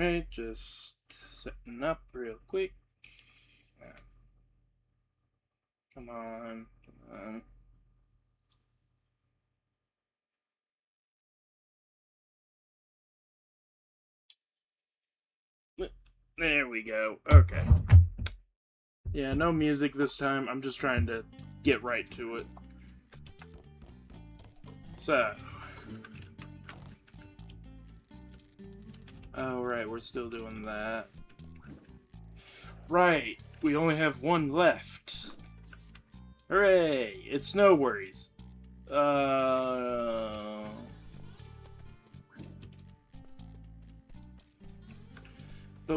Alright, just setting up real quick. Come on, come on. There we go. Okay. Yeah, no music this time. I'm just trying to get right to it. So. Oh, right, we're still doing that. Right, we only have one left. Hooray! It's no worries. But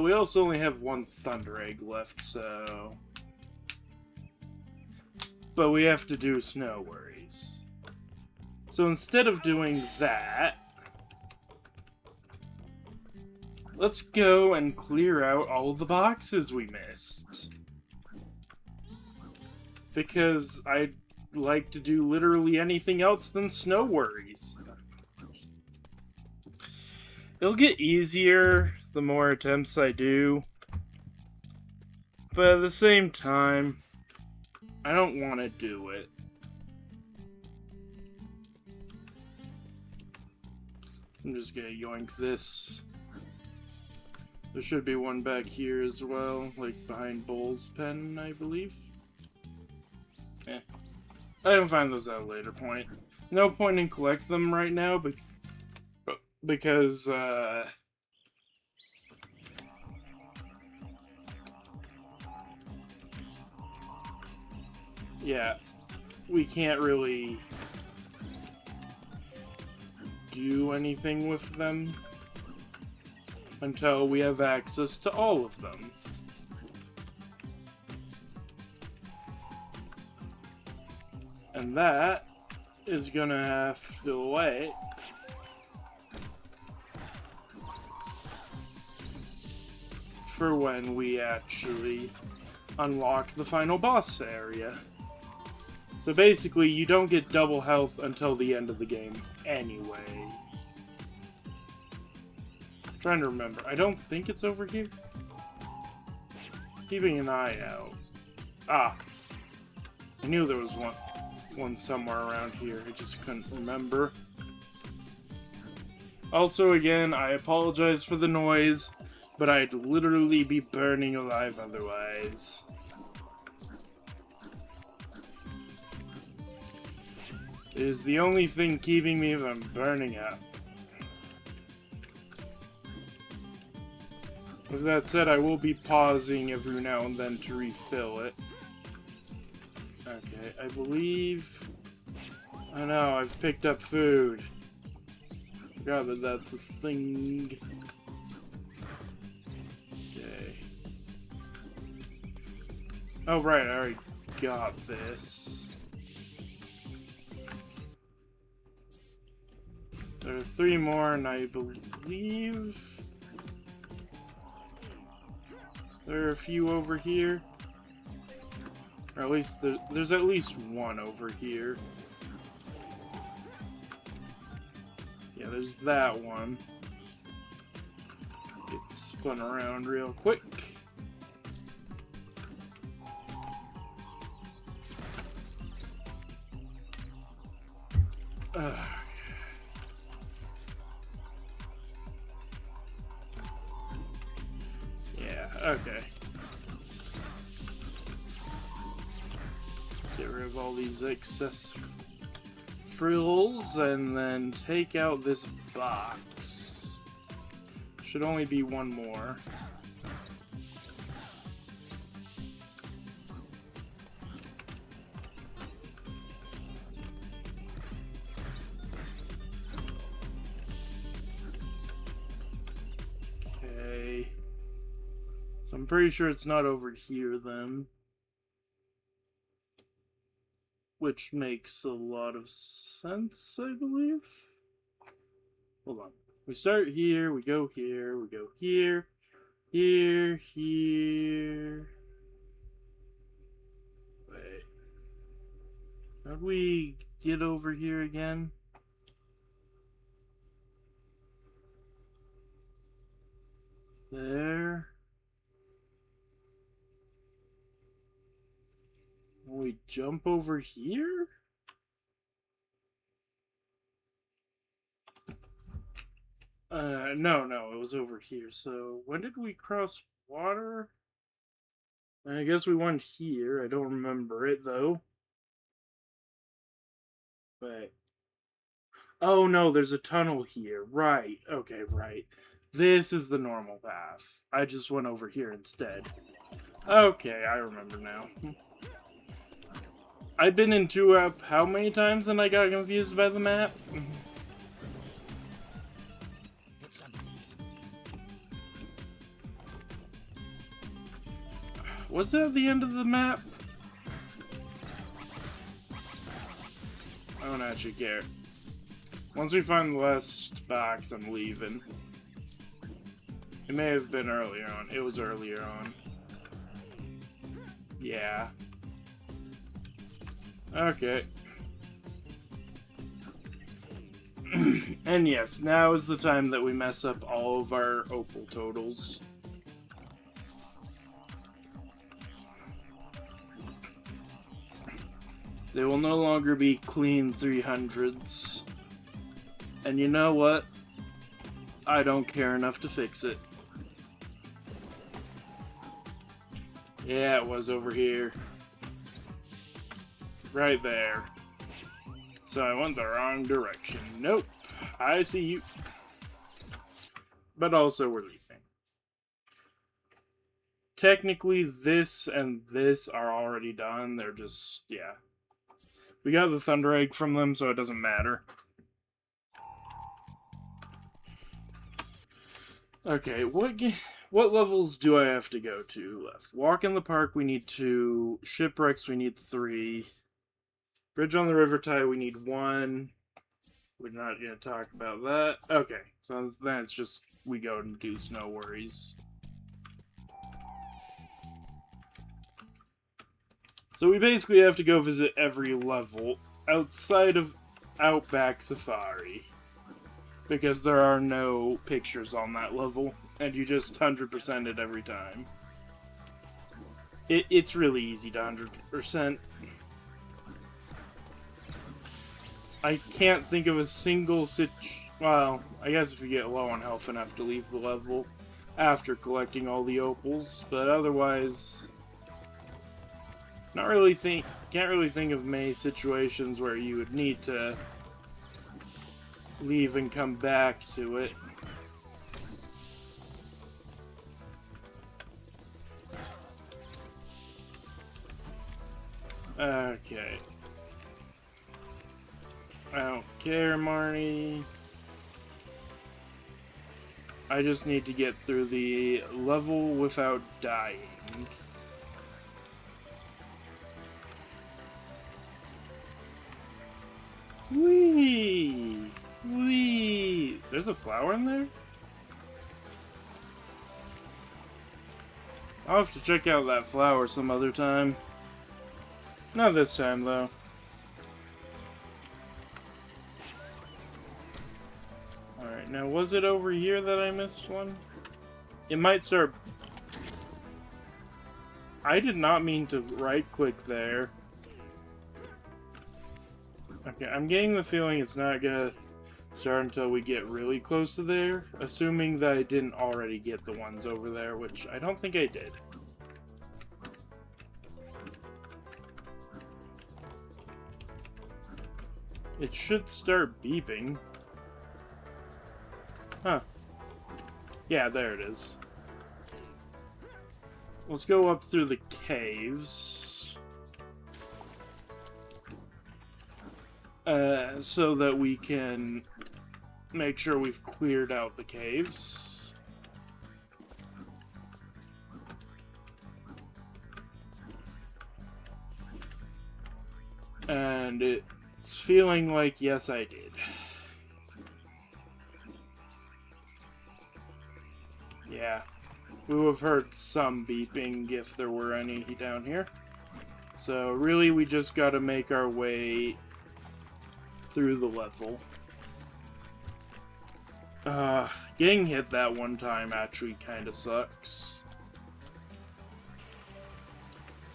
we also only have one Thunder Egg left, so... But we have to do Snow Worries. So instead of doing that... Let's go and clear out all of the boxes we missed. Because I'd like to do literally anything else than Snow Worries. It'll get easier the more attempts I do. But at the same time, I don't want to do it. I'm just gonna yoink this. There should be one back here as well, like behind Bull's pen, I believe. I can find those at a later point. No point in collect them right now, because, yeah, we can't really do anything with them until we have access to all of them. And that is gonna have to wait for when we actually unlock the final boss area. So basically, you don't get double health until the end of the game anyway. I'm trying to remember. I don't think it's over here. Keeping an eye out. Ah. I knew there was one somewhere around here. I just couldn't remember. Also, again, I apologize for the noise, but I'd literally be burning alive otherwise. It is the only thing keeping me from burning up. With that said, I will be pausing every now and then to refill it. Okay, I believe... Oh no, I've picked up food. Forgot that that's a thing. Okay. Oh right, I already got this. There are 3 more, and I believe... there are a few over here. Or at least there's at least one over here. Yeah, there's that one. Get spun around real quick. Yeah, okay. Get rid of all these excess frills and then take out this box. Should only be one more. Okay. So I'm pretty sure it's not over here then. Which makes a lot of sense, I believe. Hold on. We start here, we go here, we go here, here. Wait. How'd we get over here again? there. We jump over here? No, it was over here. So, when did we cross water? I guess we went here. I don't remember it, though. But... Oh, no, there's a tunnel here. Right. Okay, right. This is the normal path. I just went over here instead. Okay, I remember now. I've been in 2-up how many times and I got confused by the map? Was that the end of the map? I don't actually care. Once we find the last box, I'm leaving. It may have been earlier on. It was earlier on. Yeah. Okay. And yes, now is the time that we mess up all of our opal totals. They will no longer be clean 300s. And you know what? I don't care enough to fix it. Yeah, it was over here. Right there. So I went the wrong direction. Nope. I see you. But also we're leaving. Technically, this and this are already done. They're just, yeah. We got the Thunder Egg from them, so it doesn't matter. Okay, what levels do I have to go to left? Walk in the Park, we need 2. Shipwrecks, we need 3. Bridge on the River Tide, we need 1. We're not going to talk about that. Okay, so then it's just we go and do Snow Worries. So we basically have to go visit every level outside of Outback Safari. Because there are no pictures on that level, and you just 100% it every time. It's really easy to 100%. I can't think of a single well, I guess if you get low on health and have to leave the level after collecting all the opals, but otherwise... can't really think of many situations where you would need to leave and come back to it. Okay. I don't care, Marnie. I just need to get through the level without dying. Whee! Whee! There's a flower in there? I'll have to check out that flower some other time. Not this time, though. Alright, now was it over here that I missed one? It might start... I did not mean to right-click there. Okay, I'm getting the feeling it's not gonna start until we get really close to there, assuming that I didn't already get the ones over there, which I don't think I did. It should start beeping. Huh. Yeah, there it is. Let's go up through the caves. So that we can make sure we've cleared out the caves. And it's feeling like, yes, I did. Yeah. We would have heard some beeping if there were any down here. So really, we just gotta make our way through the level. Getting hit that one time actually kind of sucks.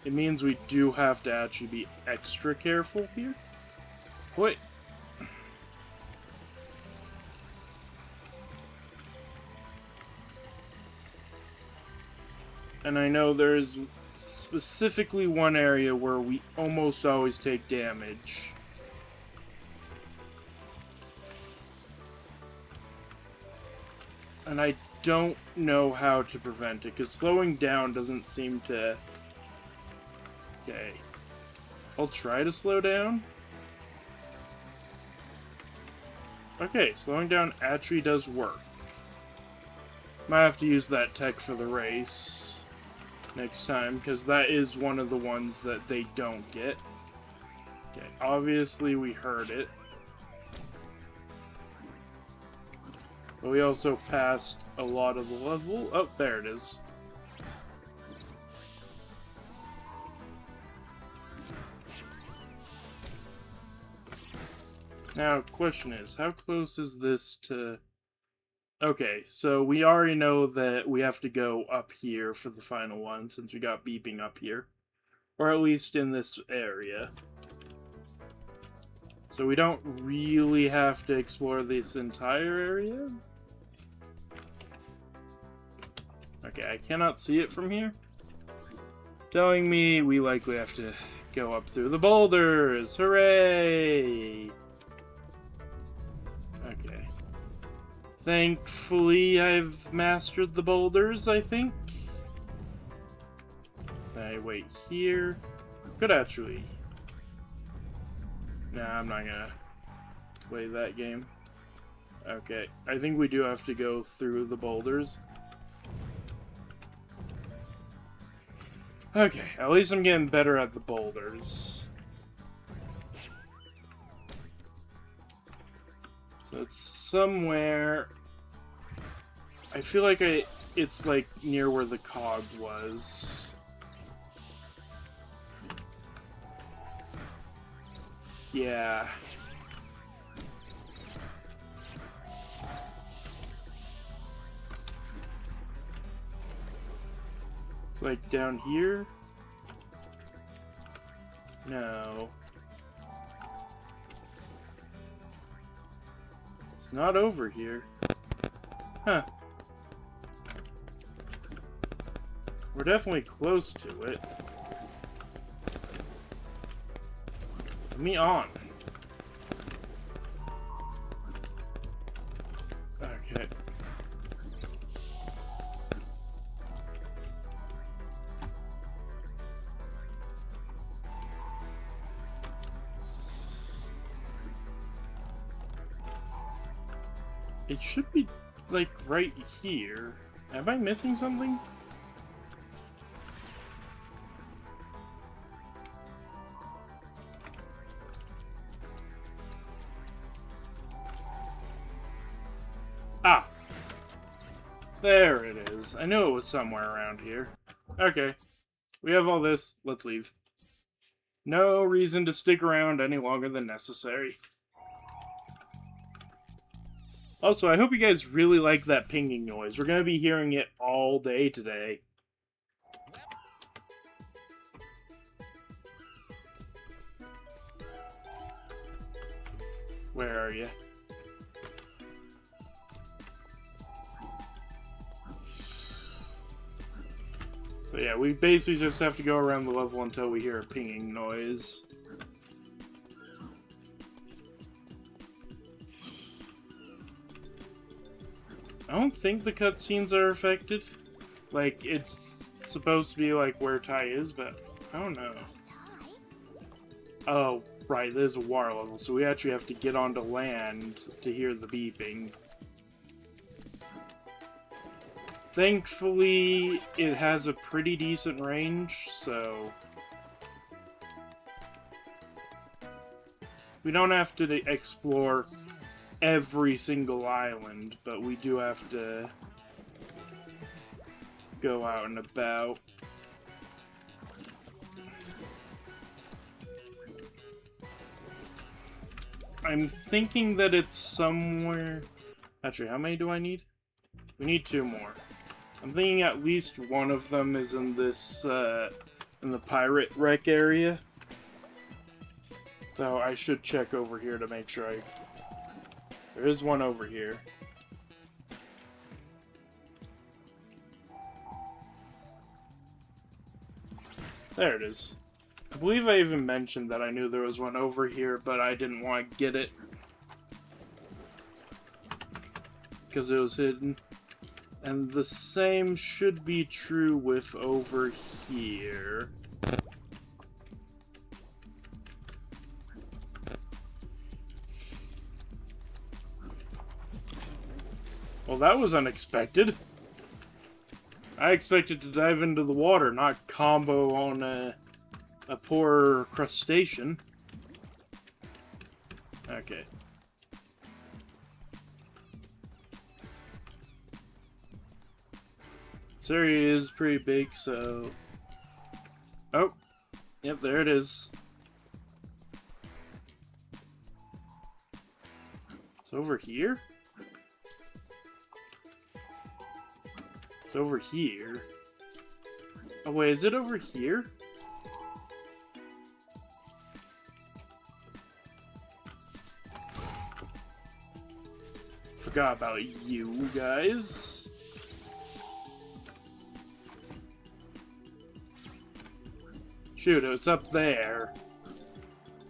It means we do have to actually be extra careful here. Wait. And I know there's specifically one area where we almost always take damage. And I don't know how to prevent it, because slowing down doesn't seem to... Okay. I'll try to slow down. Okay, slowing down actually does work. Might have to use that tech for the race next time, because that is one of the ones that they don't get. Okay, obviously we heard it. But we also passed a lot of the level. Oh, there it is. Now, question is, how close is this to... Okay, so we already know that we have to go up here for the final one, since we got beeping up here. Or at least in this area. So we don't really have to explore this entire area? Okay, I cannot see it from here. Telling me we likely have to go up through the boulders! Hooray! Okay. Thankfully, I've mastered the boulders, I think. I wait here. Could actually... Nah, I'm not gonna play that game. Okay, I think we do have to go through the boulders. Okay, at least I'm getting better at the boulders. So it's somewhere... I feel like it's like near where the cog was. Yeah. It's like down here? No. It's not over here. Huh. We're definitely close to it. Put me on. Okay. It should be, like, right here. Am I missing something? Ah! There it is. I knew it was somewhere around here. Okay. We have all this. Let's leave. No reason to stick around any longer than necessary. Also, I hope you guys really like that pinging noise. We're going to be hearing it all day today. Where are you? So yeah, we basically just have to go around the level until we hear a pinging noise. I don't think the cutscenes are affected. Like, it's supposed to be like where Ty is, but I don't know. Oh, right, there's a water level, so we actually have to get onto land to hear the beeping. Thankfully, it has a pretty decent range, so... we don't have to explore every single island, but we do have to go out and about. I'm thinking that it's somewhere... Actually, how many do I need? We need 2 more. I'm thinking at least one of them is in this, in the pirate wreck area. So I should check over here to make sure There is one over here. There it is. I believe I even mentioned that I knew there was one over here, but I didn't want to get it. Because it was hidden. And the same should be true with over here. Well, that was unexpected. I expected to dive into the water, not combo on a poor crustacean. Okay. This area is pretty big, so... Oh! Yep, there it is. It's over here? It's over here. Oh wait, is it over here? Forgot about you guys. Shoot, it's up there.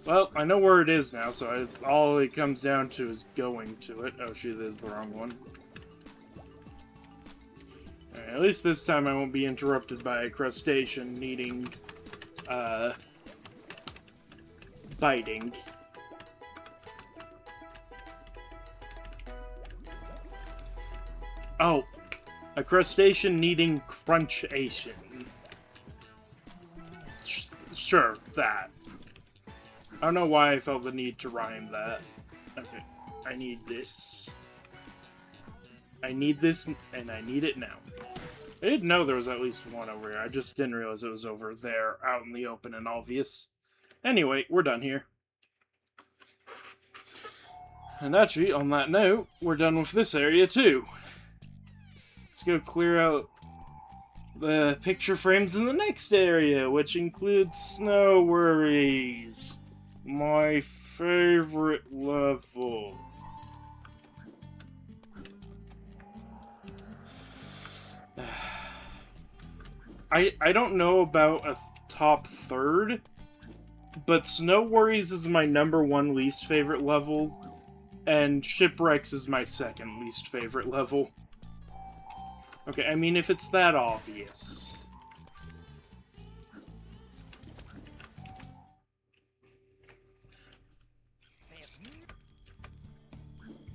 Well, I know where it is now, so all it comes down to is going to it. Oh shoot, this is the wrong one. Alright, at least this time I won't be interrupted by a crustacean needing, biting. Oh, a crustacean needing crunchation. Sure, that. I don't know why I felt the need to rhyme that. Okay, I need this. I need this, and I need it now. I didn't know there was at least one over here. I just didn't realize it was over there, out in the open and obvious. Anyway, we're done here. And actually, on that note, we're done with this area too. Let's go clear out the picture frames in the next area, which includes Snow Worries. My favorite level. I don't know about a top third, but Snow Worries is my #1 least favorite level, and Shipwrecks is my 2nd least favorite level. Okay, I mean, if it's that obvious.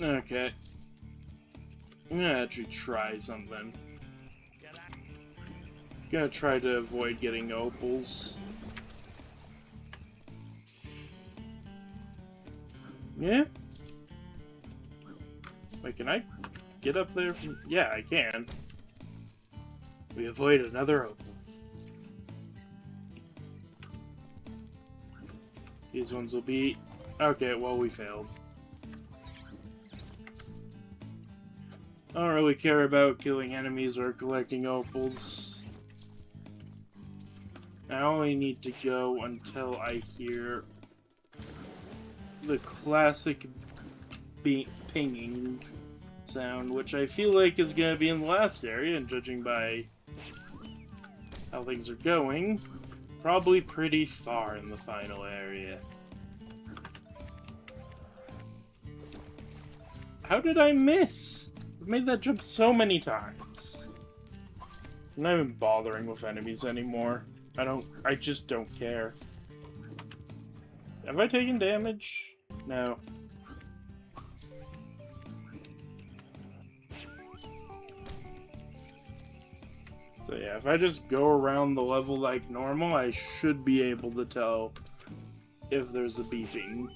Okay. I'm gonna actually try something. Gonna try to avoid getting opals. Yeah? Wait, can I get up there from... Yeah, I can. We avoid another opal. These ones will be... Okay, well, we failed. I don't really care about killing enemies or collecting opals. I only need to go until I hear the classic pinging sound, which I feel like is going to be in the last area, and judging by how things are going, probably pretty far in the final area. How did I miss? I've made that jump so many times. I'm not even bothering with enemies anymore. I just don't care. Have I taken damage? No. So yeah, if I just go around the level like normal, I should be able to tell if there's a beeping.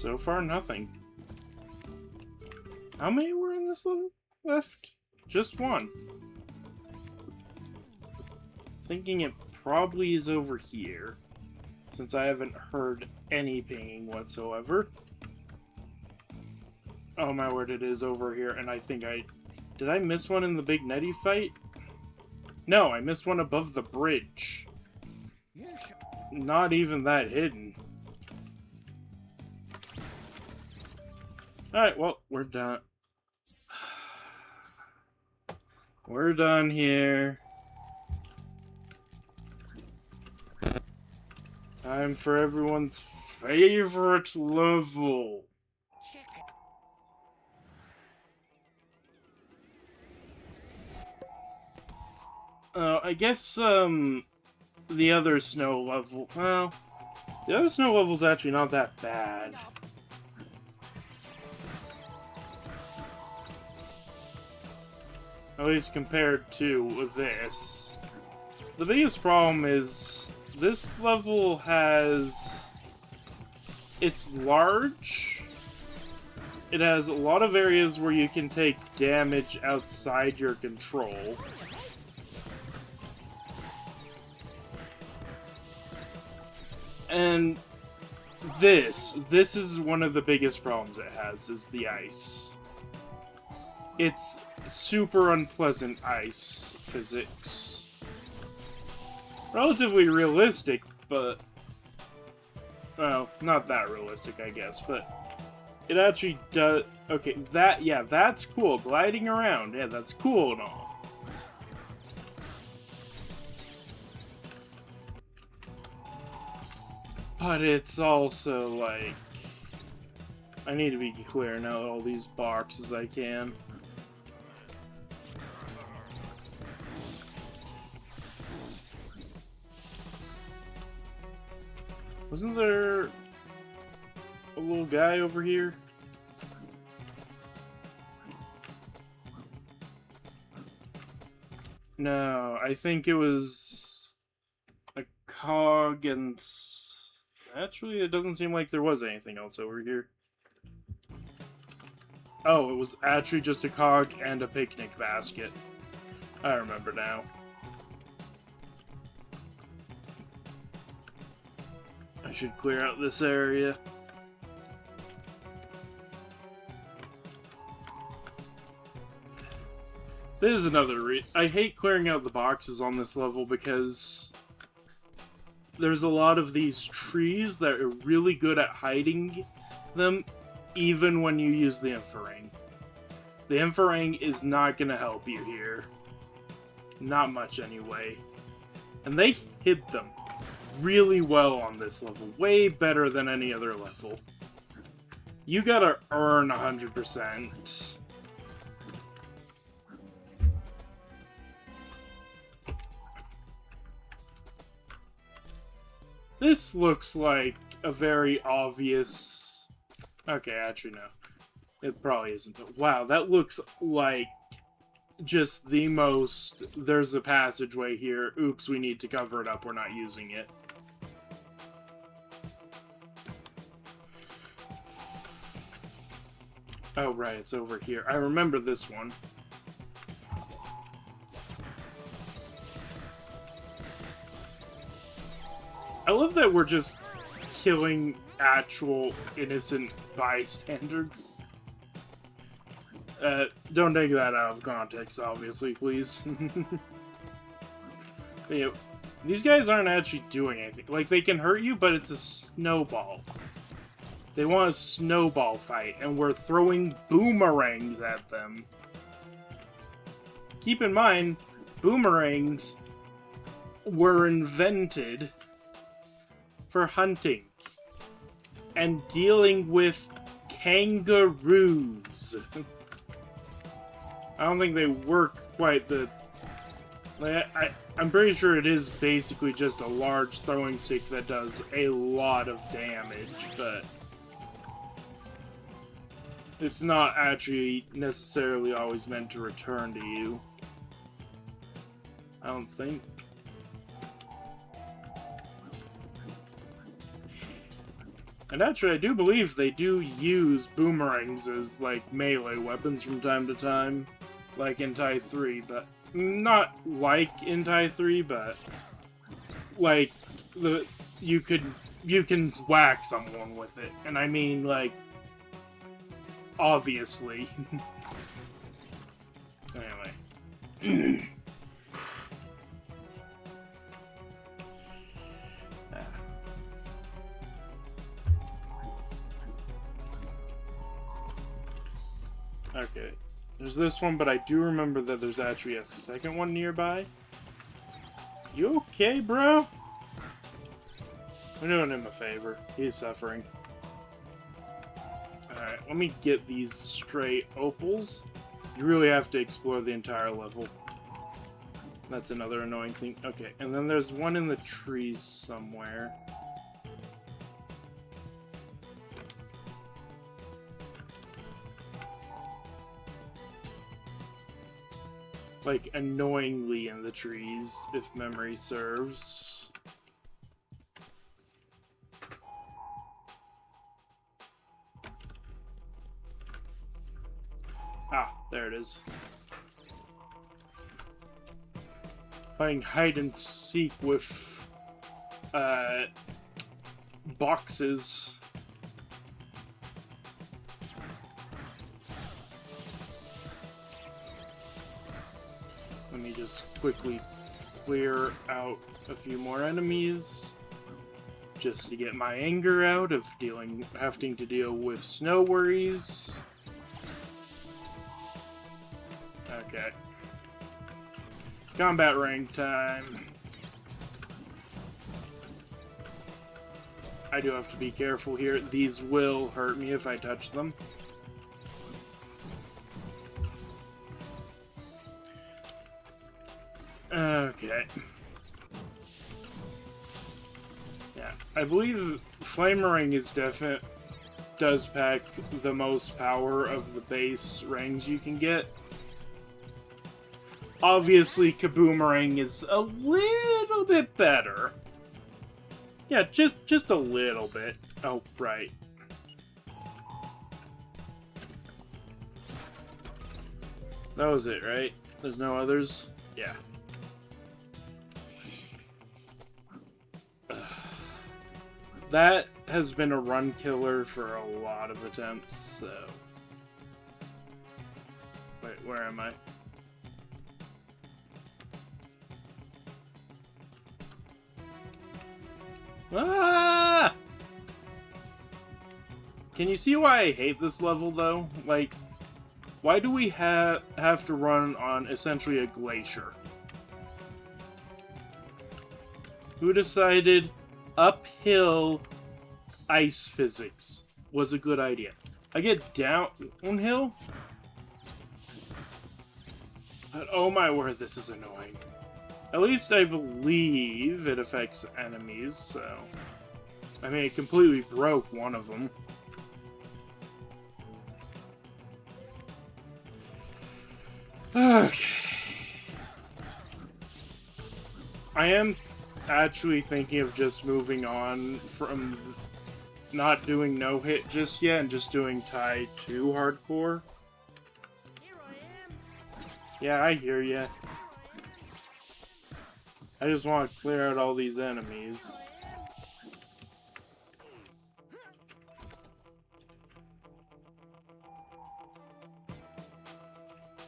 So far, nothing. How many were in this level left? Just one. Thinking it probably is over here, since I haven't heard any pinging whatsoever. Oh my word, it is over here, and I think did I miss one in the big Netty fight? No, I missed one above the bridge. Not even that hidden. Alright, well, we're done. We're done here. Time for everyone's favorite level. I guess, the other snow level, well, the other snow level's actually not that bad. At least compared to this. The biggest problem is this level it's large. It has a lot of areas where you can take damage outside your control. And this is one of the biggest problems it has, is the ice. It's super unpleasant ice physics. Relatively realistic, but... well, not that realistic, I guess, but... it actually does... okay, that's cool. Gliding around, yeah, that's cool and all. But it's also, like... I need to be clearing out all these boxes I can. Wasn't there a little guy over here? No, I think it was a cog and... actually, it doesn't seem like there was anything else over here. Oh, it was actually just a cog and a picnic basket. I remember now. I should clear out this area. This is another reason. I hate clearing out the boxes on this level because there's a lot of these trees that are really good at hiding them, even when you use the Inferring. The Inferring is not going to help you here. Not much, anyway. And they hid them really well on this level. Way better than any other level. You gotta earn 100%. This looks like a very obvious... okay, actually no. It probably isn't. But wow, that looks like just the most... there's a passageway here. Oops, we need to cover it up. We're not using it. Oh, right, it's over here. I remember this one. I love that we're just killing actual innocent bystanders. Don't take that out of context, obviously, please. Yeah, these guys aren't actually doing anything. Like, they can hurt you, but it's a snowball. They want a snowball fight, and we're throwing boomerangs at them. Keep in mind, boomerangs were invented for hunting and dealing with kangaroos. I don't think they work quite the... I'm pretty sure it is basically just a large throwing stick that does a lot of damage, but it's not actually necessarily always meant to return to you. I don't think. And actually, I do believe they do use boomerangs as, like, melee weapons from time to time. Like in Tai 3, but... Not like in Tai 3, but... Like, you can whack someone with it. And I mean, like... Obviously. Anyway. Okay, there's this one, but I do remember that there's actually a second one nearby. You okay, bro? We're doing him a favor. He's suffering. Alright, let me get these stray opals. You really have to explore the entire level. That's another annoying thing. Okay, and then there's one in the trees somewhere. Like, annoyingly in the trees, if memory serves. Ah, there it is. Playing hide and seek with, boxes. Let me just quickly clear out a few more enemies, just to get my anger out of having to deal with snow worries. Okay. Combat rank time. I do have to be careful here. These will hurt me if I touch them. Okay. Yeah, I believe Flamering is does pack the most power of the base rangs you can get. Obviously, Kaboomerang is a little bit better. Yeah, just a little bit. Oh, right. That was it, right? There's no others? Yeah. That has been a run killer for a lot of attempts, so... Wait, where am I? Ah! Can you see why I hate this level, though? Like, why do we have to run on essentially a glacier? Who decided uphill ice physics was a good idea? I get downhill? But oh my word, this is annoying. At least I believe it affects enemies, so... I mean, it completely broke one of them. Okay. I am actually thinking of just moving on from not doing no-hit just yet and just doing Tai 2 hardcore. Here I am. Yeah, I hear ya. I just want to clear out all these enemies.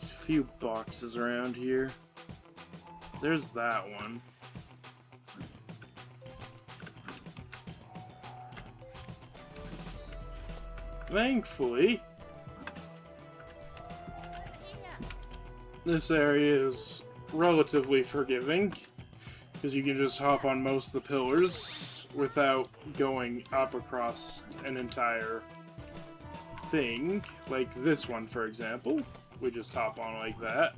A few boxes around here. There's that one. Thankfully, this area is relatively forgiving, because you can just hop on most of the pillars without going up across an entire thing. Like this one, for example. We just hop on like that.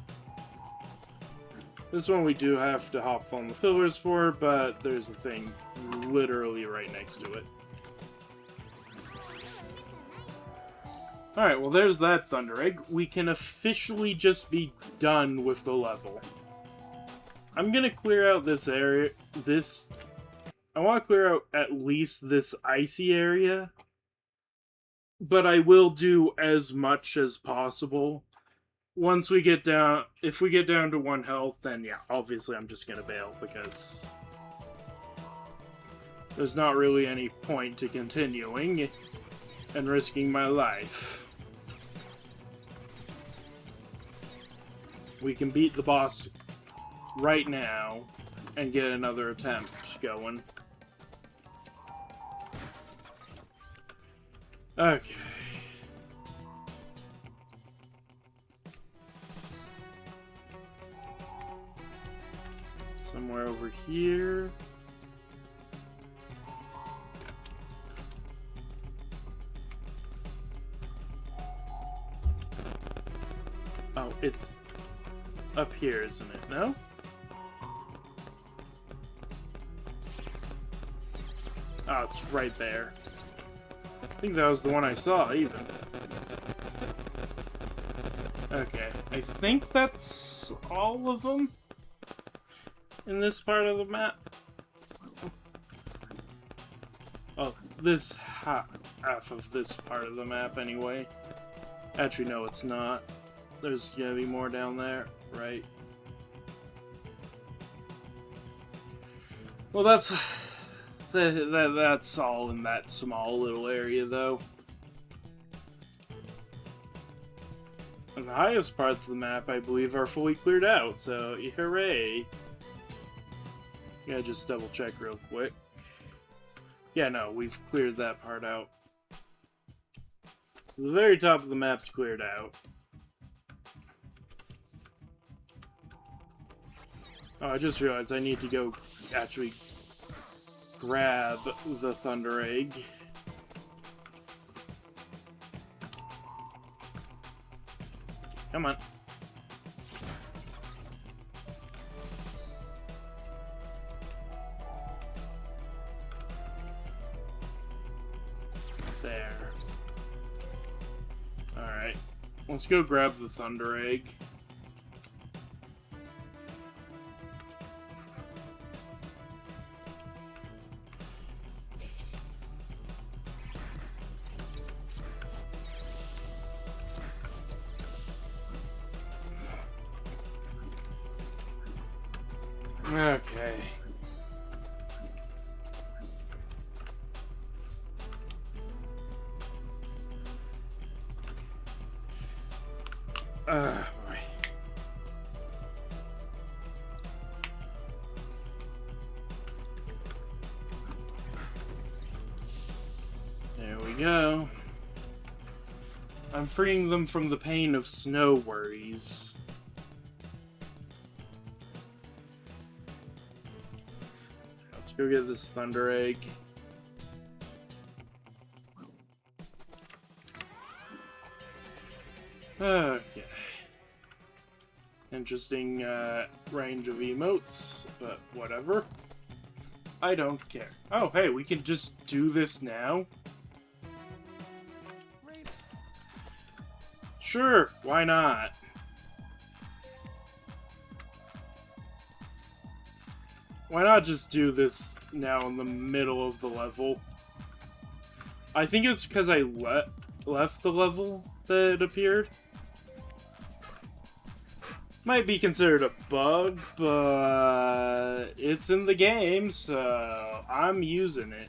This one we do have to hop on the pillars for, but there's a thing literally right next to it. Alright, well there's that Thunder Egg. We can officially just be done with the level. I'm gonna clear out this area, this I want to clear out at least this icy area, but I will do as much as possible. Once we get down, if we get down to 1 health, then yeah, obviously I'm just gonna bail, because there's not really any point to continuing and risking my life. We can beat the boss right now and get another attempt going. Okay. Somewhere over here. Oh, it's up here, isn't it? No? Oh, it's right there. I think that was the one I saw, even. Okay, I think that's all of them in this part of the map. Oh, this half of this part of the map, anyway. Actually, no, it's not. There's gonna be more down there, right? Well, that's all in that small little area, though. And the highest parts of the map, I believe, are fully cleared out, so hooray! Yeah, just double check real quick. Yeah, no, we've cleared that part out. So the very top of the map's cleared out. Oh, I just realized I need to go actually grab the Thunder Egg. Come on. There. Alright. Let's go grab the Thunder Egg. Okay. Boy. There we go. I'm freeing them from the pain of snow worries. Let's go get this Thunder Egg. Okay. Interesting range of emotes, but whatever. I don't care. Oh, hey, we can just do this now? Sure, why not? Why not just do this now in the middle of the level? I think it's because I left the level that it appeared. Might be considered a bug, but it's in the game, so I'm using it.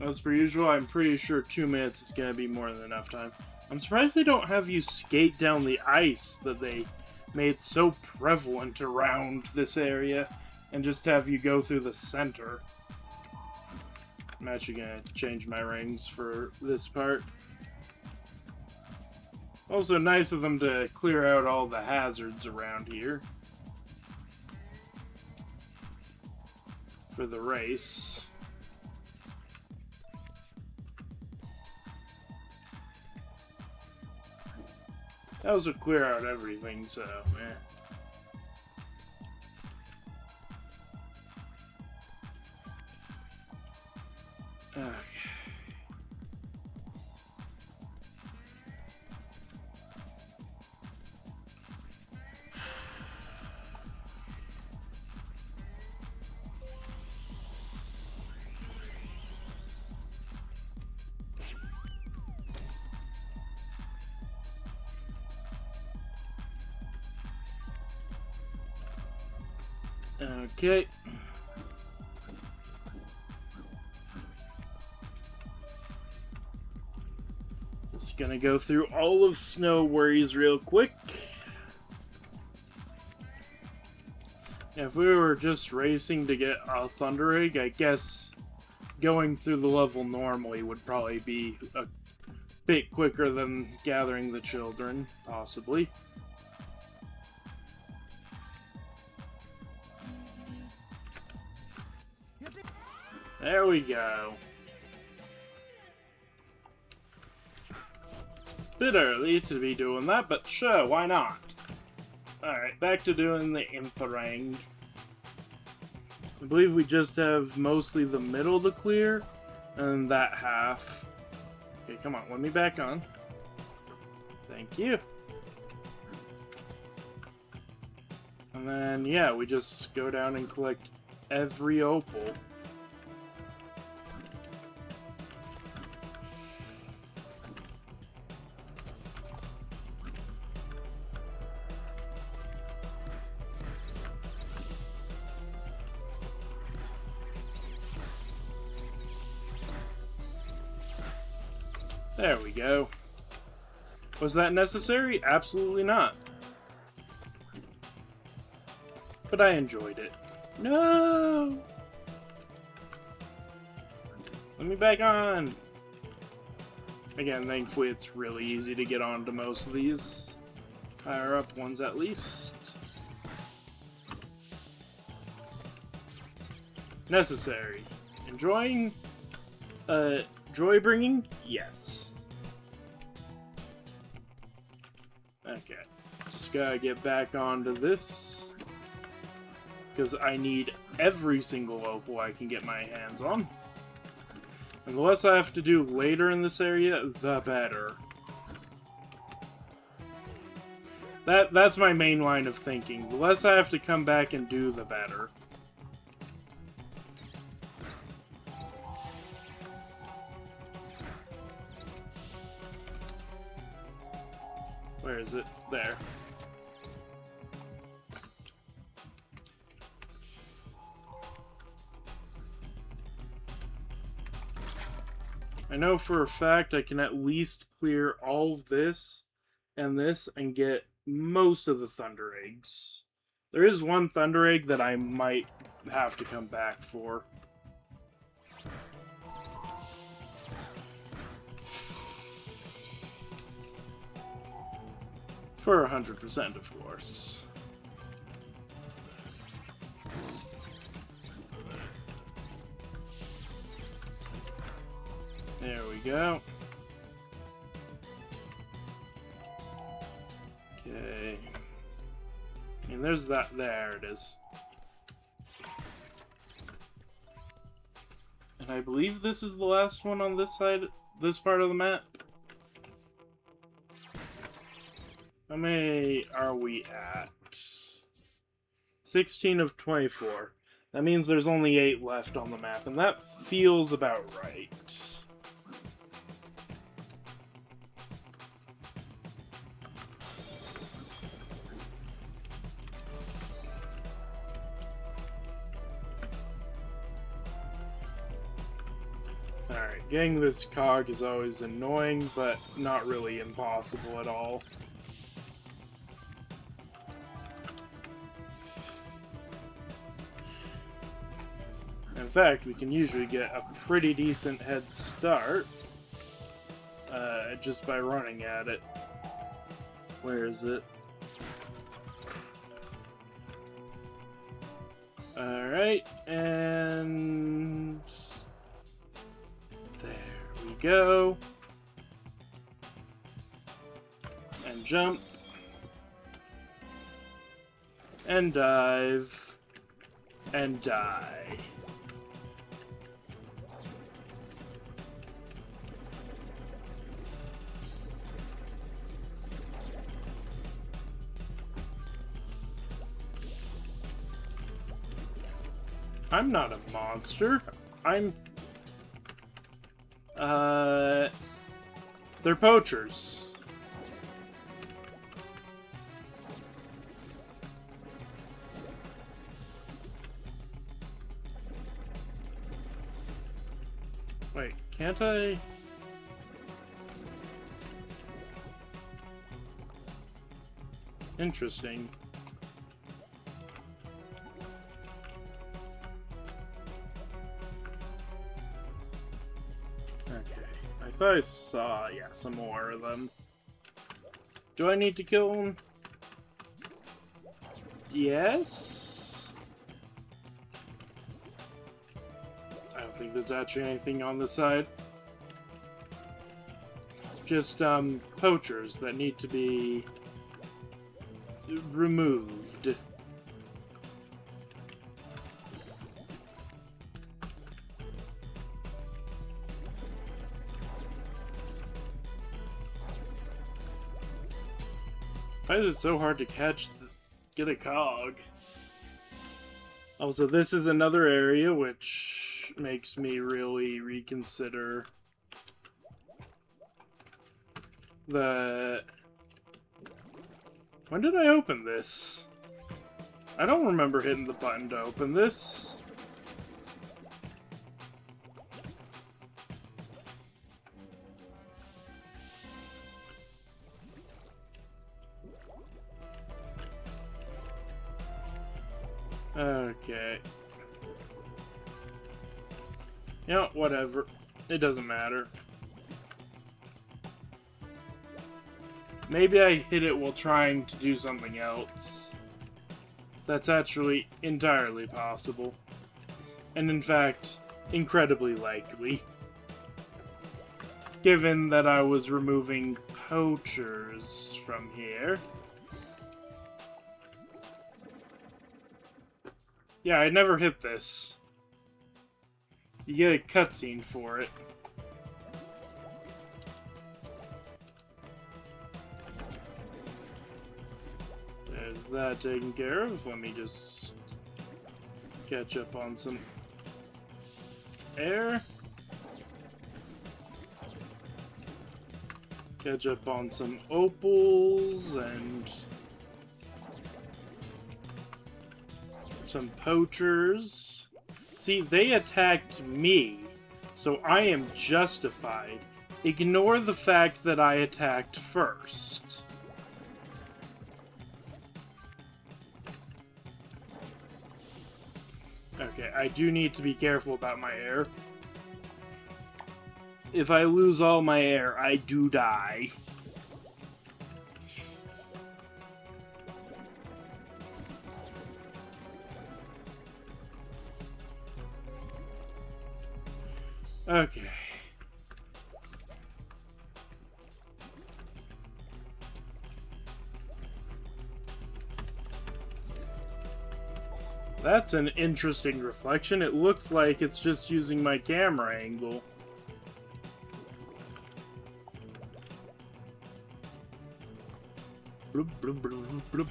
As per usual, I'm pretty sure 2 minutes is going to be more than enough time. I'm surprised they don't have you skate down the ice that they made so prevalent around this area, and just have you go through the center. I'm actually going to change my rings for this part. Also nice of them to clear out all the hazards around here for the race. That was to clear out everything, so, Okay. Okay. Just gonna go through all of Snow Worries real quick. If we were just racing to get a Thunder Egg, I guess going through the level normally would probably be a bit quicker than gathering the children, possibly. There we go. Bit early to be doing that, but sure, why not? Alright, back to doing the Infrarange. I believe we just have mostly the middle to clear, and that half. Okay, come on, let me back on. Thank you. And then, yeah, we just go down and collect every opal. There we go. Was that necessary? Absolutely not. But I enjoyed it. No! Let me back on! Again, thankfully it's really easy to get onto most of these. Higher up ones at least. Necessary. Enjoying? Joy bringing? Yes. Okay. Just gotta get back onto this. Because I need every single opal I can get my hands on. And the less I have to do later in this area, the better. That's my main line of thinking. The less I have to come back and do, the better. Where is it? There. I know for a fact I can at least clear all of this and get most of the Thunder Eggs. There is one Thunder Egg that I might have to come back for. For 100%, of course. There we go. Okay. And there's that. There it is. And I believe this is the last one on this side, this part of the map. How many are we at? 16 of 24. That means there's only 8 left on the map, and that feels about right. Alright, getting this cog is always annoying, but not really impossible at all. In fact, we can usually get a pretty decent head start just by running at it. Where is it? Alright, and there we go. And jump. And dive. And die. I'm not a monster. They're poachers. Can't I? Interesting. Okay. I thought I saw, yeah, some more of them. Do I need to kill them? Yes? I don't think there's actually anything on the side. Just, poachers that need to be removed. Why is it so hard to get a cog? Also, this is another area which makes me really reconsider the... When did I open this? I don't remember hitting the button to open this. Okay. You know, whatever. It doesn't matter. Maybe I hit it while trying to do something else. That's actually entirely possible. And in fact, incredibly likely. Given that I was removing poachers from here. Yeah, I never hit this. You get a cutscene for it. There's that taken care of. Let me just catch up on some air. Catch up on some opals and some poachers. See, they attacked me, so I am justified. Ignore the fact that I attacked first. Okay, I do need to be careful about my air. If I lose all my air, I do die. Okay. That's an interesting reflection. It looks like it's just using my camera angle. Bloop, bloop, bloop, bloop.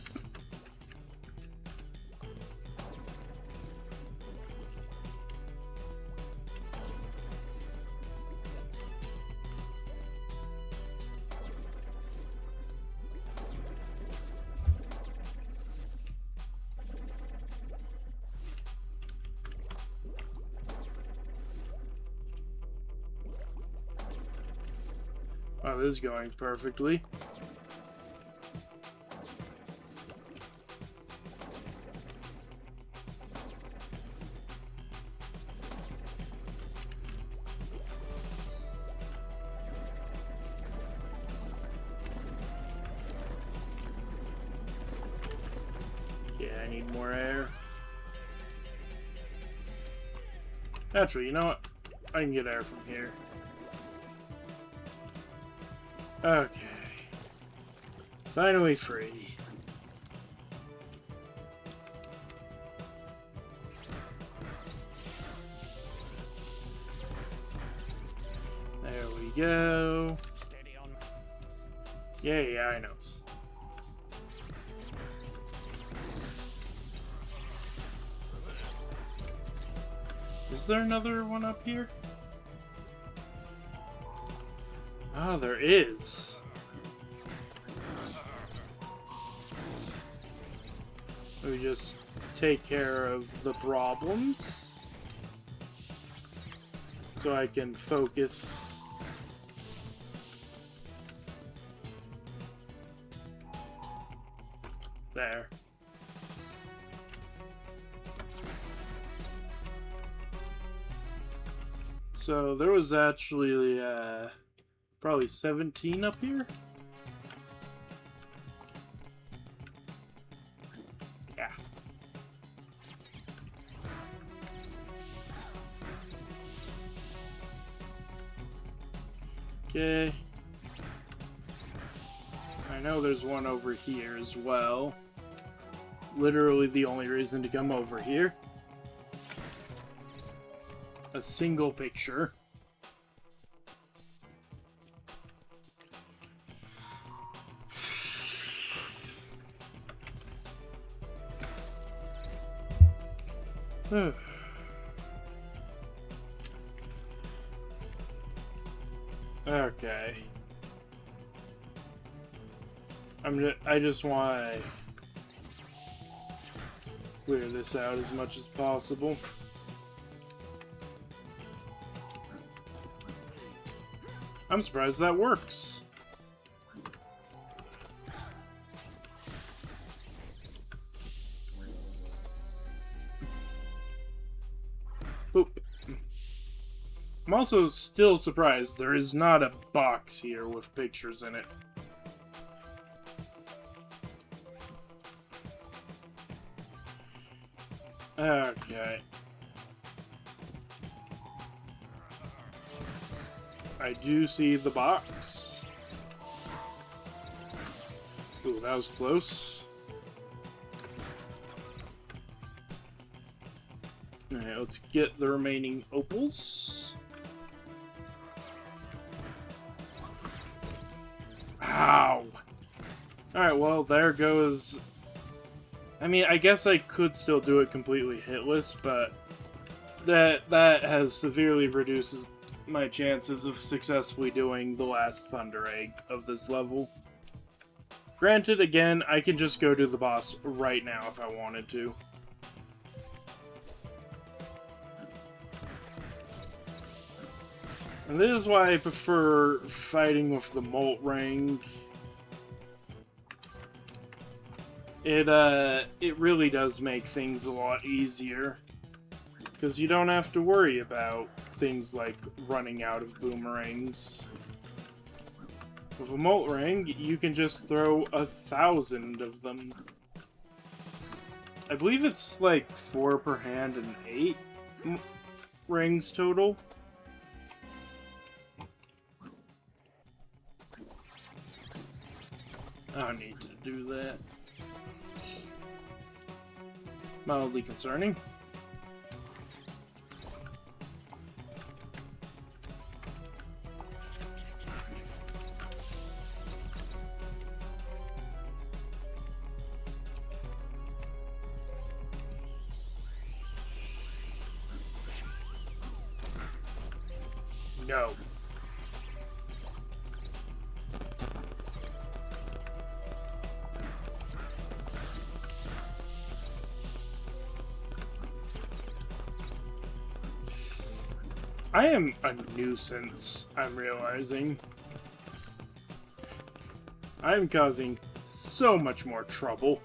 Wow, this is going perfectly. Yeah, I need more air. Actually, you know what? I can get air from here. Okay. Finally free. There we go. Steady on. Yeah, I know. Is there another one up here? Ah, there is. We just take care of the problems. so I can focus. There. So there was actually probably 17 up here. Yeah. Okay. I know there's one over here as well. Literally the only reason to come over here. A single picture. Okay. I just want to clear this out as much as possible. I'm surprised that works. Boop. I'm also still surprised there is not a box here with pictures in it. Okay. I do see the box. Ooh, that was close. Alright, let's get the remaining opals. Ow! Alright, well, there goes... I mean, I guess I could still do it completely hitless, but that has severely reduced my chances of successfully doing the last Thunder Egg of this level. Granted, again, I can just go to the boss right now if I wanted to. And this is why I prefer fighting with the Molt Ring. It really does make things a lot easier. Because you don't have to worry about things like running out of boomerangs. With a Molt Ring, you can just throw 1,000 of them. I believe it's like 4 per hand and 8 rings total. I don't need to do that. Mildly concerning. No. I am a nuisance, I'm realizing. I'm causing so much more trouble.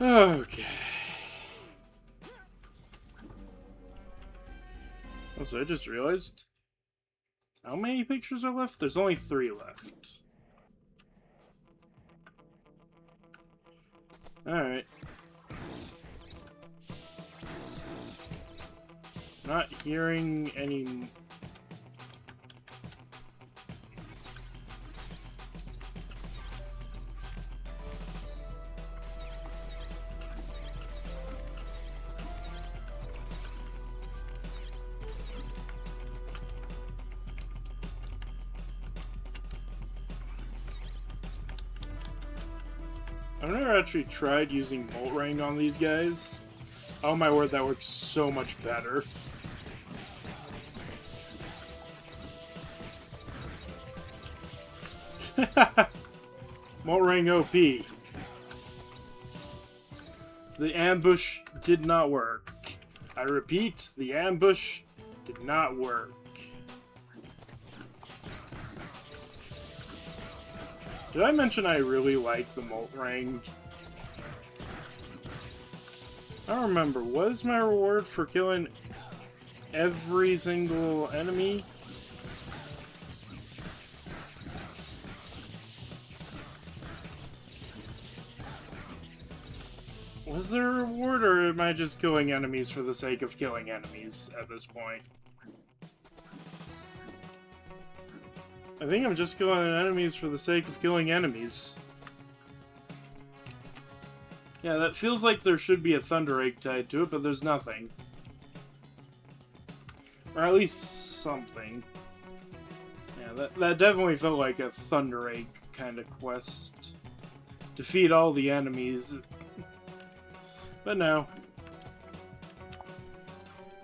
Okay. Also, I just realized how many pictures are left? There's only 3 left. Alright. Not hearing any... I've never actually tried using Molt Ring on these guys. Oh my word, that works so much better. Molt Ring OP. The ambush did not work. I repeat, the ambush did not work. Did I mention I really like the Molt Ring? I don't remember. What is my reward for killing every single enemy? Was there a reward, or am I just killing enemies for the sake of killing enemies at this point? I think I'm just killing enemies for the sake of killing enemies. Yeah, that feels like there should be a Thunder Egg tied to it, but there's nothing. Or at least something. Yeah, that definitely felt like a Thunder Egg kind of quest. Defeat all the enemies. But no.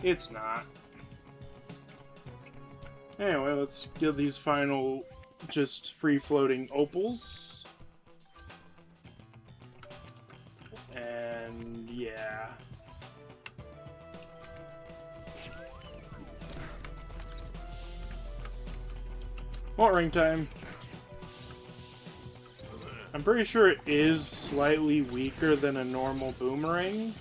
It's not. Anyway, let's get these final, just free-floating opals. And, yeah. What ring time? I'm pretty sure it is slightly weaker than a normal boomerang.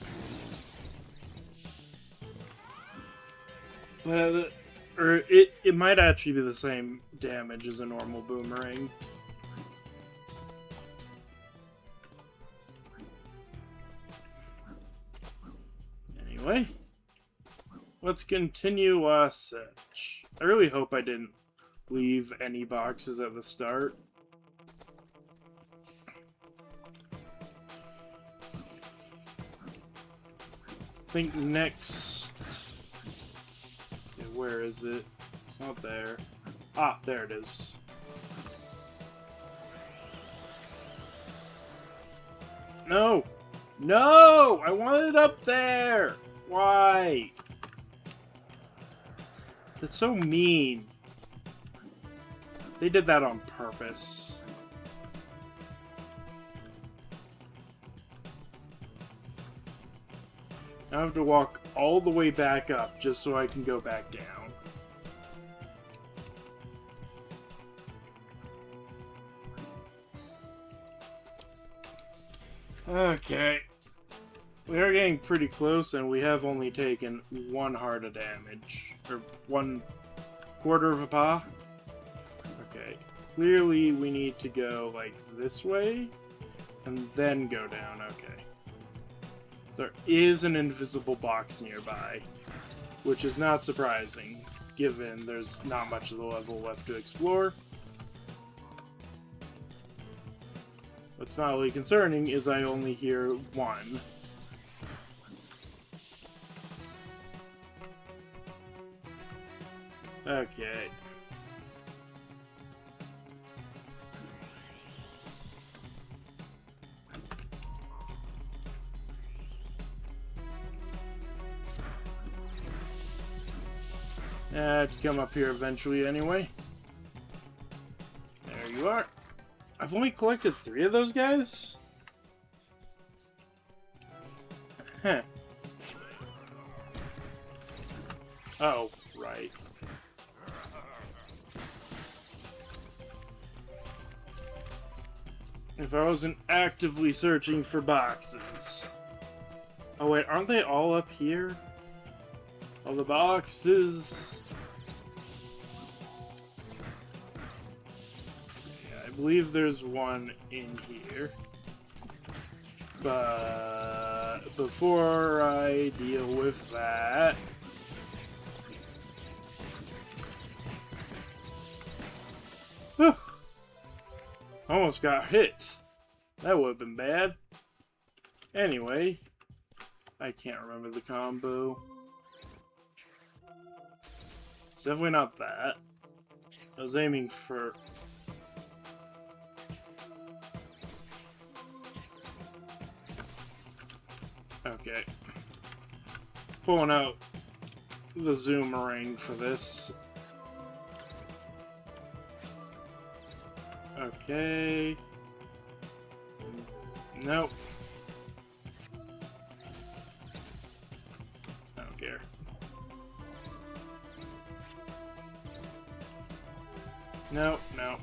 But, or it might actually be the same damage as a normal boomerang. Anyway, let's continue our search. I really hope I didn't leave any boxes at the start. I think next... Okay, where is it? It's not there. Ah, there it is. No! No! I want it up there! Why? That's so mean. They did that on purpose. I have to walk all the way back up just so I can go back down. Okay. We are getting pretty close, and we have only taken 1 heart of damage. Or 1/4 of a paw. Okay. Clearly, we need to go, like, this way, and then go down. Okay. There is an invisible box nearby, which is not surprising, given there's not much of the level left to explore. What's mildly concerning is I only hear 1. Okay. To come up here eventually anyway. There you are. I've only collected 3 of those guys? Huh. Oh, right. If I wasn't actively searching for boxes. Oh wait, aren't they all up here? All the boxes. Yeah, I believe there's one in here. But before I deal with that... Whew. Almost got hit. That would have been bad. Anyway, I can't remember the combo. It's definitely not that. I was aiming for... Okay. Pulling out the Zoomerang for this. Okay. Nope. scare. No,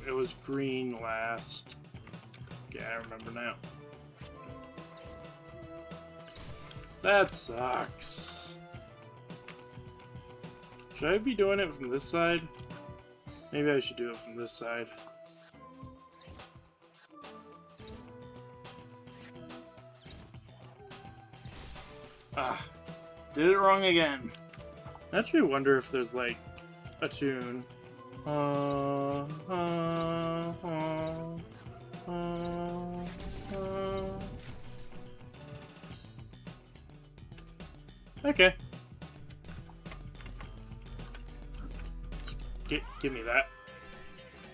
it was green last. Yeah, I remember now. That sucks. Should I be doing it from this side? Maybe I should do it from this side. Ah, did it wrong again. I actually wonder if there's like a tune. Okay. Give me that.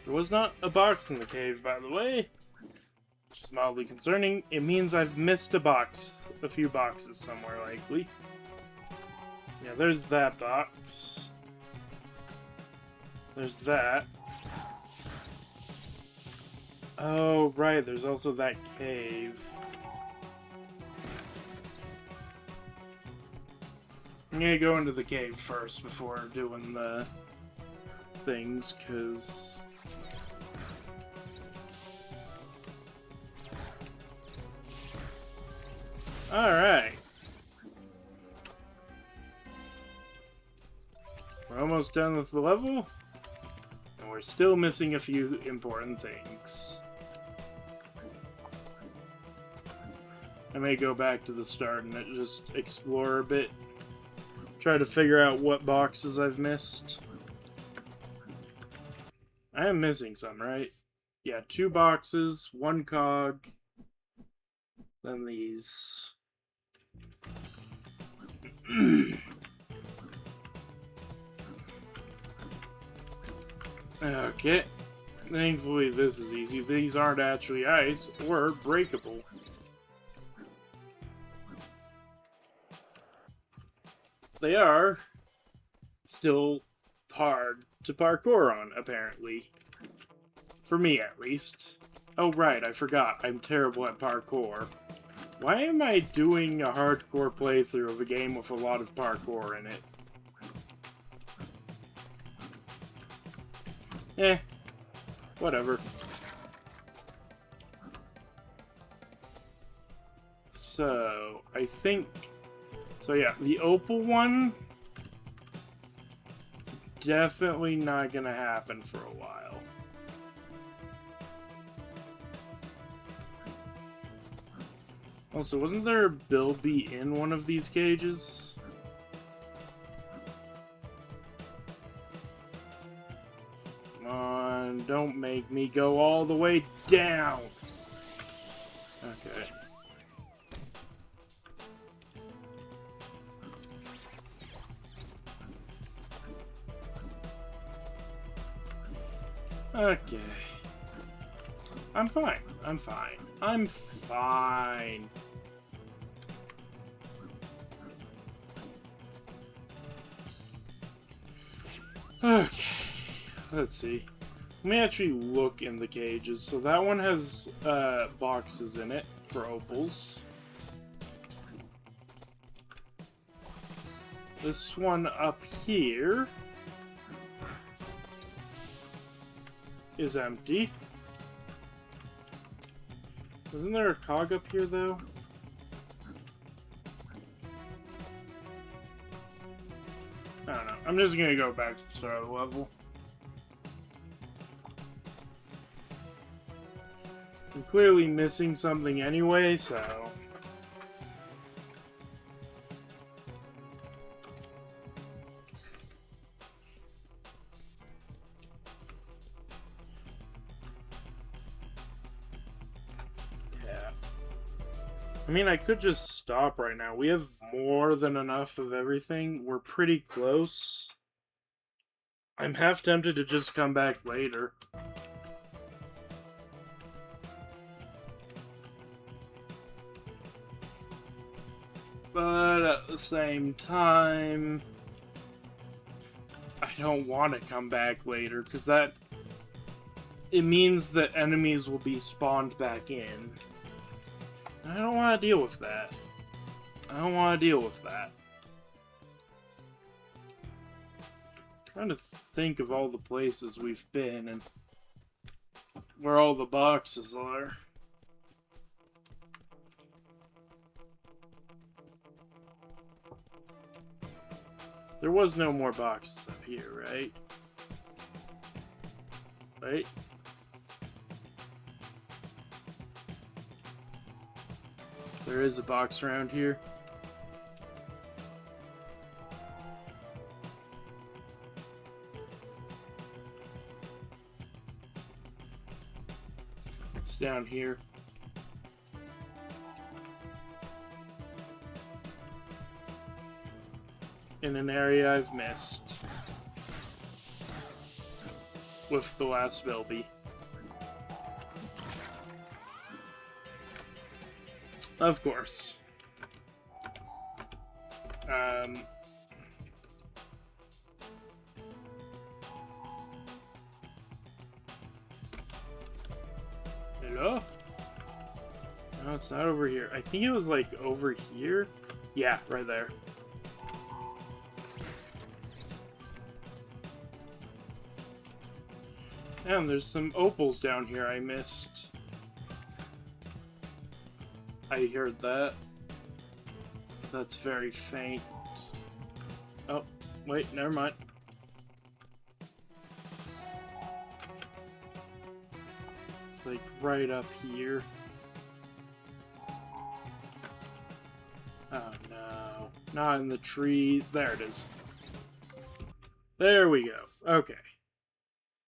There was not a box in the cave, by the way. Which is mildly concerning. It means I've missed a box. A few boxes somewhere, likely. Yeah, there's that box. There's that. Oh, right, there's also that cave. I'm gonna go into the cave first before doing the things, because... Alright. We're almost done with the level. And we're still missing a few important things. I may go back to the start and just explore a bit. Try to figure out what boxes I've missed. I am missing some, right? Yeah, 2 boxes, 1 cog. Then these. Okay. Thankfully this is easy. These aren't actually ice or breakable. They are still hard to parkour on, apparently. For me, at least. Oh, right, I forgot. I'm terrible at parkour. Why am I doing a hardcore playthrough of a game with a lot of parkour in it? Eh. Whatever. So, I think... So yeah, the opal one... Definitely not gonna happen for a while. Also, wasn't there a Bilby in one of these cages? Come on, don't make me go all the way down! Okay. Okay. I'm fine. I'm fine. I'm fine. Okay. Let's see. Let me actually look in the cages. So that one has boxes in it for opals. This one up here is empty. Isn't there a cog up here, though? I don't know. I'm just gonna go back to the start of the level. I'm clearly missing something anyway, so... I mean, I could just stop right now. We have more than enough of everything. We're pretty close. I'm half tempted to just come back later. But at the same time, I don't want to come back later, because it means that enemies will be spawned back in. I don't want to deal with that. I don't want to deal with that. Trying to think of all the places we've been and where all the boxes are. There was no more boxes up here, right? Right? There is a box around here. It's down here. In an area I've missed. With the last Bilby. Of course. Hello? No, it's not over here. I think it was like over here. Yeah, right there. And there's some opals down here I missed. I heard that. That's very faint. Oh, wait, never mind. It's like right up here. Oh no. Not in the tree. There it is. There we go. Okay.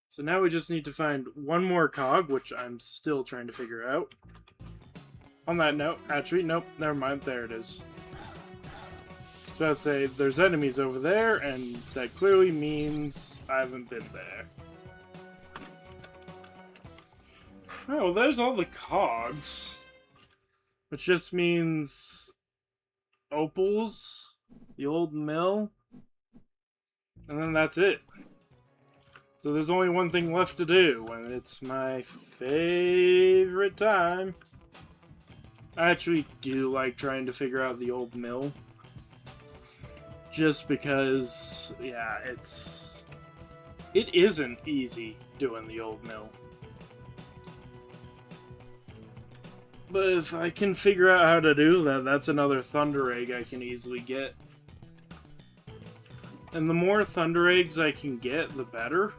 So now we just need to find one more cog, which I'm still trying to figure out. On that note, actually, nope, never mind, there it is. So I'd say there's enemies over there, and that clearly means I haven't been there. Oh, well, there's all the cogs. Which just means opals, the old mill, and then that's it. So there's only one thing left to do, and it's my favorite time. I actually do like trying to figure out the old mill. Just because, yeah, it isn't easy doing the old mill. But if I can figure out how to do that, that's another Thunder Egg I can easily get. And the more Thunder Eggs I can get, the better.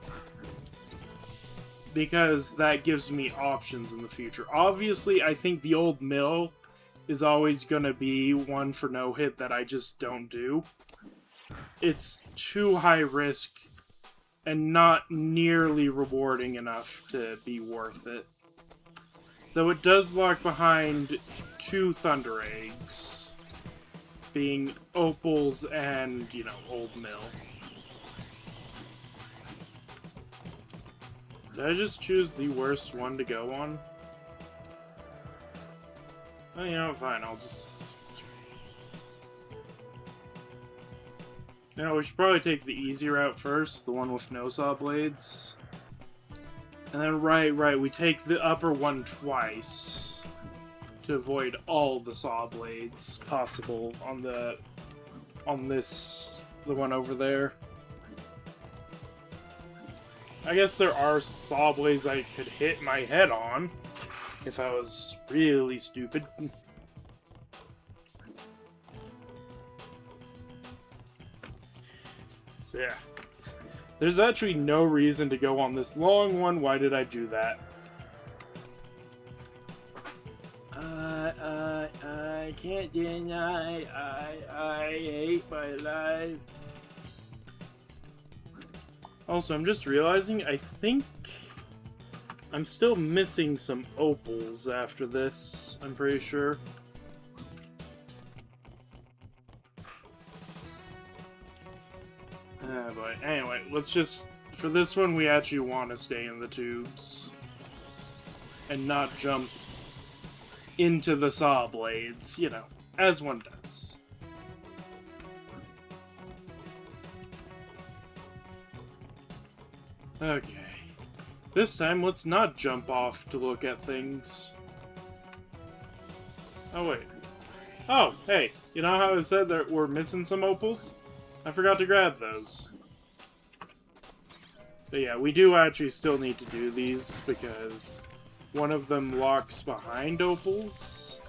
Because that gives me options in the future. Obviously, I think the old mill is always going to be one for no hit that I just don't do. It's too high risk and not nearly rewarding enough to be worth it. Though it does lock behind 2 Thunder Eggs, being opals and, you know, old mill. Did I just choose the worst one to go on? Oh, you know, fine, I'll just... You know, we should probably take the easy route first, the one with no saw blades. And then, right, we take the upper one twice to avoid all the saw blades possible on the one over there. I guess there are saw blades I could hit my head on if I was really stupid. So yeah. There's actually no reason to go on this long one. Why did I do that? I can't deny I hate my life. Also, I'm just realizing, I think I'm still missing some opals after this, I'm pretty sure. But anyway, let's just, for this one, we actually want to stay in the tubes. And not jump into the saw blades, you know, as one does. Okay. This time, let's not jump off to look at things. Oh, wait. Oh, hey, you know how I said that we're missing some opals? I forgot to grab those. But yeah, we do actually still need to do these because one of them locks behind opals.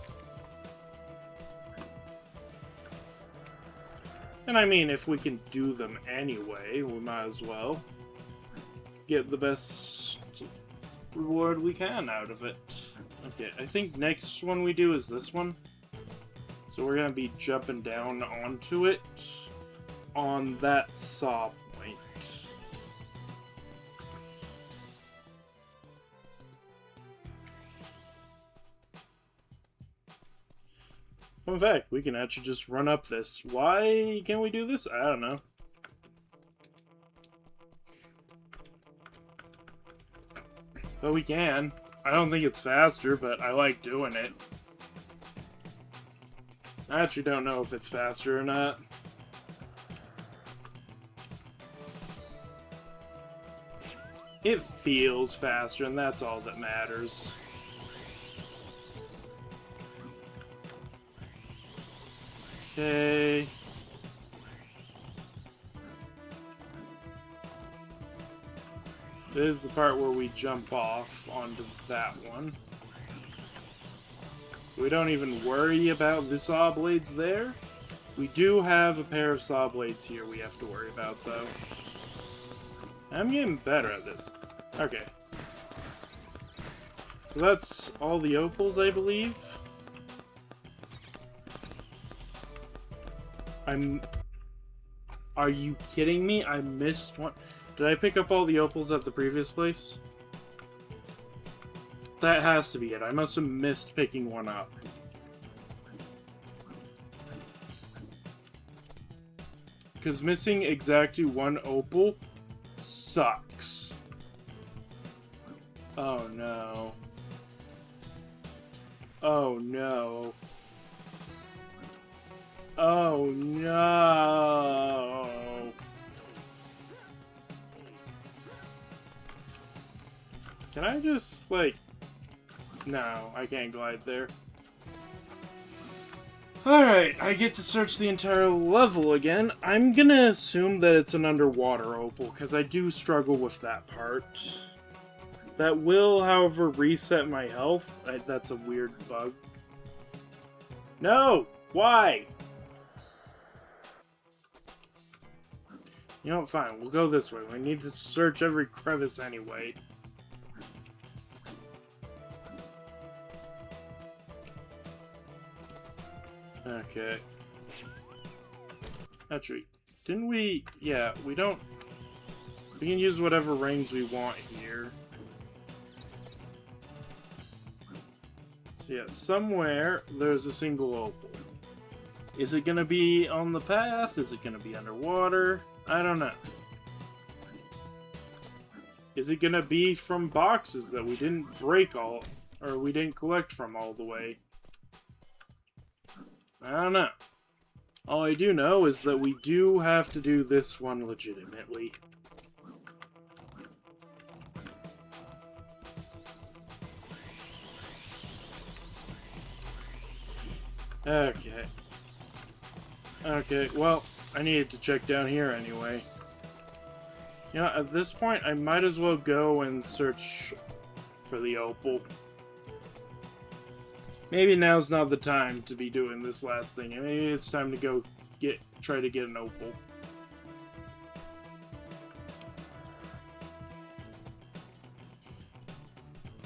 And I mean, if we can do them anyway, we might as well get the best reward we can out of it. Okay, I think next one we do is this one. So we're gonna be jumping down onto it on that saw point. In fact, we can actually just run up this. Why can't we do this? I don't know. But we can. I don't think it's faster, but I like doing it. I actually don't know if it's faster or not. It feels faster, and that's all that matters. Okay. This is the part where we jump off onto that one. So we don't even worry about the saw blades there. We do have a pair of saw blades here we have to worry about, though. I'm getting better at this. Okay. So that's all the opals, I believe. Are you kidding me? I missed one. Did I pick up all the opals at the previous place? That has to be it. I must have missed picking one up. Because missing exactly one opal sucks. Oh no. Oh no. Oh no. Can I just, like... No, I can't glide there. Alright, I get to search the entire level again. I'm gonna assume that it's an underwater opal, because I do struggle with that part. That will, however, reset my health. That's a weird bug. No! Why? You know what, fine, we'll go this way. We need to search every crevice anyway. Okay. Actually, didn't we... Yeah, we don't... We can use whatever rings we want here. So yeah, somewhere there's a single opal. Is it gonna be on the path? Is it gonna be underwater? I don't know. Is it gonna be from boxes that we didn't break all... Or we didn't collect from all the way? I don't know. All I do know is that we do have to do this one legitimately. Okay. Okay, well, I needed to check down here anyway. You know, at this point, I might as well go and search for the opal. Maybe now's not the time to be doing this last thing. Maybe it's time to go try to get an opal.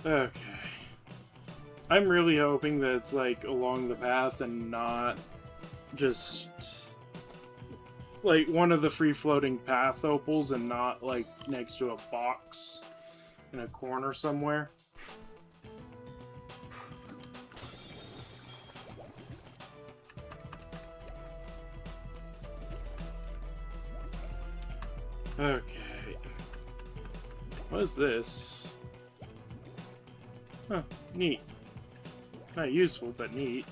Okay. I'm really hoping that it's like along the path and not just like one of the free-floating path opals and not like next to a box in a corner somewhere. Okay. What is this? Huh, neat. Not useful, but neat.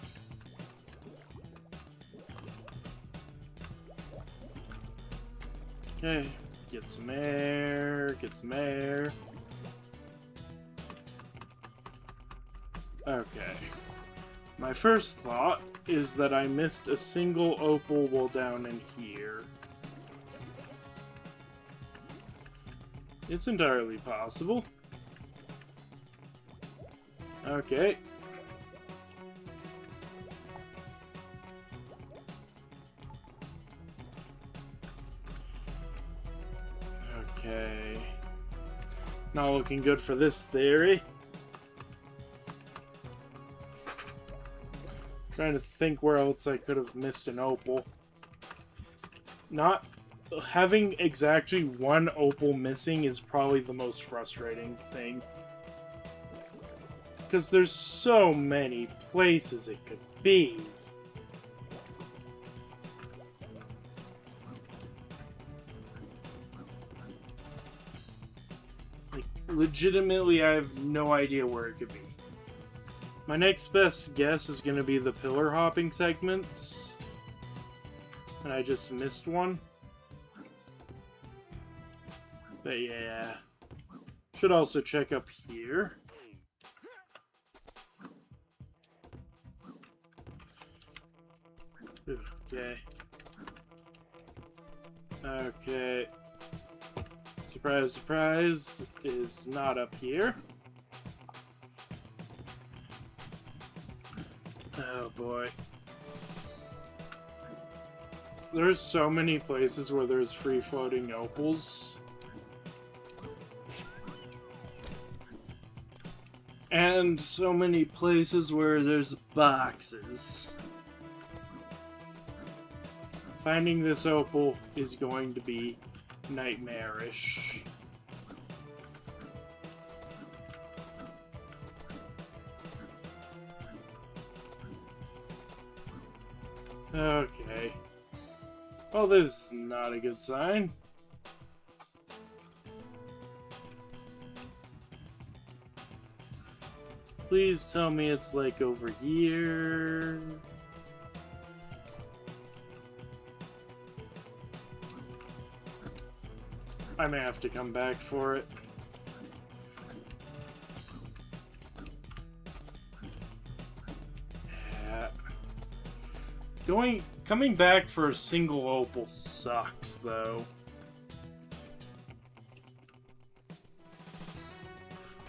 Okay, get some air, get some air. Okay. My first thought is that I missed a single opal while down in here. It's entirely possible. Okay. Okay. Not looking good for this theory. Trying to think where else I could have missed an opal. Not having exactly one opal missing is probably the most frustrating thing. Because there's so many places it could be. Like, legitimately, I have no idea where it could be. My next best guess is going to be the pillar hopping segments. And I just missed one. But yeah. Should also check up here. Okay. Okay. Surprise, surprise, is not up here. Oh boy. There's so many places where there's free-floating opals. And so many places where there's boxes. Finding this opal is going to be nightmarish. Okay. Well, this is not a good sign. Please tell me it's like over here. I may have to come back for it. Yeah. Coming back for a single opal sucks, though.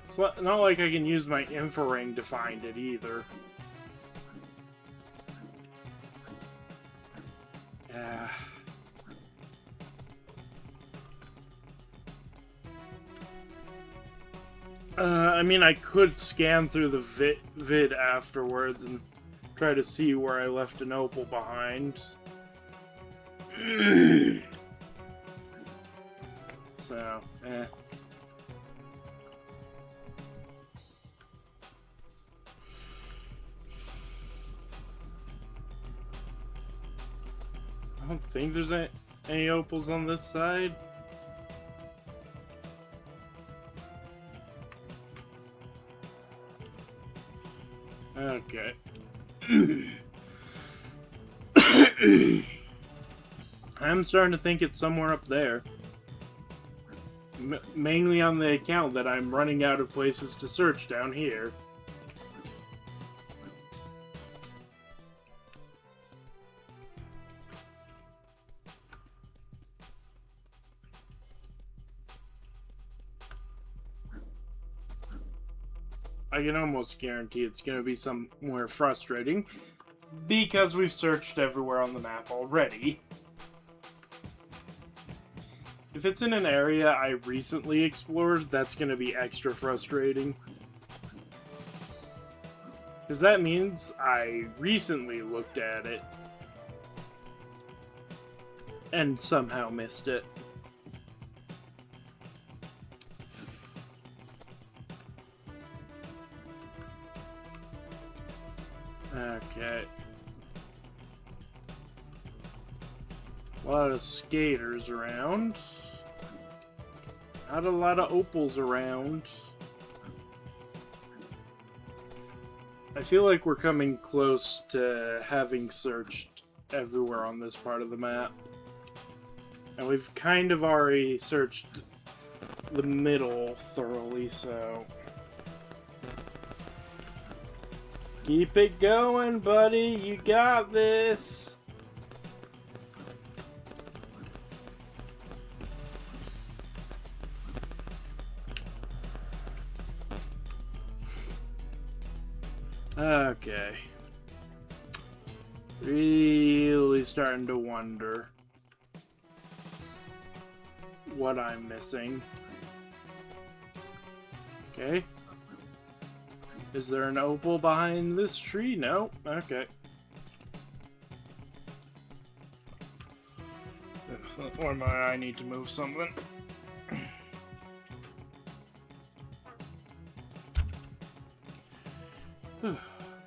It's not like I can use my infra ring to find it either. Yeah. I mean, I could scan through the vid afterwards and try to see where I left an opal behind. So, eh. I don't think there's any opals on this side. Okay. I'm starting to think it's somewhere up there. Mainly on the account that I'm running out of places to search down here. I can almost guarantee it's going to be somewhere frustrating, because we've searched everywhere on the map already. If it's in an area I recently explored, that's going to be extra frustrating. Because that means I recently looked at it and somehow missed it. Okay. A lot of skaters around. Not a lot of opals around. I feel like we're coming close to having searched everywhere on this part of the map. And we've kind of already searched the middle thoroughly, so... Keep it going, buddy. You got this. Okay. Really starting to wonder what I'm missing. Okay. Is there an opal behind this tree? No? Okay. Or I need to move something.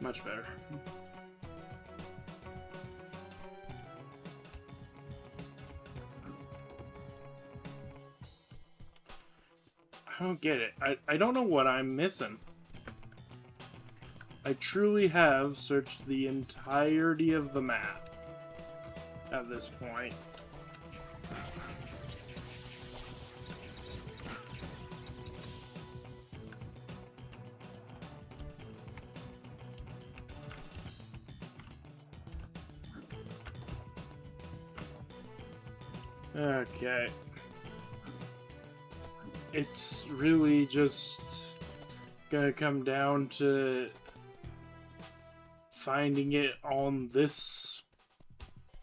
Much better. I don't get it. I don't know what I'm missing. I truly have searched the entirety of the map at this point. Okay. It's really just gonna come down to finding it on this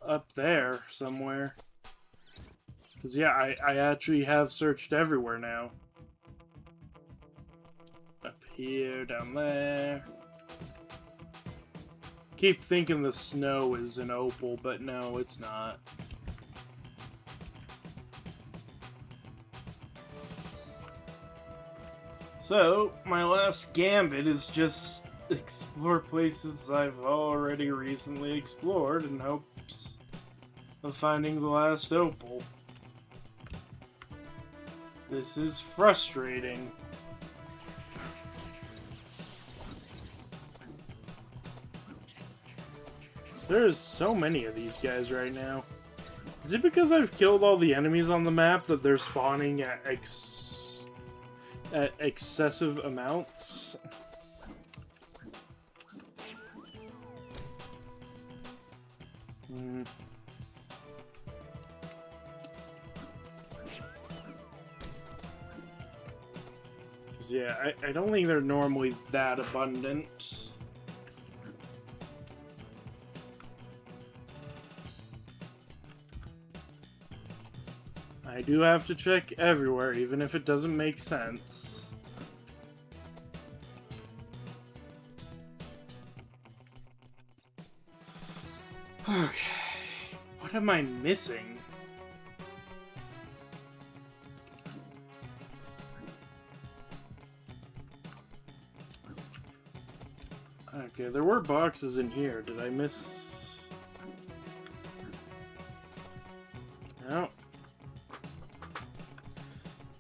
up there somewhere. Because yeah, I actually have searched everywhere now. Up here, down there. Keep thinking the snow is an opal, but no, it's not. So, my last gambit is just explore places I've already recently explored in hopes of finding the last opal. This is frustrating. There's so many of these guys right now. Is it because I've killed all the enemies on the map that they're spawning at excessive amounts? Yeah, I don't think they're normally that abundant. I do have to check everywhere, even if it doesn't make sense. Okay. What am I missing? Okay, there were boxes in here. Did I miss... No.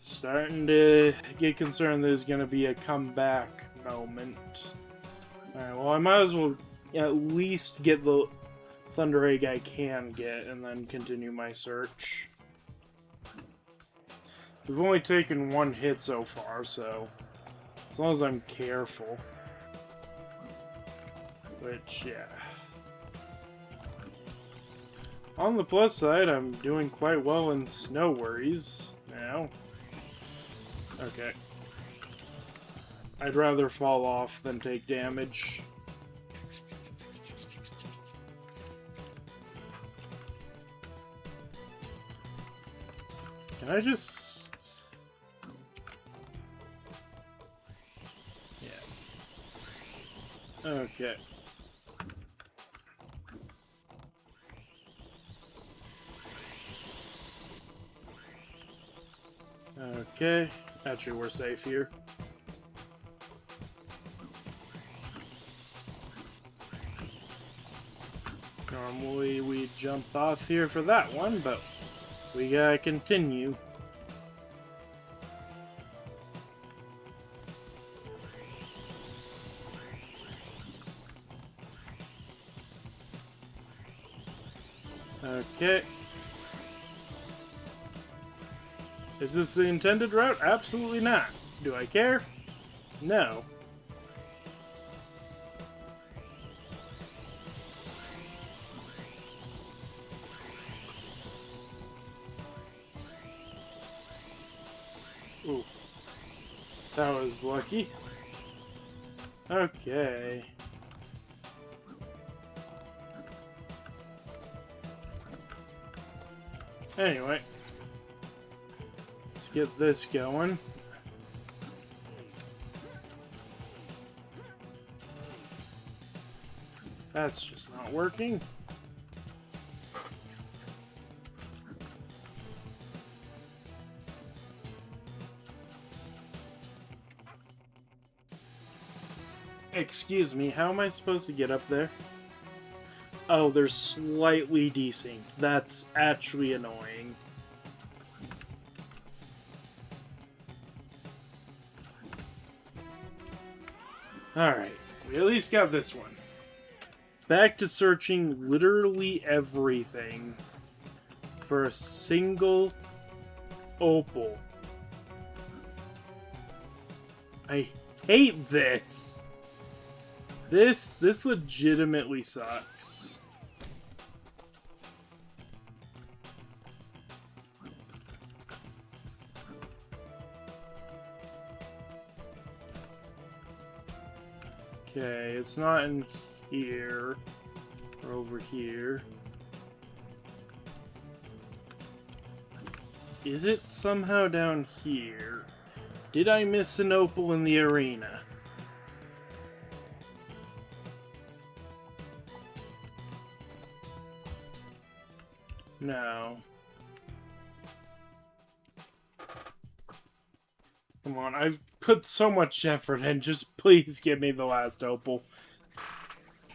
Starting to get concerned there's gonna be a comeback moment. Alright, well I might as well at least get the Thunder Egg I can get and then continue my search. We've only taken one hit so far, so as long as I'm careful. Which, yeah. On the plus side, I'm doing quite well in snow worries now. Okay. I'd rather fall off than take damage. Can I just... Yeah. Okay. Okay. Actually, we're safe here. Normally, we jump off here for that one, but we gotta continue. Okay. Is this the intended route? Absolutely not. Do I care? No. Ooh. That was lucky. Okay. Anyway. Let's get this going. That's just not working. Excuse me, how am I supposed to get up there? Oh, they're slightly desynced. That's actually annoying. Alright, we at least got this one. Back to searching literally everything for a single opal. I hate this. This legitimately sucks. Okay, it's not in here or over here. Is it somehow down here? Did I miss an opal in the arena? No. Come on, I've put so much effort in, just please give me the last opal.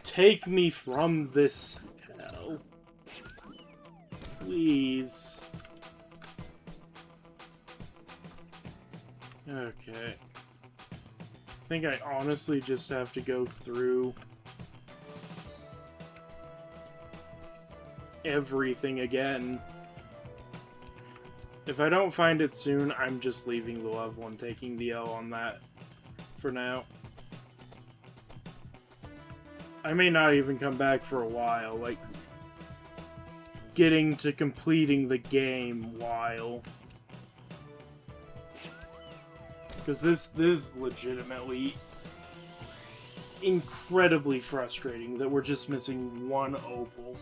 Take me from this hell. Please. Okay. I think I honestly just have to go through everything again. If I don't find it soon, I'm just leaving the level and taking the L on that for now. I may not even come back for a while, like getting to completing the game while. Because this is legitimately incredibly frustrating that we're just missing one opal.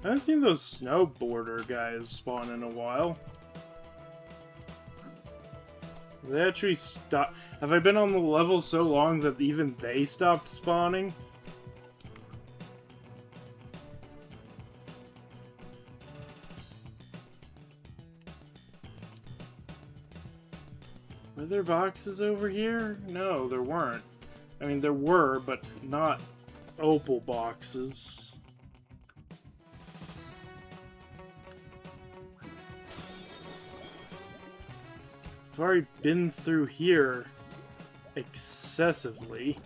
I haven't seen those snowboarder guys spawn in a while. They actually stop. Have I been on the level so long that even they stopped spawning? Were there boxes over here? No, there weren't. I mean, there were, but not opal boxes. I've already been through here excessively.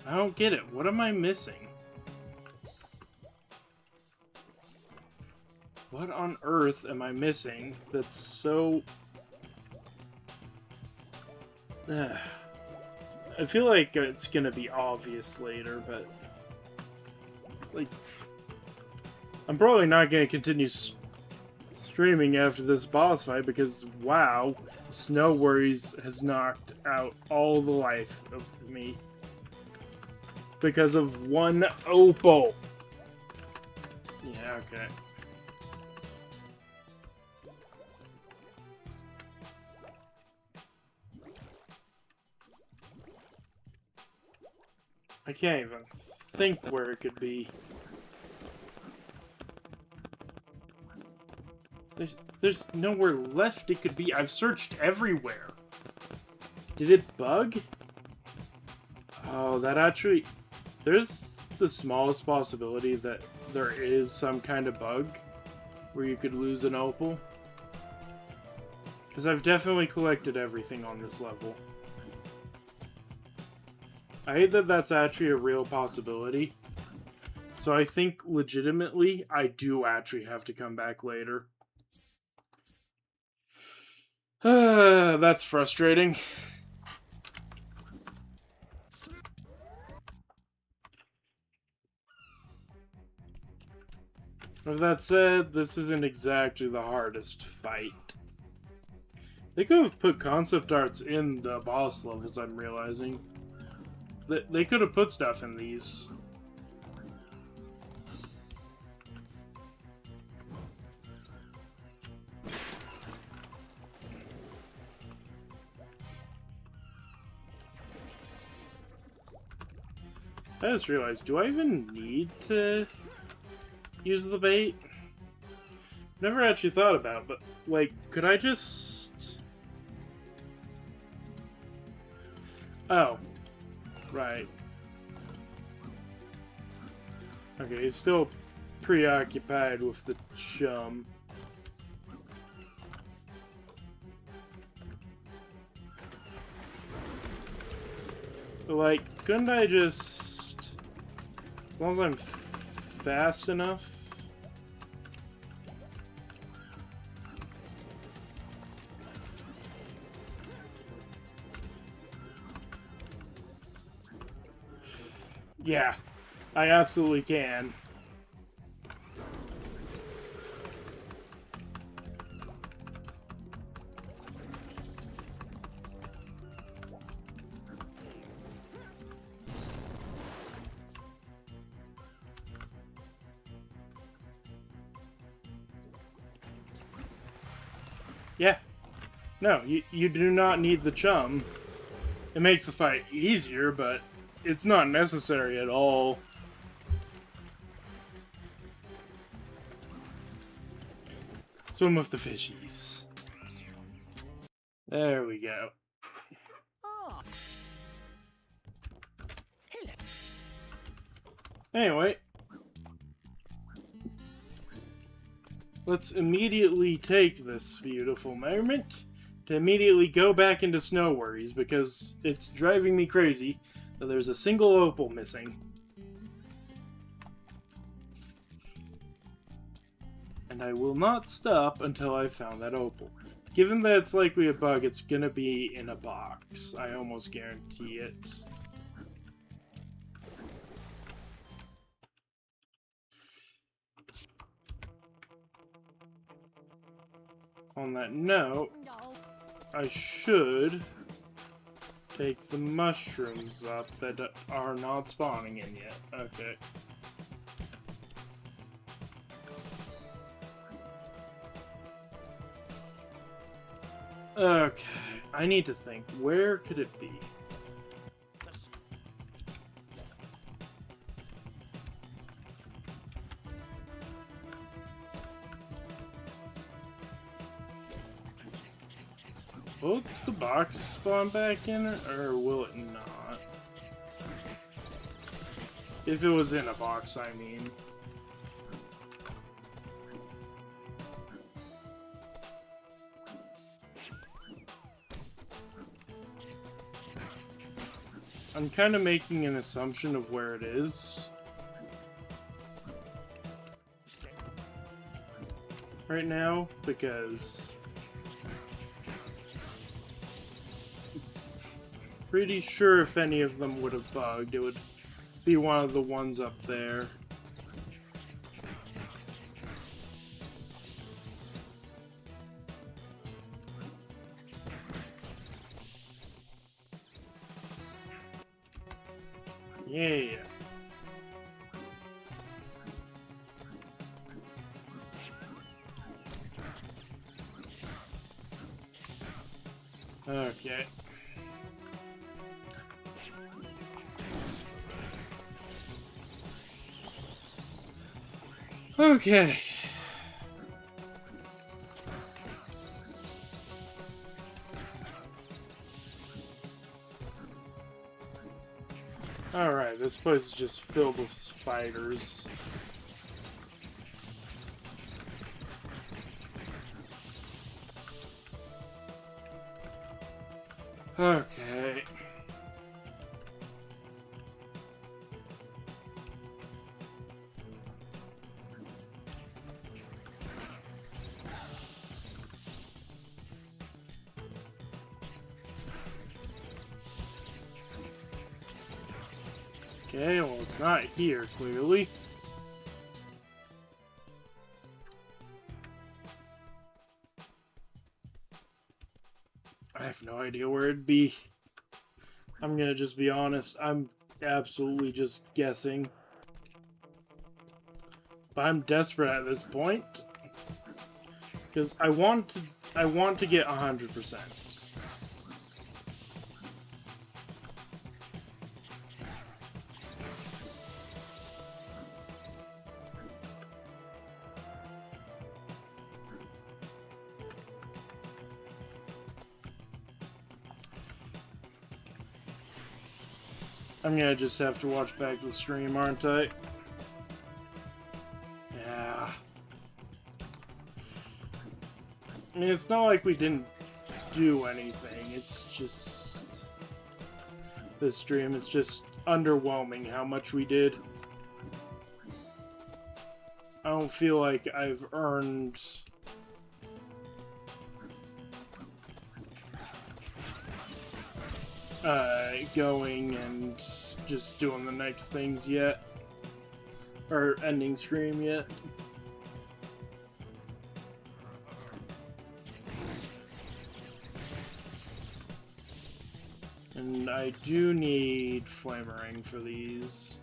I don't get it. What am I missing? What on earth am I missing that's so... I feel like it's gonna be obvious later, but... like... I'm probably not gonna continue streaming after this boss fight because, wow, Snow Worries has knocked out all the life of me. Because of one opal. Yeah, okay. I can't even think where it could be. There's nowhere left it could be. I've searched everywhere. Did it bug? Oh, that actually... There's the smallest possibility that there is some kind of bug where you could lose an opal. Because I've definitely collected everything on this level. I hate that that's actually a real possibility. So I think legitimately I do actually have to come back later. That's frustrating. With that said, this isn't exactly the hardest fight. They could have put concept arts in the boss levels, I'm realizing. They could have put stuff in these. I just realized, do I even need to use the bait? Never actually thought about it, but, like, could I just... Oh. Right. Okay, he's still preoccupied with the chum. But, like, couldn't I just... As long as I'm fast enough? Yeah, I absolutely can. Yeah. No, you do not need the chum. It makes the fight easier, but it's not necessary at all. Swim with the fishies. There we go. Oh. Hello. Anyway. Let's immediately take this beautiful moment to immediately go back into Snow Worries, because it's driving me crazy that there's a single opal missing. And I will not stop until I've found that opal. Given that it's likely a bug, it's gonna be in a box. I almost guarantee it. On that note, No. I should take the mushrooms up that are not spawning in yet. Okay. Okay, I need to think. Where could it be? Will the box spawn back in, or will it not? If it was in a box, I mean. I'm kind of making an assumption of where it is. Right now, because... pretty sure if any of them would have bugged, it would be one of the ones up there. Yeah. Okay. Okay. Alright, this place is just filled with spiders. Okay. Okay, well, it's not here, clearly. idea where it'd be. I'm gonna just be honest. I'm absolutely just guessing. But I'm desperate at this point. Because I want to get 100%. I'm gonna just have to watch back the stream, aren't I? Yeah. I mean, it's not like we didn't do anything. It's just... this stream is just underwhelming how much we did. I don't feel like I've earned... going and just doing the next things yet. Or ending stream yet. And I do need flamering for these.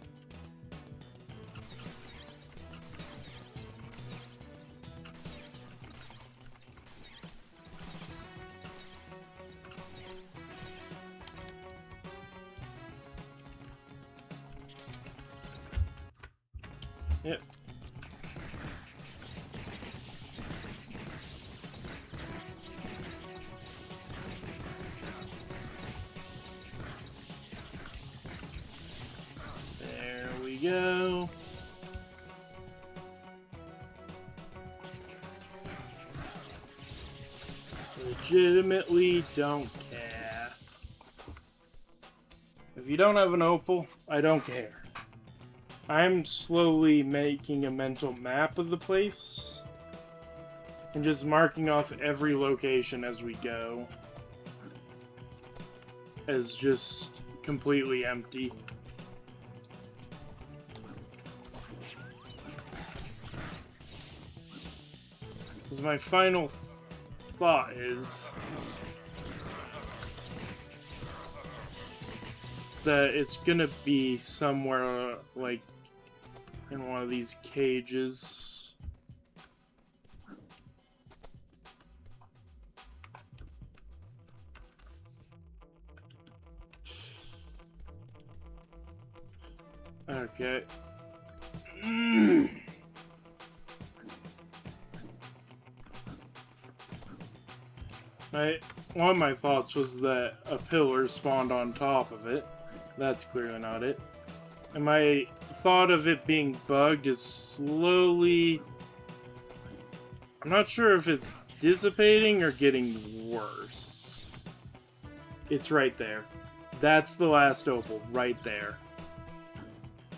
Yep. There we go. Legitimately don't care. If you don't have an opal, I don't care. I'm slowly making a mental map of the place and just marking off every location as we go as just completely empty. Because my final thought is that it's gonna be somewhere like in one of these cages. Okay. One of my thoughts was that a pillar spawned on top of it. That's clearly not it. And my thought of it being bugged is slowly... I'm not sure if it's dissipating or getting worse. It's right there. That's the last opal, right there.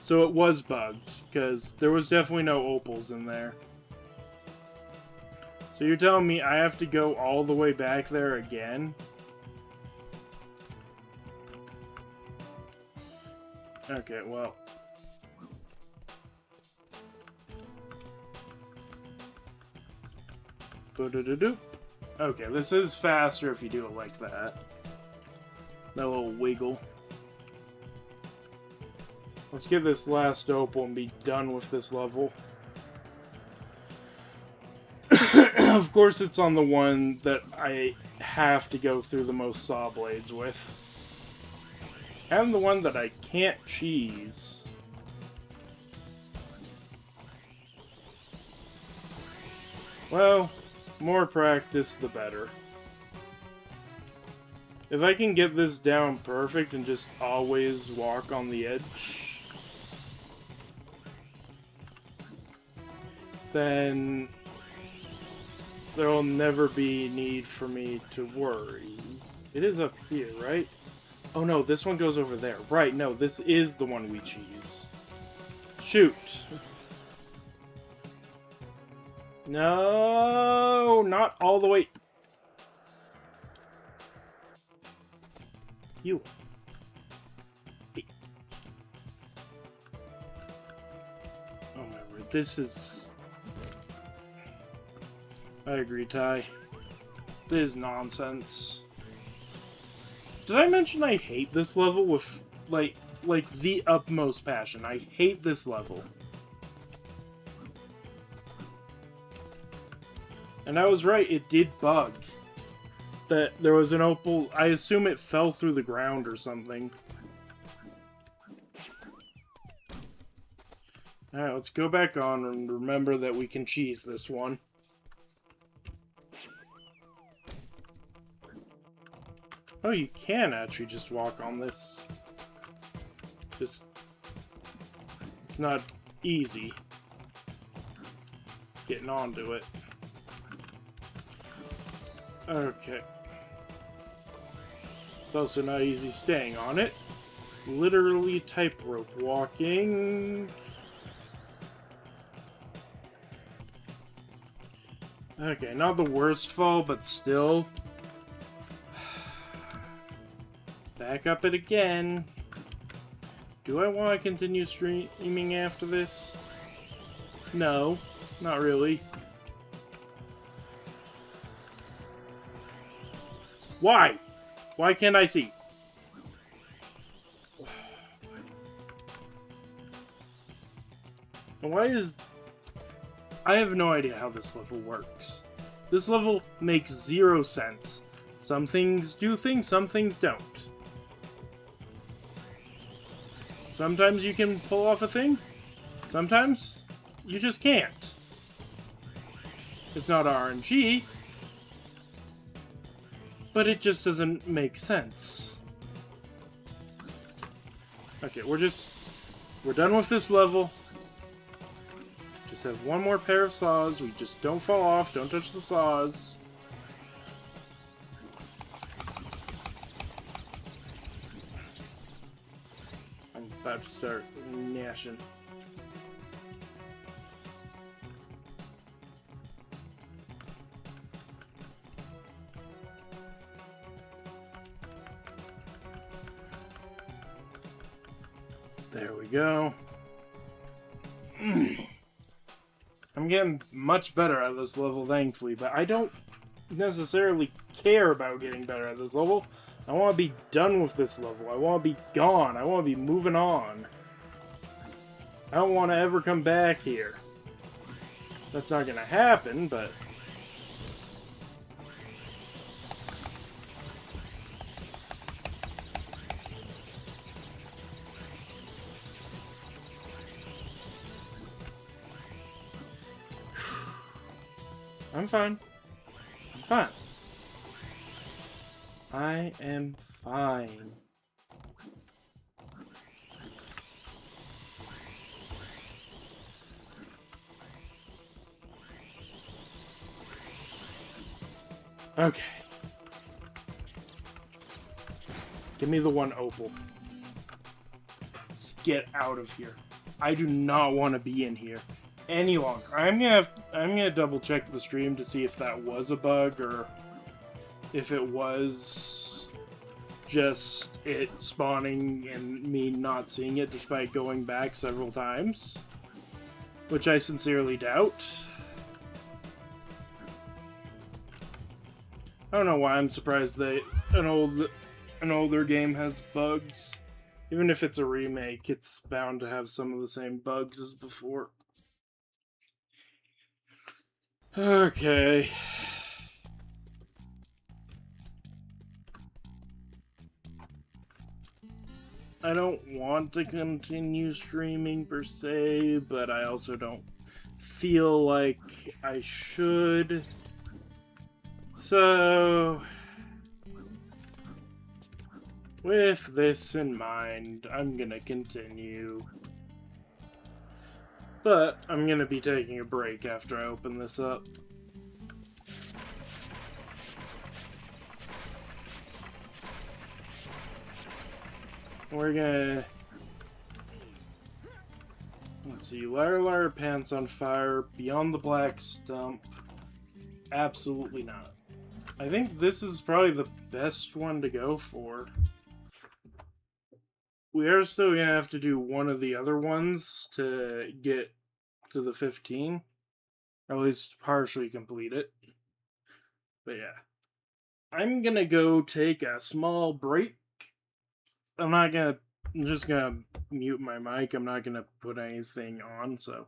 So it was bugged, because there was definitely no opals in there. So you're telling me I have to go all the way back there again? Okay, well. Okay, this is faster if you do it like that. That little wiggle. Let's get this last opal and be done with this level. Of course it's on the one that I have to go through the most saw blades with. And the one that I can't cheese. Well, more practice the better. If I can get this down perfect and just always walk on the edge, then there will never be need for me to worry. It is up here, right? Oh no, this one goes over there. Right, no, this is the one we cheese. Shoot. No, not all the way. You. Hey. Oh my word, this is... I agree, Ty. This is nonsense. Did I mention I hate this level with, like the utmost passion? I hate this level. And I was right, it did bug. That there was an opal, I assume it fell through the ground or something. Alright, let's go back on and remember that we can cheese this one. Oh, you can actually just walk on this. Just... it's not easy getting onto it. Okay. It's also not easy staying on it. Literally tightrope walking. Okay, not the worst fall, but still. Back up it again. Do I want to continue streaming after this? No, not really. Why? Why can't I see? And why is... I have no idea how this level works. This level makes 0 sense. Some things do things, some things don't. Sometimes you can pull off a thing. Sometimes you just can't. It's not RNG. But it just doesn't make sense. Okay, we're done with this level. Just have one more pair of saws. We just don't fall off. Don't touch the saws. I'm about to start gnashing. There we go. I'm getting much better at this level, thankfully, but I don't necessarily care about getting better at this level. I want to be done with this level. I want to be gone. I want to be moving on. I don't want to ever come back here. That's not going to happen, but... I'm fine. I'm fine. I am fine. Okay. Give me the one opal. Let's get out of here. I do not want to be in here any longer. I'm gonna double check the stream to see if that was a bug or if it was just it spawning and me not seeing it despite going back several times, which I sincerely doubt. I don't know why I'm surprised that an older game has bugs. Even if it's a remake, it's bound to have some of the same bugs as before. Okay. I don't want to continue streaming per se, but I also don't feel like I should. So, with this in mind, I'm gonna continue. But I'm gonna be taking a break after I open this up. We're gonna... let's see, Liar Pants on Fire, Beyond the Black Stump. Absolutely not. I think this is probably the best one to go for. We are still gonna have to do one of the other ones to get to the 15. Or at least partially complete it. But yeah. I'm gonna go take a small break. I'm just gonna mute my mic. I'm not gonna put anything on, so.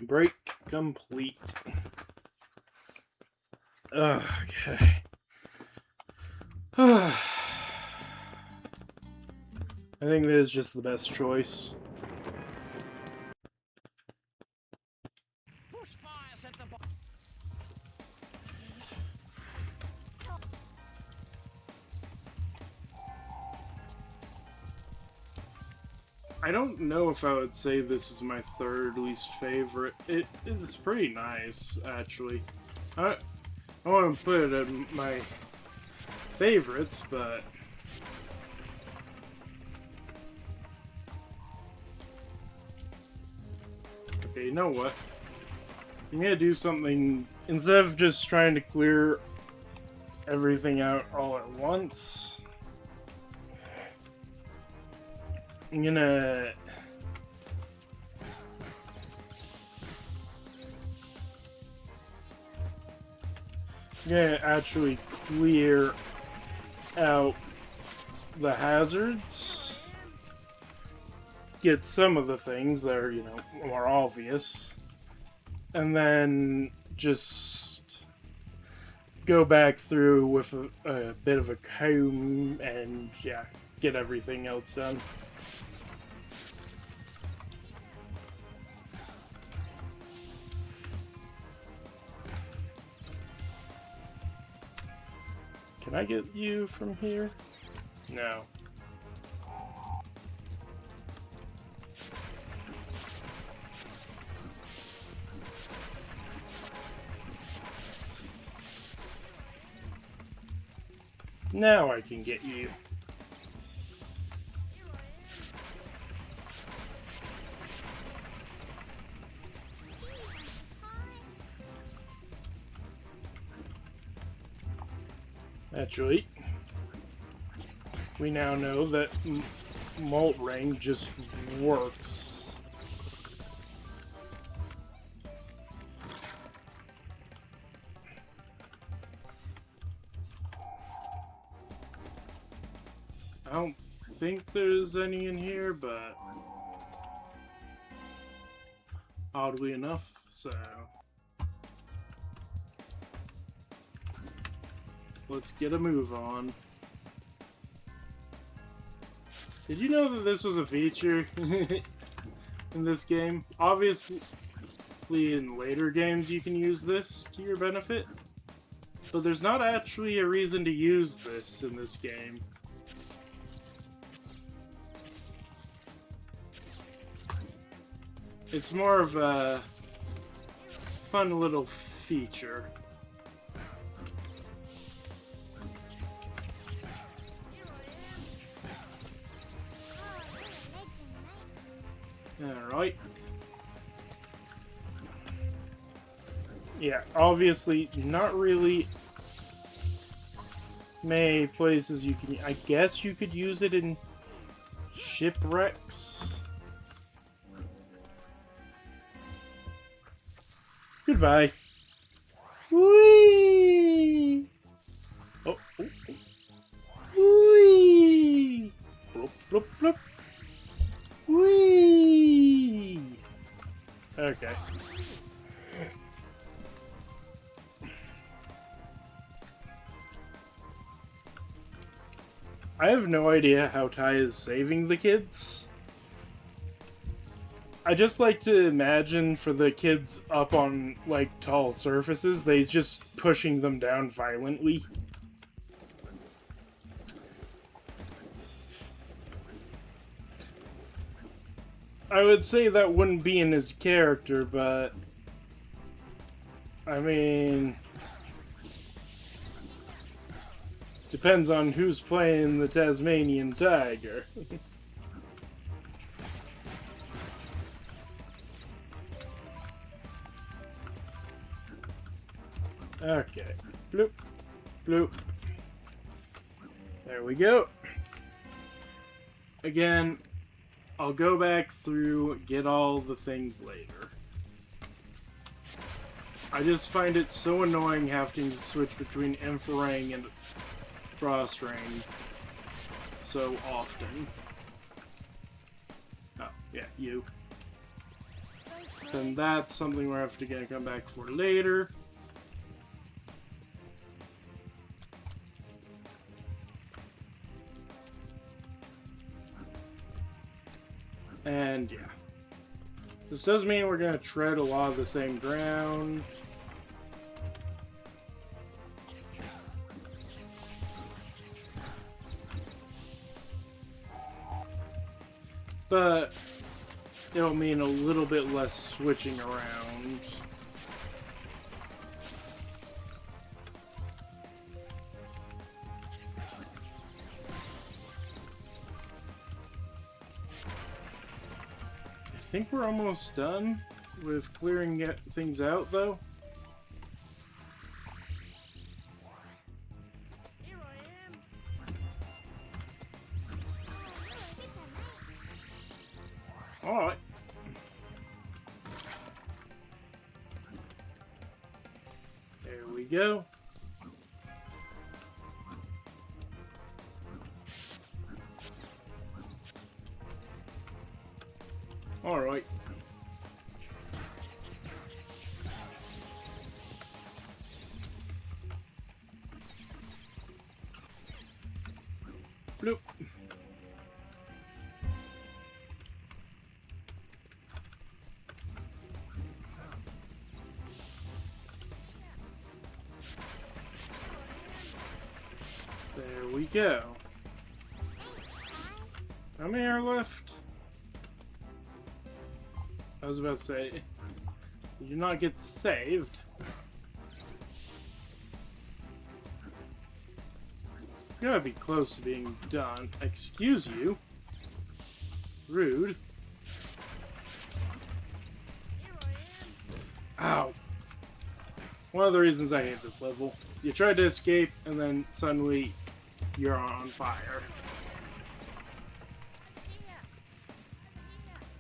Break complete. Okay. I think this is just the best choice. Bushfires at the I don't know if I would say this is my third least favorite. It is pretty nice, actually. I want to put it in my favorites, but okay, you know what? I'm gonna do something instead of just trying to clear everything out all at once. I'm gonna actually clear out the hazards, get some of the things that are, more obvious, and then just go back through with a bit of a comb and, yeah, get everything else done. Can I get you from here? No. Now I can get you. Actually, we now know that Molt Ring just works. I don't think there's any in here, but oddly enough, so let's get a move on. Did you know that this was a feature in this game? Obviously, in later games you can use this to your benefit, but there's not actually a reason to use this in this game. It's more of a fun little feature. Alright. Yeah, obviously not really many places you can... I guess you could use it in shipwrecks. Goodbye. Whee! Oh, oh, oh. Whee! Bloop, bloop, bloop. Whee! Okay. I have no idea how Ty is saving the kids. I just like to imagine for the kids up on, like, tall surfaces, they's just pushing them down violently. I would say that wouldn't be in his character, but... I mean... depends on who's playing the Tasmanian tiger. Okay. Bloop. Bloop. There we go. Again, I'll go back through, get all the things later. I just find it so annoying having to switch between Emperang and Frost Rain so often. Oh, yeah, you. Then that's something we're have to come back for later. And yeah. This does mean we're going to tread a lot of the same ground. But it'll mean a little bit less switching around. I think we're almost done with clearing things out, though. Alright. There we go. Alright. Bloop. There we go. How many are left? I was about to say, did you not get saved? Gotta be close to being done. Excuse you. Rude. Ow. One of the reasons I hate this level. You try to escape, and then suddenly you're on fire.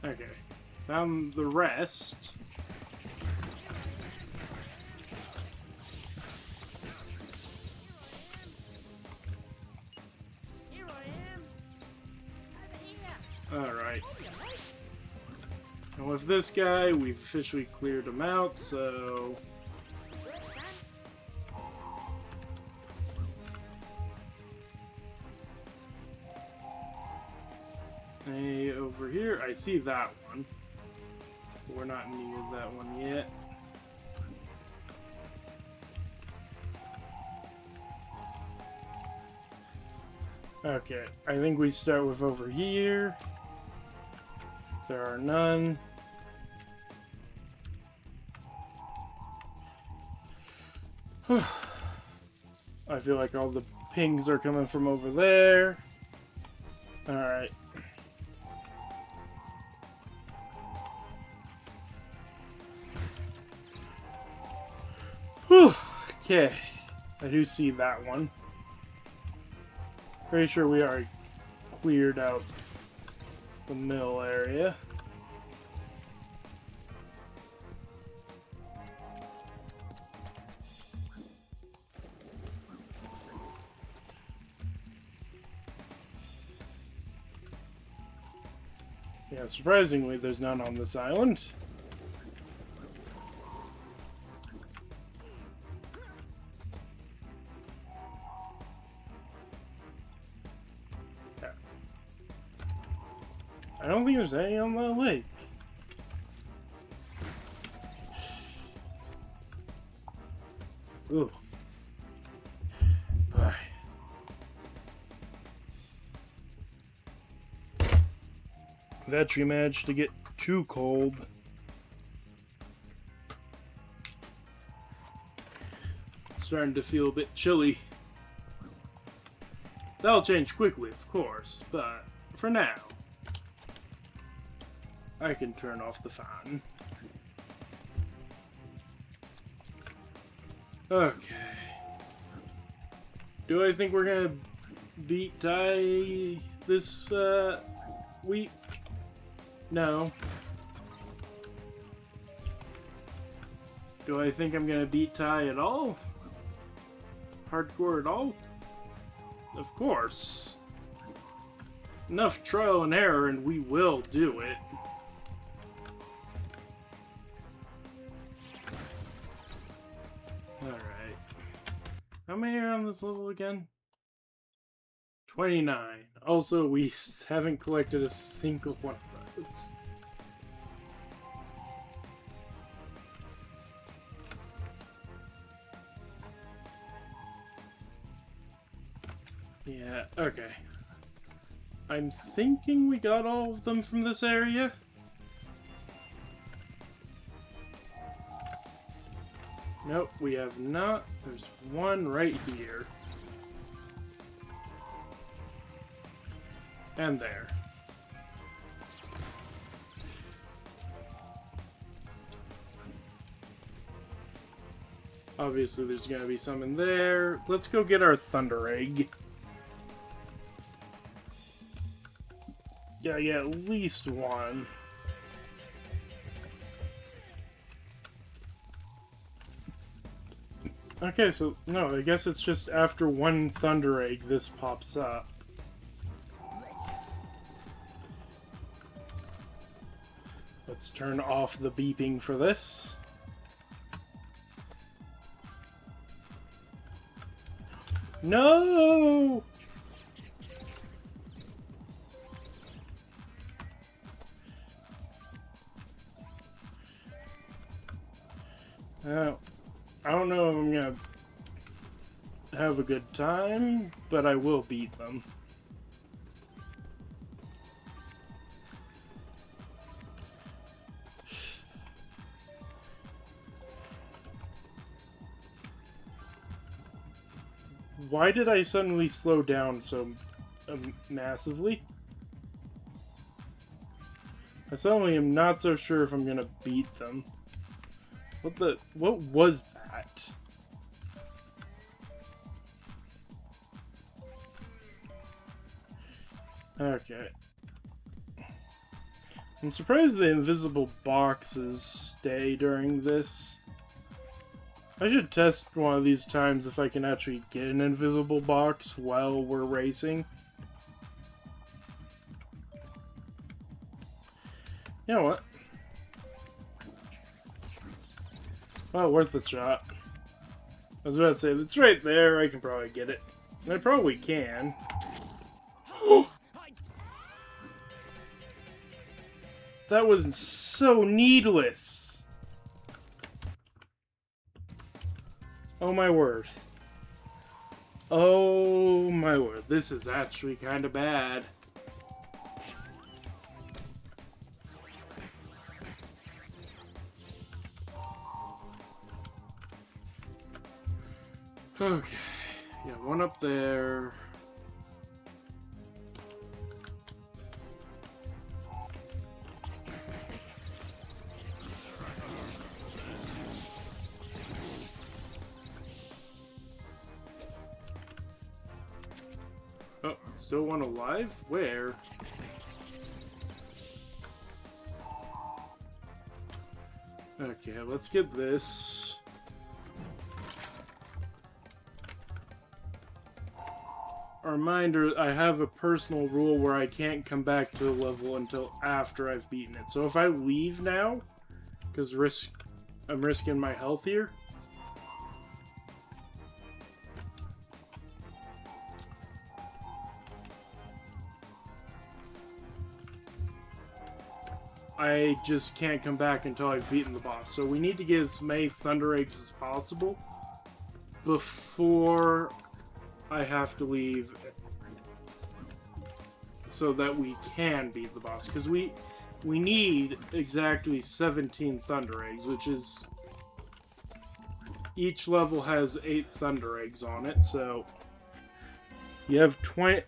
Okay. Found the rest. Alright. And with this guy, we've officially cleared him out, so... Hey, over here, I see that one. We're not near that one yet. Okay, I think we start with over here. There are none. I feel like all the pings are coming from over there. Alright. Whew. Okay. I do see that one. Pretty sure we already cleared out the mill area. Yeah, surprisingly, there's none on this island. Yeah. I don't think there's any on the lake. Ooh. Bye. I've actually managed to get too cold. Starting to feel a bit chilly. That'll change quickly, of course, but for now, I can turn off the fan. Okay. Do I think we're gonna beat Ty this week? No. Do I think I'm gonna beat Ty at all? Hardcore at all? Of course. Enough trial and error and we will do it. Alright. How many are on this level again? 29. Also, we haven't collected a single one of those. Yeah, okay. I'm thinking we got all of them from this area. Nope, we have not. There's one right here. And there. Obviously, there's gonna be some in there. Let's go get our Thunder Egg. Yeah, at least one. Okay, so, no, I guess it's just after one Thunder Egg this pops up. Let's turn off the beeping for this. No! I don't know if I'm gonna have a good time, but I will beat them. Why did I suddenly slow down so massively? I suddenly am not so sure if I'm gonna beat them. What was that? Okay. I'm surprised the invisible boxes stay during this. I should test one of these times if I can actually get an invisible box while we're racing. You know what? Well, worth a shot. I was about to say, it's right there. I can probably get it. I probably can. That was so needless. Oh my word. Oh my word. This is actually kind of bad. Okay. Yeah, one up there. Oh, still one alive? Where? Okay, let's get this. A reminder, I have a personal rule where I can't come back to the level until after I've beaten it. So if I leave now, because I'm risking my health here. I just can't come back until I've beaten the boss. So we need to get as many Thunder Eggs as possible before I have to leave so that we can beat the boss. Because we need exactly 17 Thunder Eggs, which is... Each level has 8 Thunder Eggs on it, so... You have 20...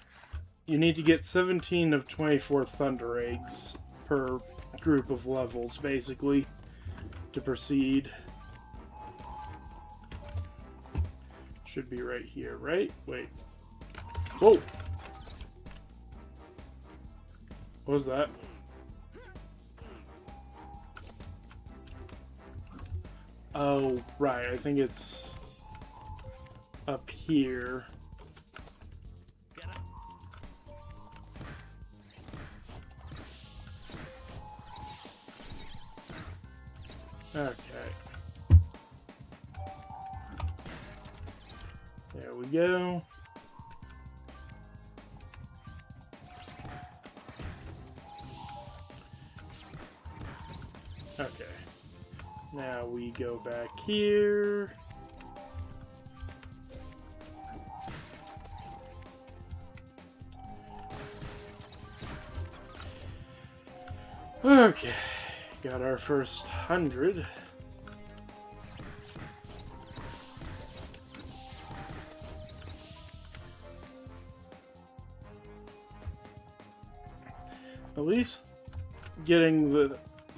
You need to get 17 of 24 Thunder Eggs per group of levels, basically, to proceed. Should be right here, right? Wait. Whoa! What was that? Oh, right. I think it's up here. Okay. There we go. Okay. Now we go back here. Okay. Got our first 100. At least getting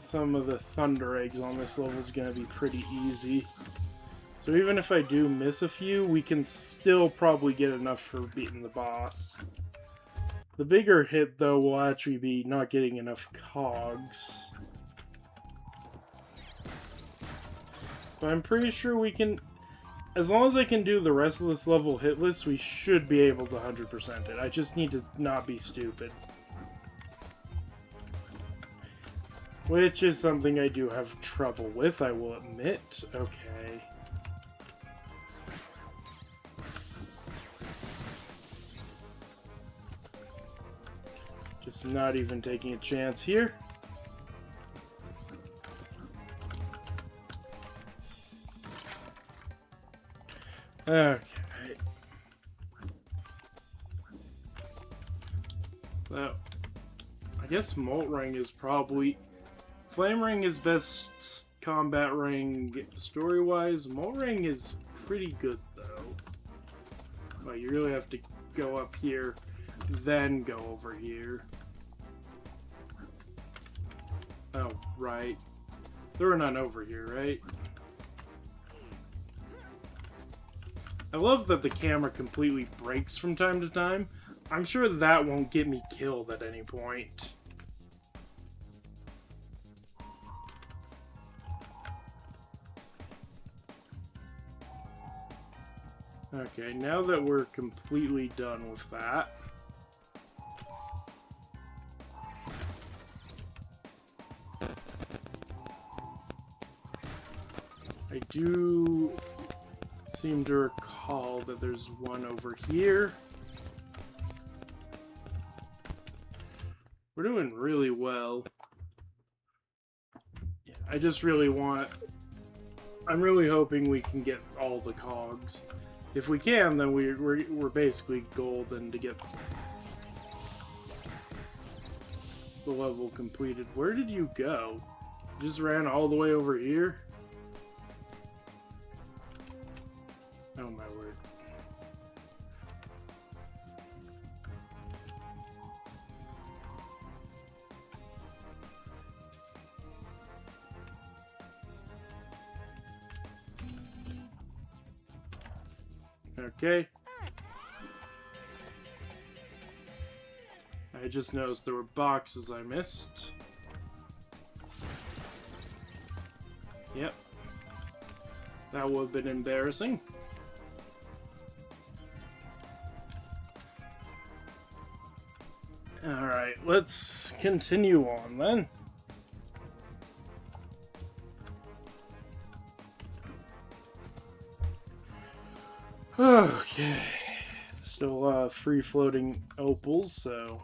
some of the Thunder Eggs on this level is going to be pretty easy. So even if I do miss a few, we can still probably get enough for beating the boss. The bigger hit, though, will actually be not getting enough cogs. But I'm pretty sure we can... As long as I can do the rest of this level hitless, we should be able to 100% it. I just need to not be stupid. Which is something I do have trouble with, I will admit. Okay. Just not even taking a chance here. Okay. So, I guess Molt Ring is probably... Flame Ring is best combat ring story-wise. Molt Ring is pretty good, though. But you really have to go up here, then go over here. Oh, right. There are none over here, right? I love that the camera completely breaks from time to time. I'm sure that won't get me killed at any point. Okay, now that we're completely done with that, do seem to recall that there's one over here. We're doing really well. Yeah, I just really want... I'm really hoping we can get all the cogs. If we can, then we're basically golden to get the level completed. Where did you go? You just ran all the way over here? Oh my word. Okay. I just noticed there were boxes I missed. Yep. That would have been embarrassing. Alright, let's continue on then. Okay. Still free-floating opals, so...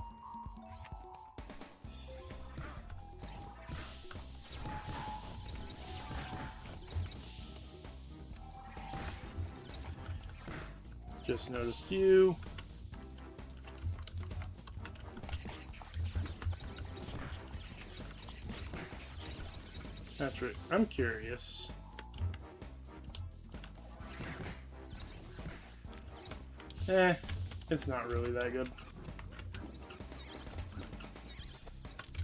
Just noticed you. That's right. I'm curious. It's not really that good.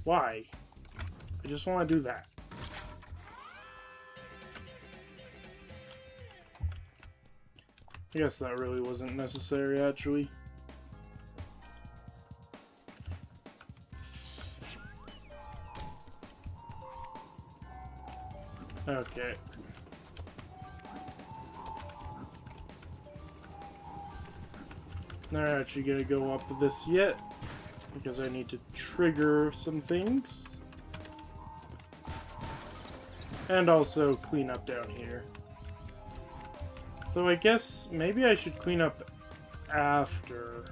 Why? I just want to do that. I guess that really wasn't necessary, actually. Okay. Not actually gonna go up this yet, because I need to trigger some things. And also clean up down here. So I guess maybe I should clean up after.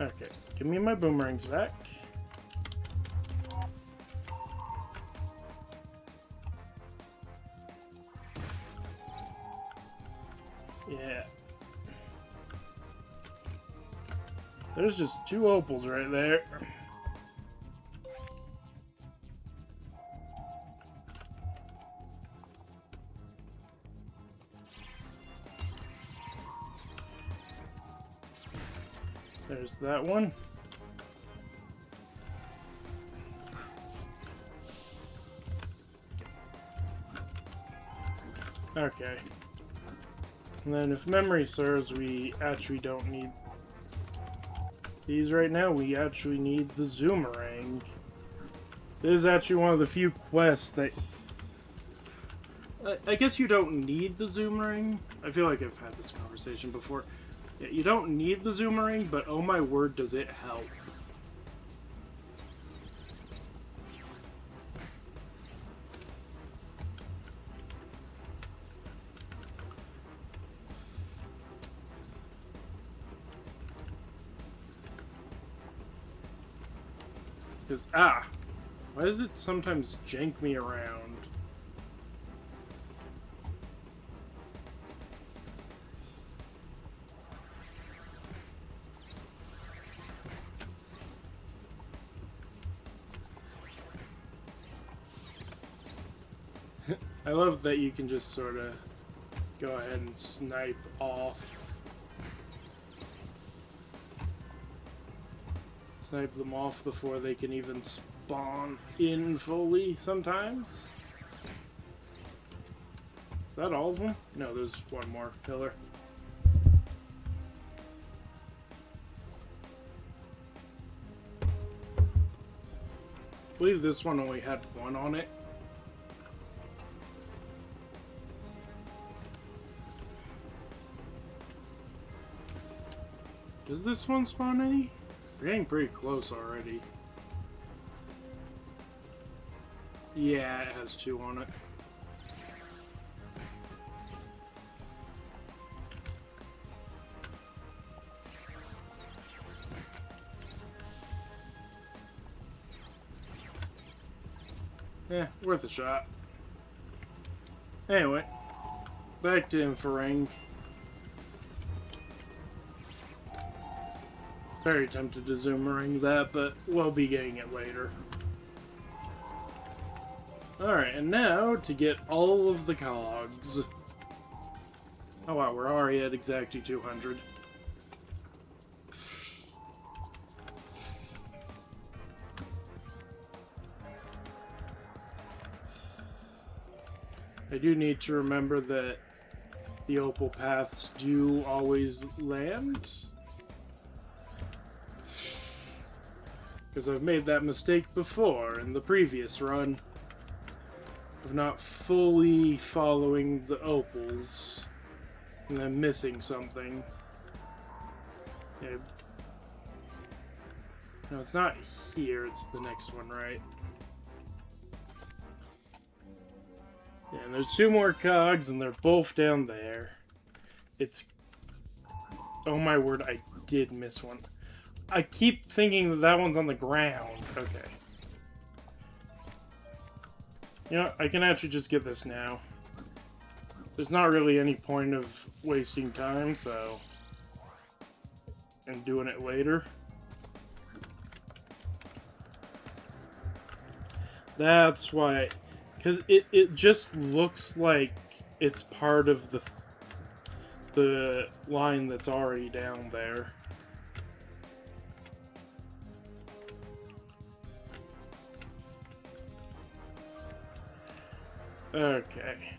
Okay, give me my boomerangs back. Yeah. There's just 2 opals right there. There's that one. Okay. And then if memory serves, we actually don't need these right now. We actually need the Zoomerang. This is actually one of the few quests that... I guess you don't need the Zoomerang. I feel like I've had this conversation before. Yeah, you don't need the Zoomerang, but oh my word, does it help. Because, why does it sometimes jank me around? I love that you can just sort of go ahead and snipe off. Snipe them off before they can even spawn in fully sometimes. Is that all of them? No, there's one more pillar. I believe this one only had 1 on it. Does this one spawn any? We're getting pretty close already. Yeah, it has 2 on it. Worth a shot. Anyway, back to Inferring. Very tempted to Zoomerang that, but we'll be getting it later. Alright, and now to get all of the cogs. Oh wow, we're already at exactly 200. I do need to remember that the opal paths do always land. Because I've made that mistake before in the previous run. Of not fully following the opals. And then missing something. Yeah. No, it's not here, it's the next one, right? Yeah, and there's 2 more cogs, and they're both down there. It's... Oh my word, I did miss one. I keep thinking that that one's on the ground. Okay. You know, I can actually just get this now. There's not really any point of wasting time, so... and doing it later. That's why... Because it just looks like it's part of the line that's already down there. Okay.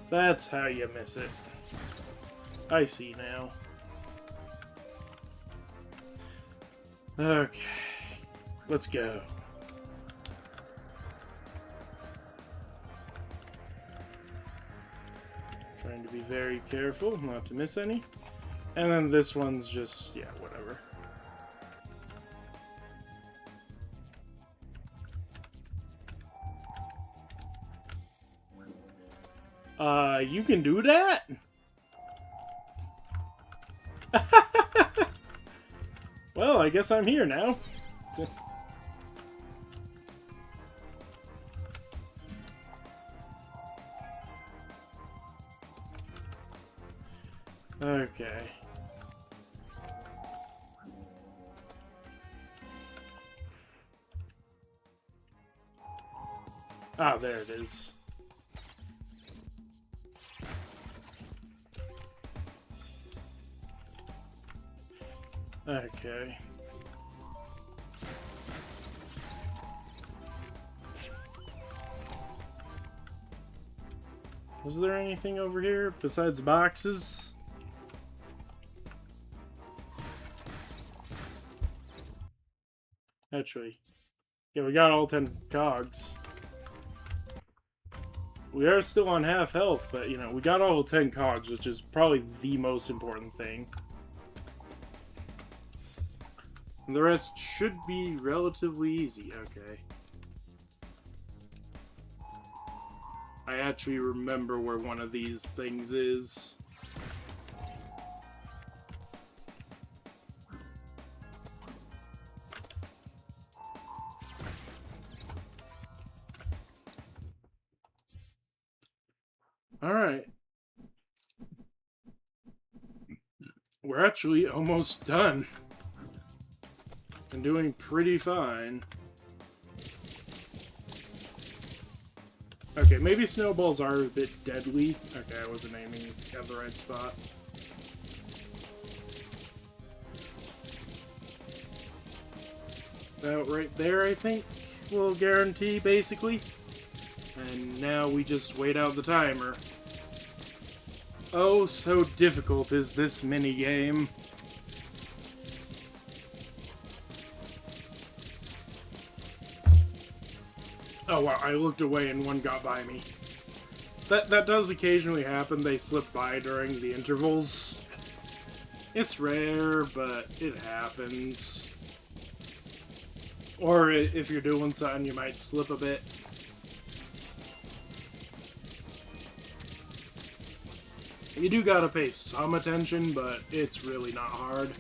That's how you miss it. I see now. Okay. Let's go. Trying to be very careful not to miss any. And then this one's just, yeah, whatever. You can do that? Well, I guess I'm here now. Okay. Ah, there it is. Okay. Was there anything over here besides boxes? Actually, yeah, we got all 10 cogs. We are still on half health, but, you know, we got all 10 cogs, which is probably the most important thing. And the rest should be relatively easy. Okay. I actually remember where one of these things is. Alright. We're actually almost done. And doing pretty fine. Okay, maybe snowballs are a bit deadly. Okay, I wasn't aiming at the right spot. About right there, I think, will guarantee, basically. And now we just wait out the timer. Oh, so difficult is this minigame. Oh wow, I looked away and one got by me. That does occasionally happen, they slip by during the intervals. It's rare, but it happens. Or if you're doing something, you might slip a bit. You do gotta pay some attention, but it's really not hard.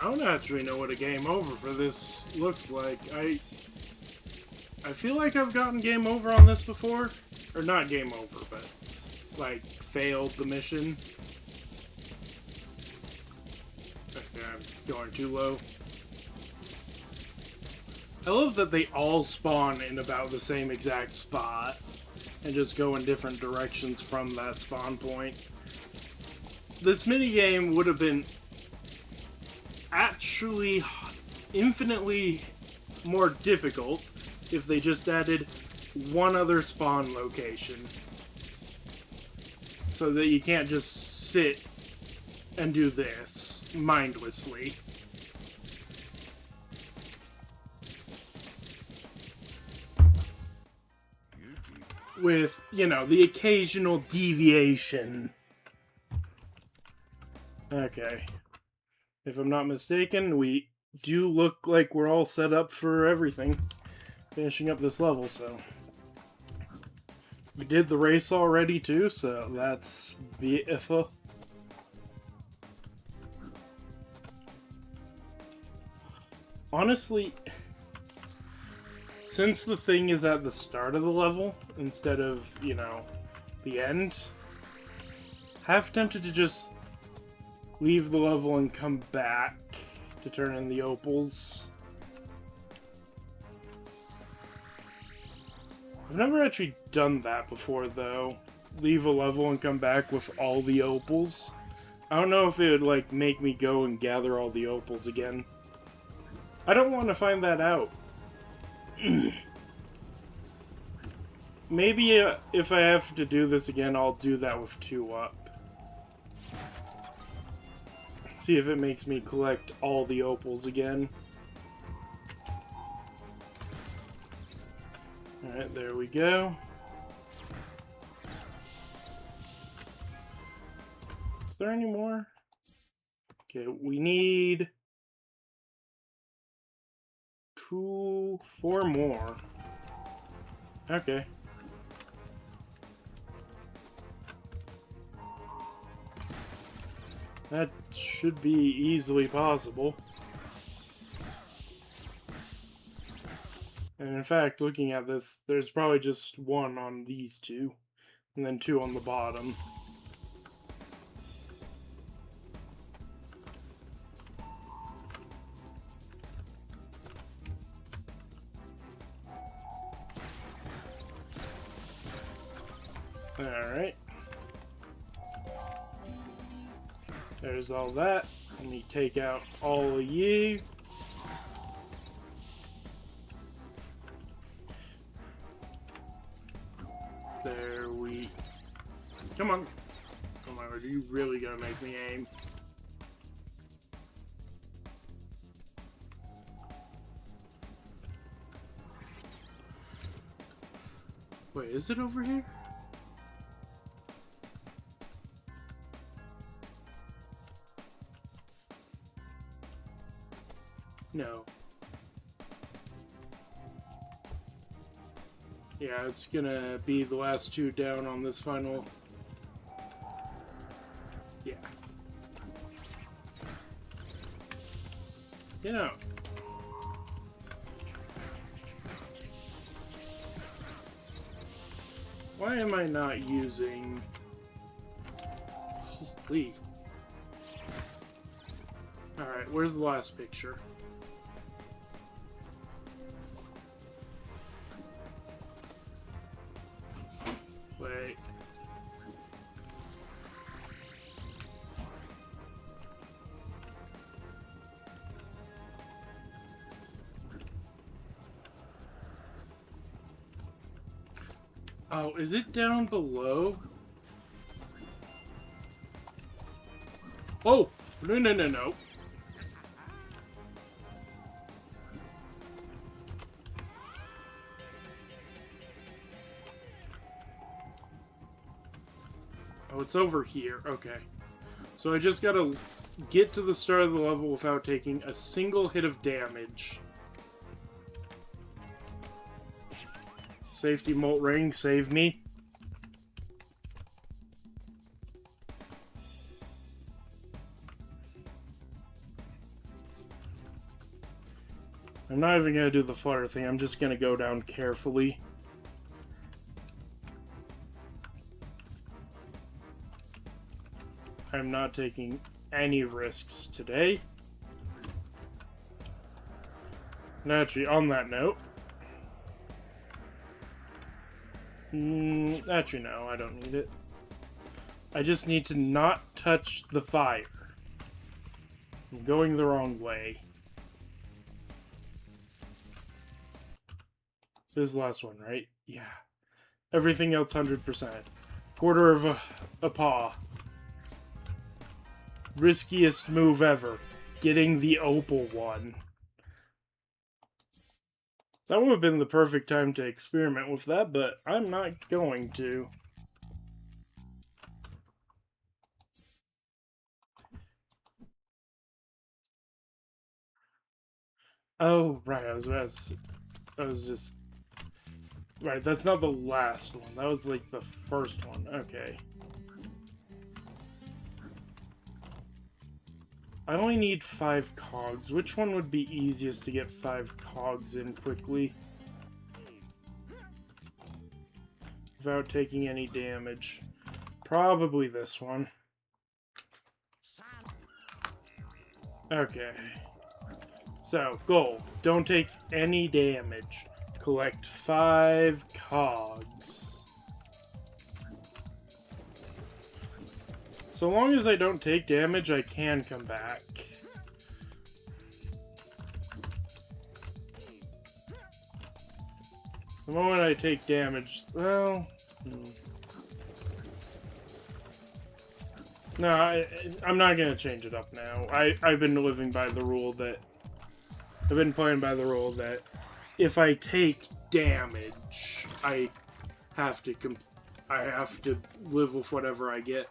I don't actually know what a game over for this looks like. I feel like I've gotten game over on this before. Or not game over, but like failed the mission. Okay, I'm going too low. I love that they all spawn in about the same exact spot and just go in different directions from that spawn point. This minigame would have been actually infinitely more difficult if they just added one other spawn location. So that you can't just sit and do this mindlessly. With, you know, the occasional deviation. Okay. If I'm not mistaken, we do look like we're all set up for everything. Finishing up this level, so... We did the race already, too, so that's beautiful. Honestly, since the thing is at the start of the level, instead of, you know, the end, half tempted to just leave the level and come back to turn in the opals. I've never actually done that before, though. Leave a level and come back with all the opals. I don't know if it would, like, make me go and gather all the opals again. I don't want to find that out. Maybe if I have to do this again, I'll do that with 2 up. See if it makes me collect all the opals again. Alright, there we go. Is there any more? Okay, we need 4 more. Okay. That should be easily possible. And in fact, looking at this, there's probably just 1 on these 2, and then 2 on the bottom. Alright. There's all that. Let me take out all of you. There we... Come on. Come on, are you really gonna make me aim? Wait, is it over here? No. Yeah, it's gonna be the last 2 down on this final... Yeah. Yeah. Why am I not using... Holy... Alright, where's the last picture? Wait. Oh, is it down below? Oh! No, no, no, no. Oh, it's over here. Okay. So I just gotta get to the start of the level without taking a single hit of damage. Safety molt ring, save me. I'm not even gonna do the flutter thing, I'm just gonna go down carefully. I'm not taking any risks today. And actually, on that note, actually no, I don't need it. I just need to not touch the fire. I'm going the wrong way. This is the last one, right? Yeah. Everything else 100%. Quarter of a paw. Riskiest move ever. Getting the opal one. That would have been the perfect time to experiment with that, but I'm not going to. Oh, right, I was just... Right, that's not the last one. That was like the first one. Okay. I only need 5 cogs. Which one would be easiest to get 5 cogs in quickly? Without taking any damage. Probably this one. Okay. So, goal. Don't take any damage. Collect 5 cogs. So long as I don't take damage, I can come back. The moment I take damage, well... No, I'm not gonna change it up now. I've been living by the rule that... I've been playing by the rule that if I take damage, I have to live with whatever I get.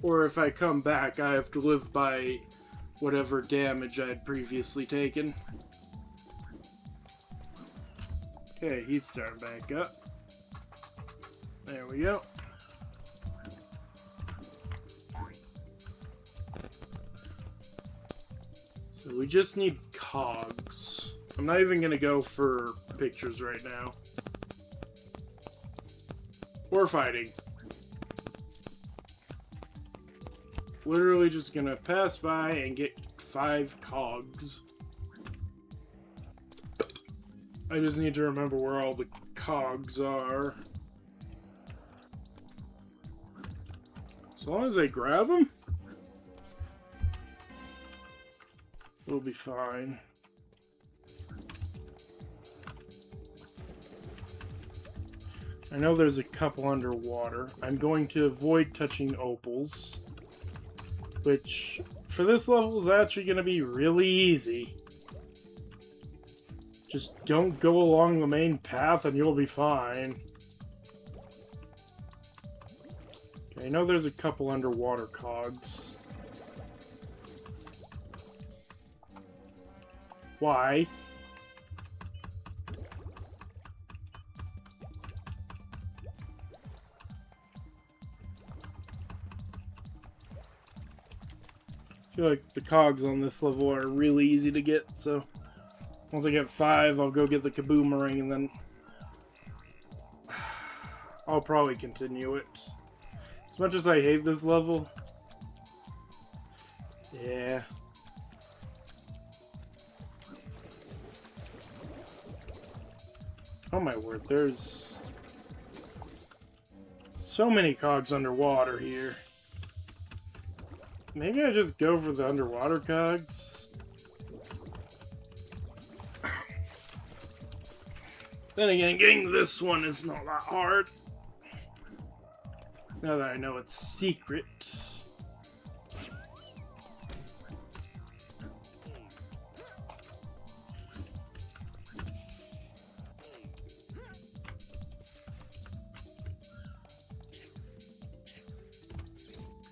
Or if I come back, I have to live by whatever damage I had previously taken. Okay, he's starting back up. There we go. So we just need cogs. I'm not even gonna go for pictures right now. Or fighting. Literally just gonna pass by and get 5 cogs. I just need to remember where all the cogs are. As long as I grab them, we'll be fine. I know there's a couple underwater. I'm going to avoid touching opals, which for this level is actually going to be really easy. Just don't go along the main path and you'll be fine. Okay, I know there's a couple underwater cogs. Why? I feel like the cogs on this level are really easy to get, so once I get 5, I'll go get the kaboomerang and then I'll probably continue it. As much as I hate this level, yeah. Oh my word, there's so many cogs underwater here. Maybe I just go for the underwater cogs. Then again, getting this one is not that hard. Now that I know it's secret.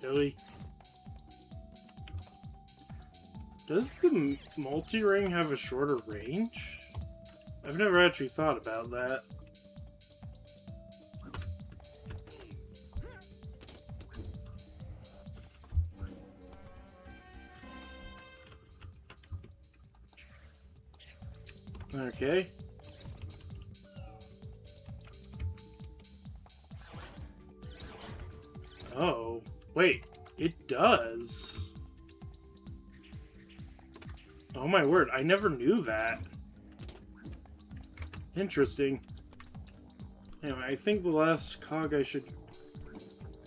Really? Does the multi-ring have a shorter range? I've never actually thought about that. Okay. Oh, wait, it does. Oh my word, I never knew that. Interesting. Anyway, I think the last cog I should...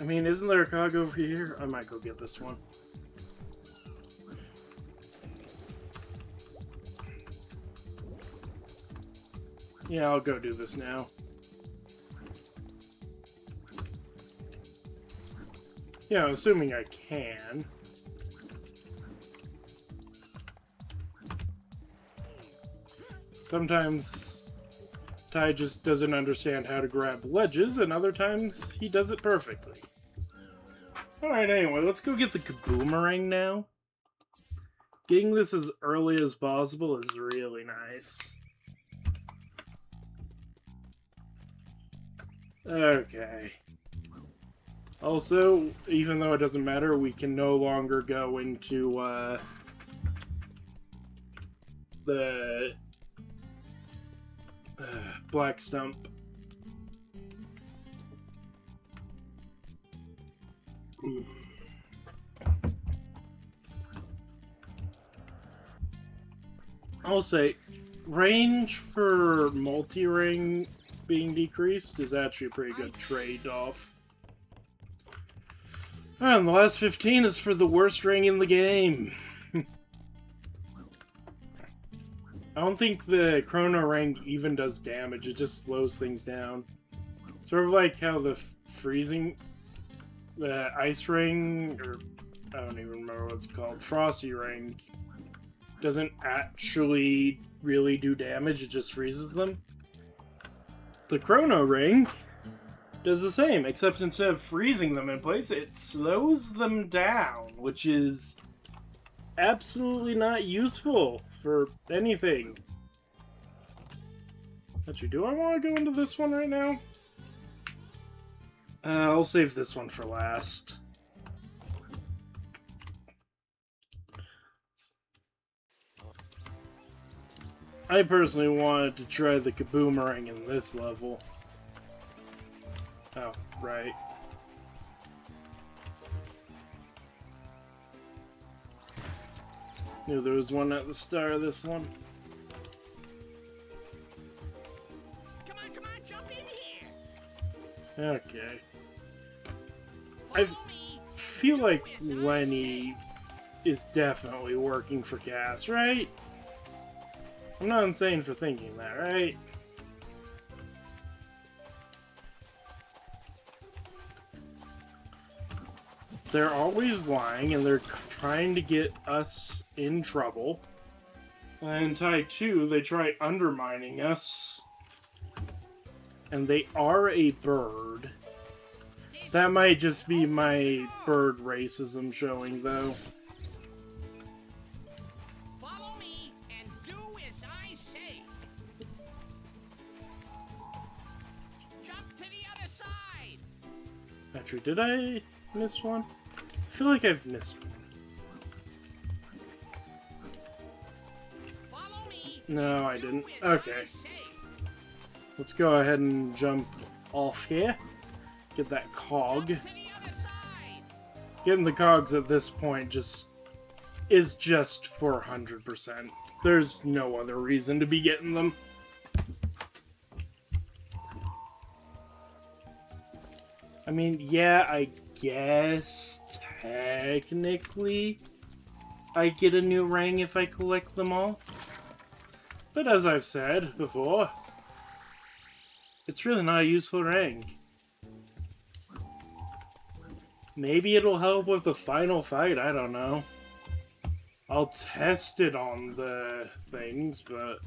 I mean, isn't there a cog over here? I might go get this one. Yeah, I'll go do this now. Yeah, assuming I can. Sometimes Ty just doesn't understand how to grab ledges, and other times he does it perfectly. Alright, anyway, let's go get the kaboomerang now. Getting this as early as possible is really nice. Okay. Also, even though it doesn't matter, we can no longer go into, the black stump. I'll say, range for multi-ring being decreased is actually a pretty good trade-off. And the last 15 is for the worst ring in the game. I don't think the Chrono Ring even does damage, it just slows things down. Sort of like how the the Ice Ring, or I don't even remember what it's called, Frosty Ring, doesn't actually really do damage, it just freezes them. The Chrono Ring does the same, except instead of freezing them in place, it slows them down, which is absolutely not useful for anything. Actually, do I want to go into this one right now? I'll save this one for last. I personally wanted to try the kaboomerang in this level. Oh, right. Knew there was one at the start of this one. Come on, jump in here. Okay. I feel like Lenny is definitely working for Cass, right? I'm not insane for thinking that, right? They're always lying, and they're trying to get us in trouble. And in Ty 2, they try undermining us. And they are a bird. That might just be my bird racism showing, though. Follow me and do as I say. Jump to the other side. Actually, did I miss one? I feel like I've missed one. Follow me. No, I didn't. Okay. Let's go ahead and jump off here. Get that cog. Getting the cogs at this point is just for 100%. There's no other reason to be getting them. I mean, yeah, I guess technically I get a new ring if I collect them all. But as I've said before, it's really not a useful ring. Maybe it'll help with the final fight, I don't know. I'll test it on the things, but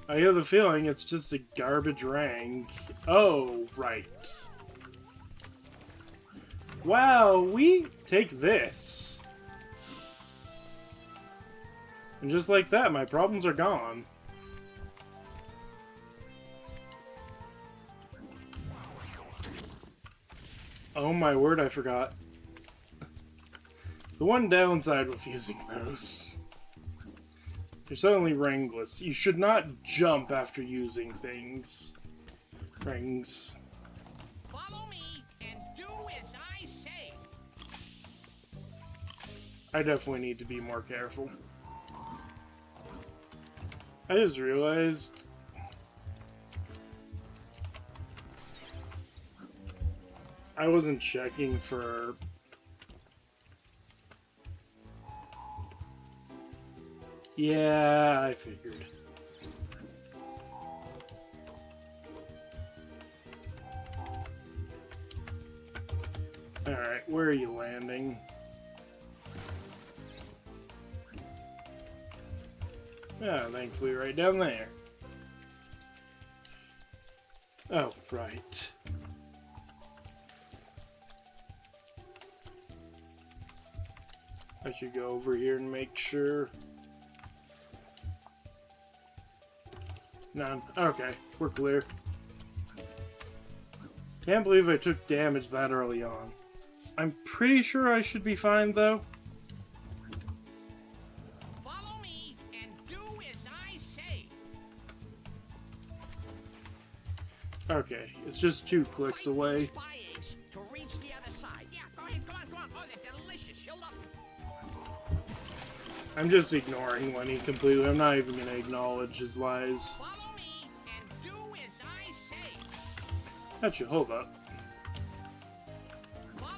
I have the feeling it's just a garbage ring. Oh, right. Wow, we take this. And just like that, my problems are gone. Oh my word, I forgot. The one downside with using those, you're suddenly rangless. You should not jump after using things. Rings. Follow me and do as I say. I definitely need to be more careful. I just realized I wasn't checking for... Yeah, I figured. Alright, where are you landing? Yeah, thankfully right down there. Oh, right. I should go over here and make sure. None. Okay, we're clear. Can't believe I took damage that early on. I'm pretty sure I should be fine, though. Follow me and do as I say. Okay, it's just 2 clicks away. Spy eggs to reach the other side. Yeah, go ahead, come on, come on. Oh, they're delicious. You'll love them. I'm just ignoring Lenny completely. I'm not even going to acknowledge his lies. Follow me and do as I say. Actually, hold up.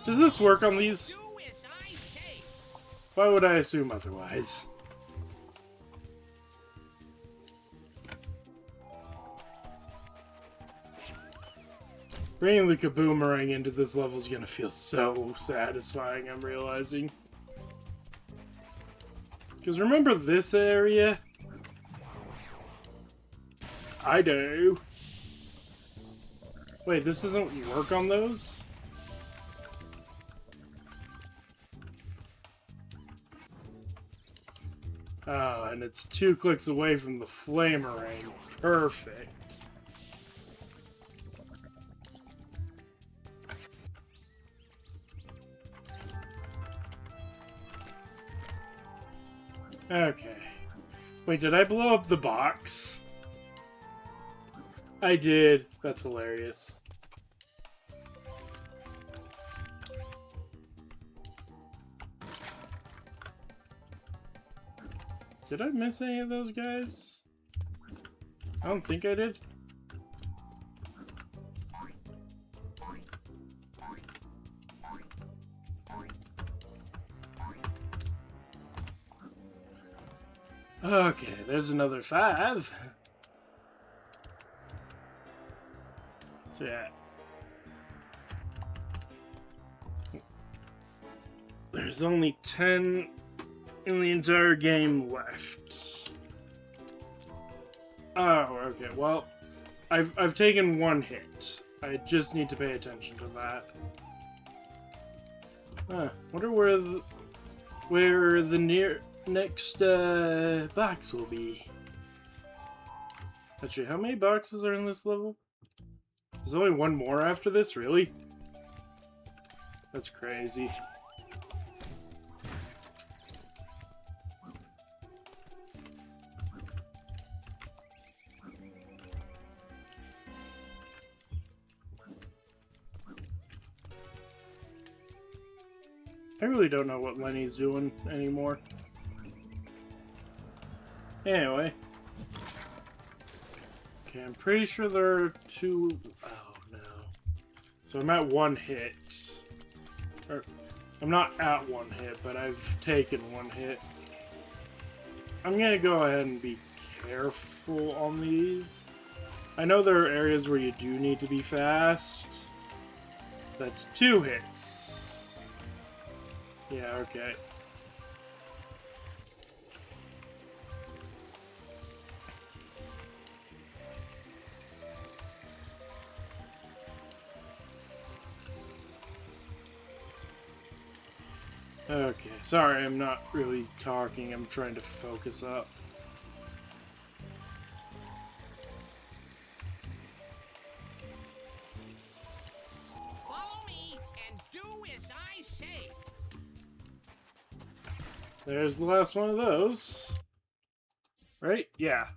Does this work on these? Do as I say. Why would I assume otherwise? Bringing the kaboomerang into this level is gonna feel so satisfying, I'm realizing. Because remember this area? I do. Wait, this doesn't work on those? Oh, and it's 2 clicks away from the flamerang. Perfect. Okay. Wait, did I blow up the box? I did. That's hilarious. Did I miss any of those guys? I don't think I did. Okay, there's another 5. So yeah. There's only 10 in the entire game left. Oh, okay. Well, I've taken 1 hit. I just need to pay attention to that. Wonder where the next box will be. Actually, how many boxes are in this level? There's only 1 more after this, really? That's crazy. I really don't know what Lenny's doing anymore. Anyway. Okay, I'm pretty sure there are 2... Oh, no. So I'm at 1 hit. Or, I'm not at 1 hit, but I've taken 1 hit. I'm gonna go ahead and be careful on these. I know there are areas where you do need to be fast. That's 2 hits. Yeah, okay. Okay, sorry, I'm not really talking. I'm trying to focus up. Follow me and do as I say. There's the last one of those. Right? Yeah.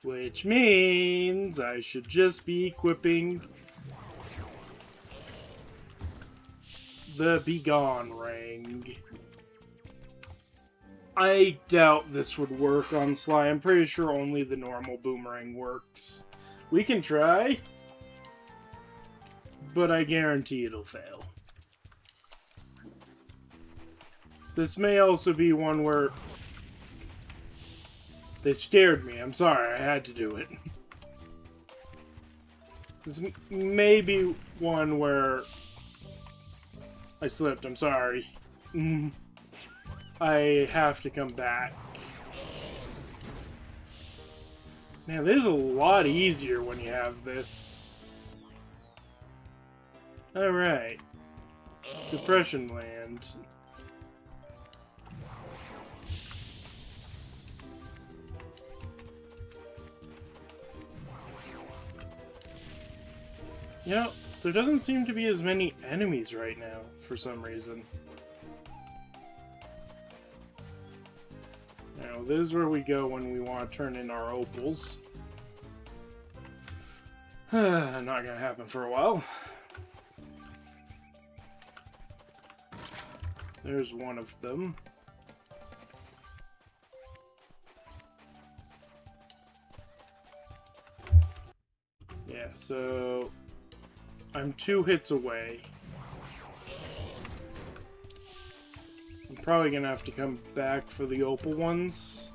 Which means I should just be equipping the Begone ring. I doubt this would work on Sly. I'm pretty sure only the normal boomerang works. We can try, but I guarantee it'll fail. This may also be one where they scared me. I'm sorry, I had to do it. This may be one where I slipped. I'm sorry. I have to come back. Man, this is a lot easier when you have this. Alright. Depression Land. You know, there doesn't seem to be as many enemies right now, for some reason. Now, this is where we go when we want to turn in our opals. Not gonna happen for a while. There's one of them. Yeah, so I'm 2 hits away. I'm probably gonna have to come back for the opal ones.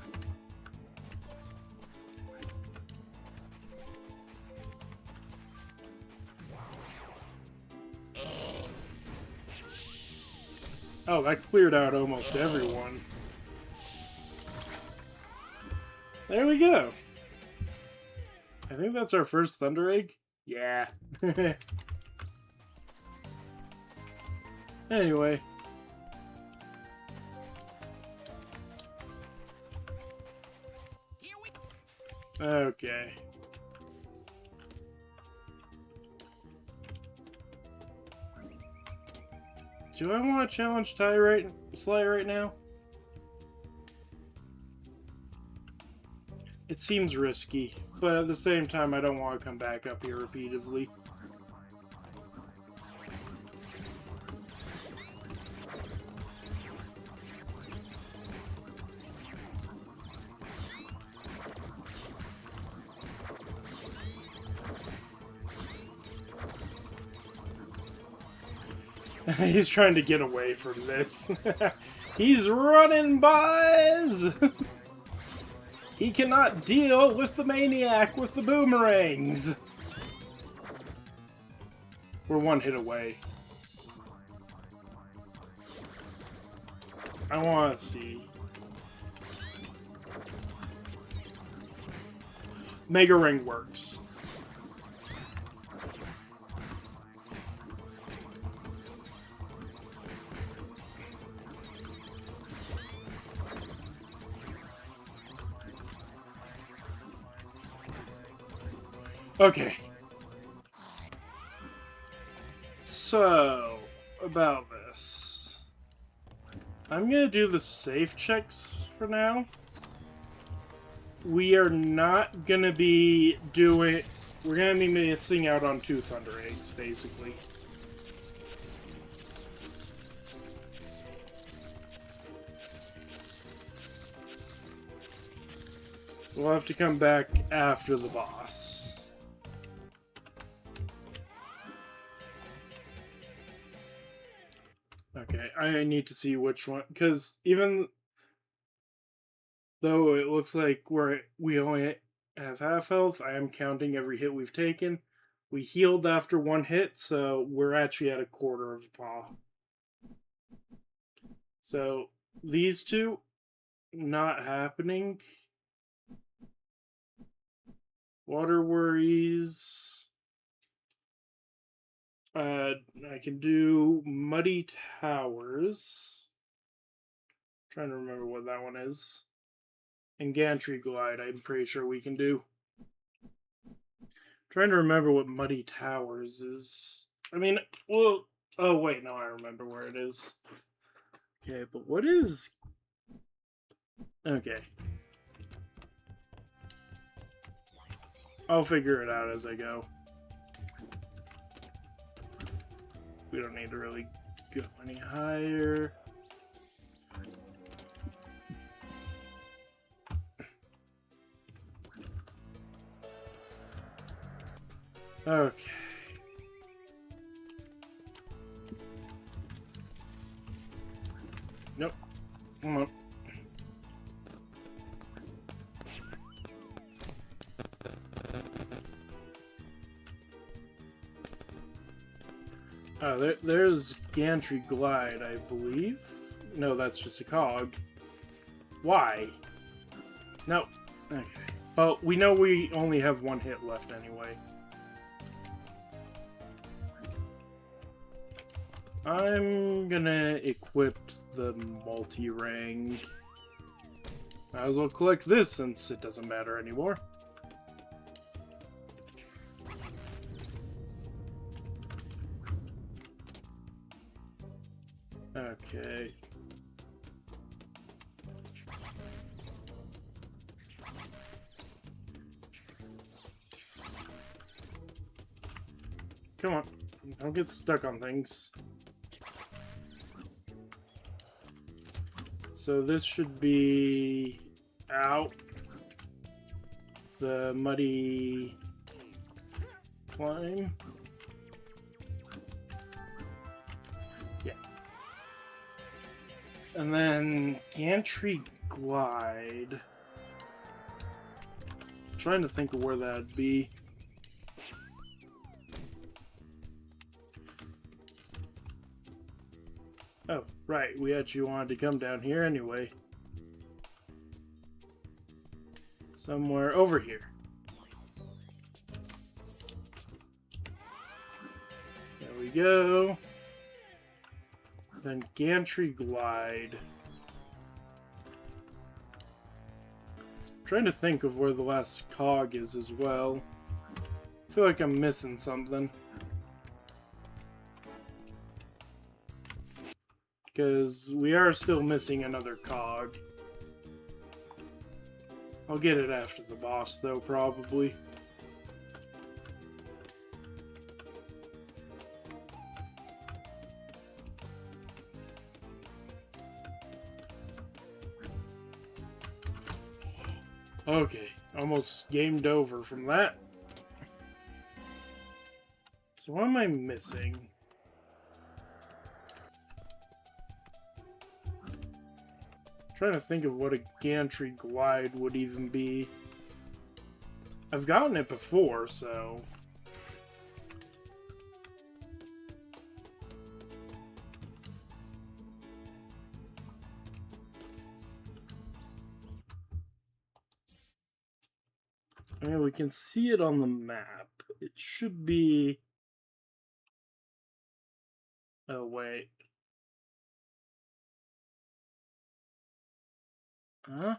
Oh, that cleared out almost everyone. There we go. I think that's our first Thunder Egg. Yeah. Anyway. Here we Okay. Do I want to challenge Sly right now? It seems risky, but at the same time, I don't want to come back up here repeatedly. He's trying to get away from this. He's running, boys! He cannot deal with the maniac with the boomerangs! We're 1 hit away. I want to see. Mega Ring works. Okay. So, about this. I'm gonna do the safe checks for now. We are not gonna be doing... We're gonna be missing out on 2 Thunder Eggs, basically. We'll have to come back after the boss. Okay, I need to see which one, because even though it looks like we only have half health, I am counting every hit we've taken. We healed after 1 hit, so we're actually at a quarter of a paw. So, these 2, not happening. Water worries. I can do Muddy Towers. Trying to remember what that one is. And Gantry Glide, I'm pretty sure we can do. Trying to remember what Muddy Towers is. I mean, well, oh wait, no, I remember where it is. Okay, but what is... Okay. I'll figure it out as I go. We don't need to really go any higher. Okay. Nope. Come on. Oh, there's Gantry Glide, I believe. No, that's just a cog. Why? No. Okay. Well, we know we only have one hit left anyway. I'm gonna equip the multi-ring. Might as well collect this since it doesn't matter anymore. Okay. Come on. Don't get stuck on things. So this should be out. The muddy climb. Yeah. And then Gantry Glide. I'm trying to think of where that'd be. Oh, right, we actually wanted to come down here anyway. Somewhere over here. There we go. Then Gantry Glide. I'm trying to think of where the last cog is as well. I feel like I'm missing something. Because we are still missing another cog. I'll get it after the boss, though, probably. Okay, almost gamed over from that. So what am I missing? Trying to think of what a Gantry Glide would even be. I've gotten it before, so... I mean, we can see it on the map. It should be... Oh, wait. Huh?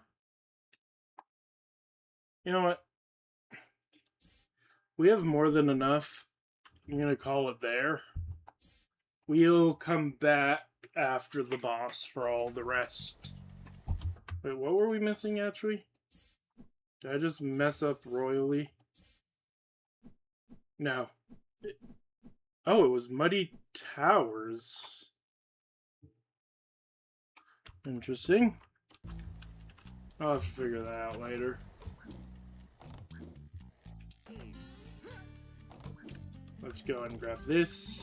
You know what? We have more than enough. I'm gonna call it there. We'll come back after the boss for all the rest. Wait, what were we missing, actually? Did I just mess up royally? No. Oh, it was Muddy Towers. Interesting. I'll have to figure that out later. Let's go and grab this.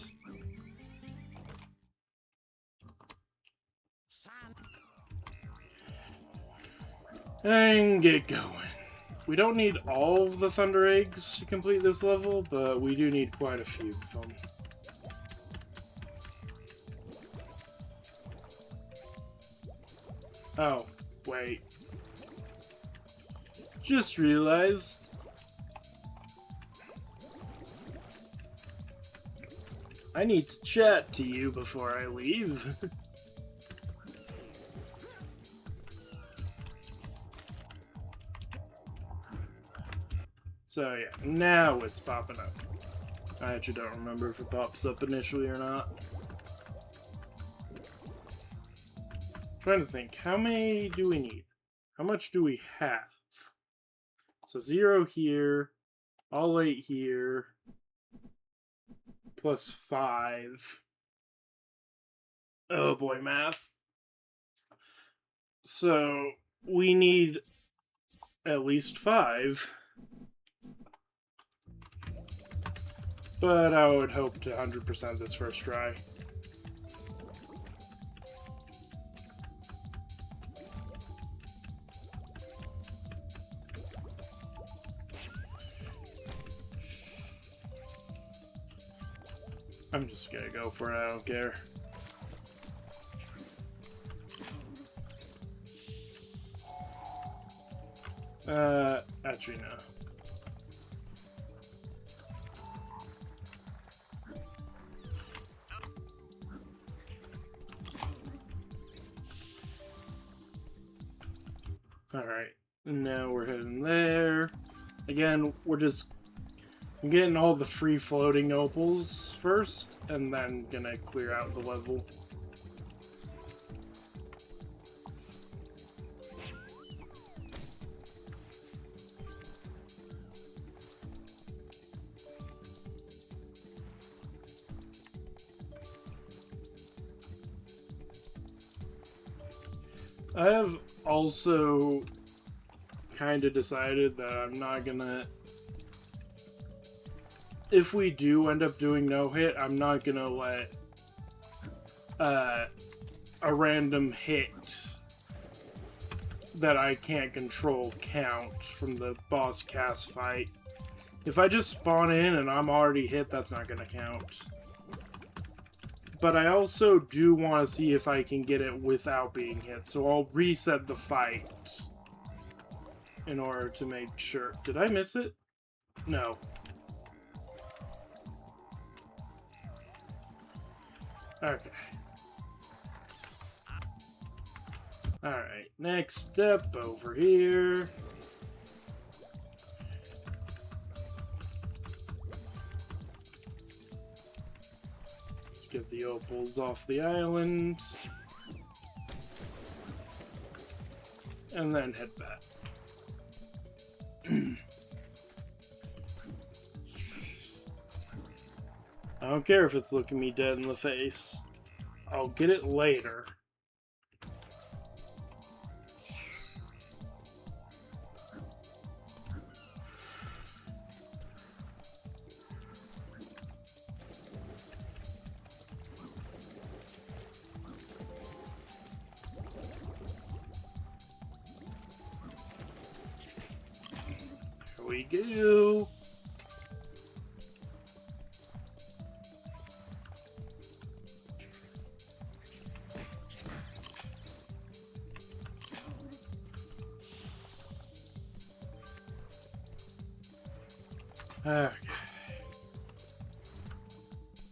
And get going. We don't need all of the Thunder Eggs to complete this level, but we do need quite a few of them. Oh, wait. Just realized. I need to chat to you before I leave. So yeah, now it's popping up. I actually don't remember if it pops up initially or not. Trying to think, how many do we need? How much do we have? So 0 here, all 8 here, plus 5. Oh boy, math. So we need at least 5. But I would hope to 100% this first try. I'm just gonna go for it, I don't care. Actually no. Alright, now we're heading there. Again, we're just getting all the free floating opals first, and then gonna clear out the level. I have also kind of decided that I'm not gonna... If we do end up doing no hit, I'm not gonna let a random hit that I can't control count from the boss cast fight. If I just spawn in and I'm already hit, that's not gonna count. But I also do want to see if I can get it without being hit, so I'll reset the fight in order to make sure. Did I miss it? No. Okay. Alright, next step over here. Let's get the opals off the island. And then head back. I don't care if it's looking me dead in the face. I'll get it later. Here we go. Okay.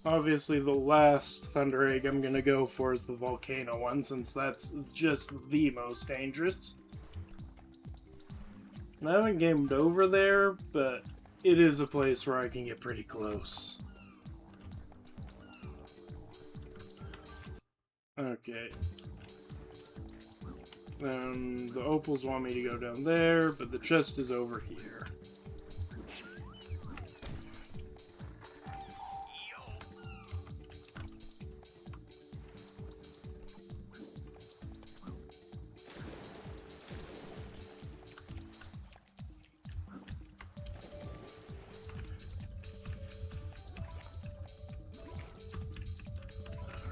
Obviously, the last Thunder Egg I'm gonna go for is the volcano one, since that's just the most dangerous. I haven't gamed over there, but it is a place where I can get pretty close. Okay. The opals want me to go down there, but the chest is over here.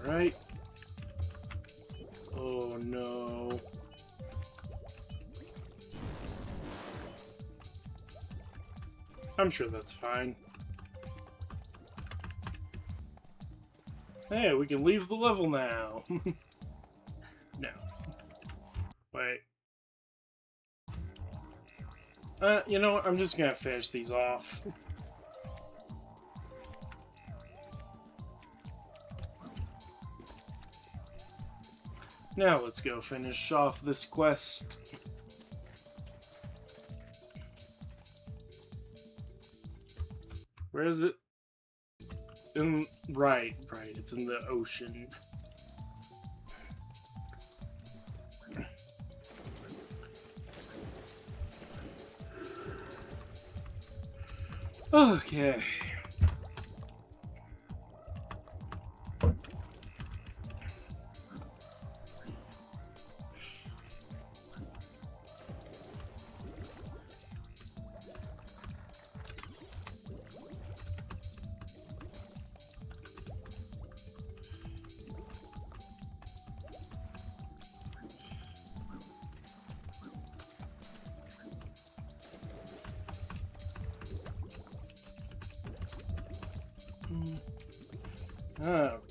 Alright. Oh no. I'm sure that's fine. Hey, we can leave the level now. No. Wait. You know what? I'm just gonna finish these off. Now let's go finish off this quest. Where is it? Right. It's in the ocean. Okay.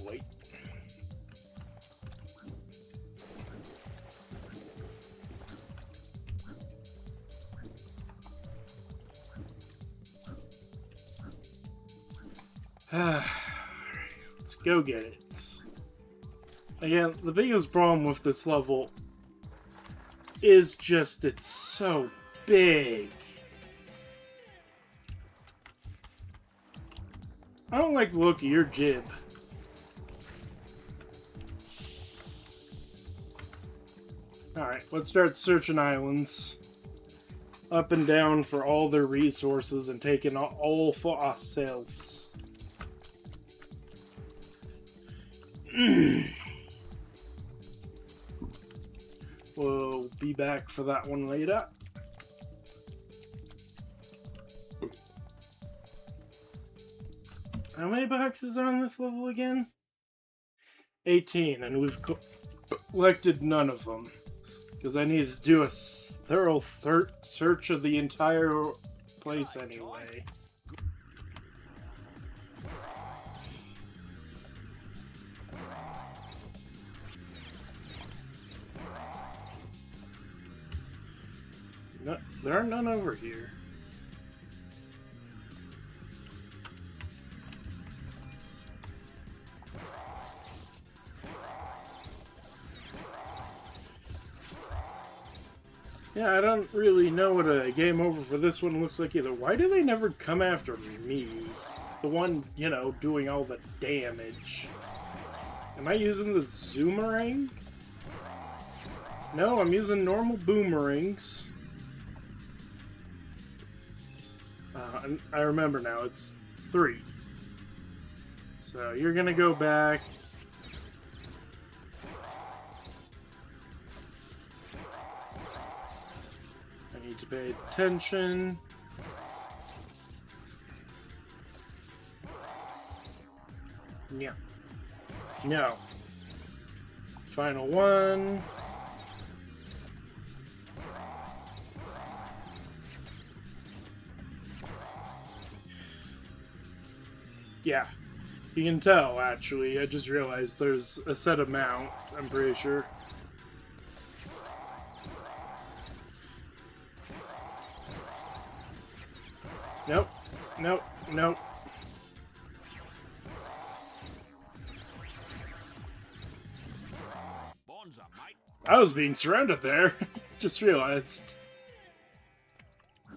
Wait. Let's go get it. Again, the biggest problem with this level is just it's so big. I don't like the look of your jib. Alright, let's start searching islands. Up and down for all their resources and taking all for ourselves. We'll be back for that one later. How many boxes are on this level again? 18, and we've collected none of them. Because I need to do a thorough search of the entire place anyway. No, there are none over here. Yeah, I don't really know what a game over for this one looks like either. Why do they never come after me? The one, you know, doing all the damage. Am I using the zoomerang? No, I'm using normal boomerangs. I remember now, it's 3. So you're gonna go back. I need to pay attention. Yeah. No. Final one. Yeah. You can tell, actually. I just realized there's a set amount, I'm pretty sure. Nope. Nope. Nope. I was being surrounded there. Just realized.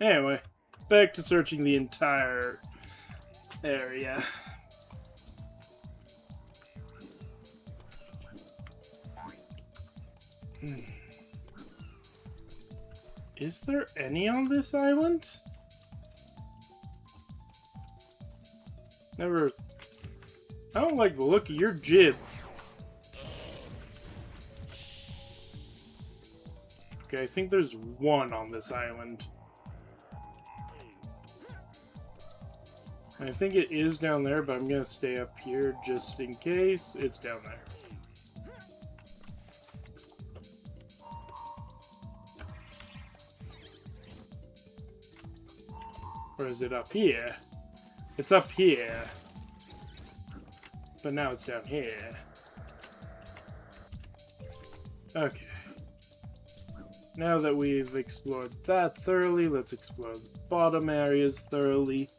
Anyway, back to searching the entire area. Is there any on this island? Never. I don't like the look of your jib. Okay, I think there's one on this island. I think it is down there, but I'm gonna stay up here just in case. It's down there. Or is it up here? It's up here. But now it's down here. Okay. Now that we've explored that thoroughly, let's explore the bottom areas thoroughly.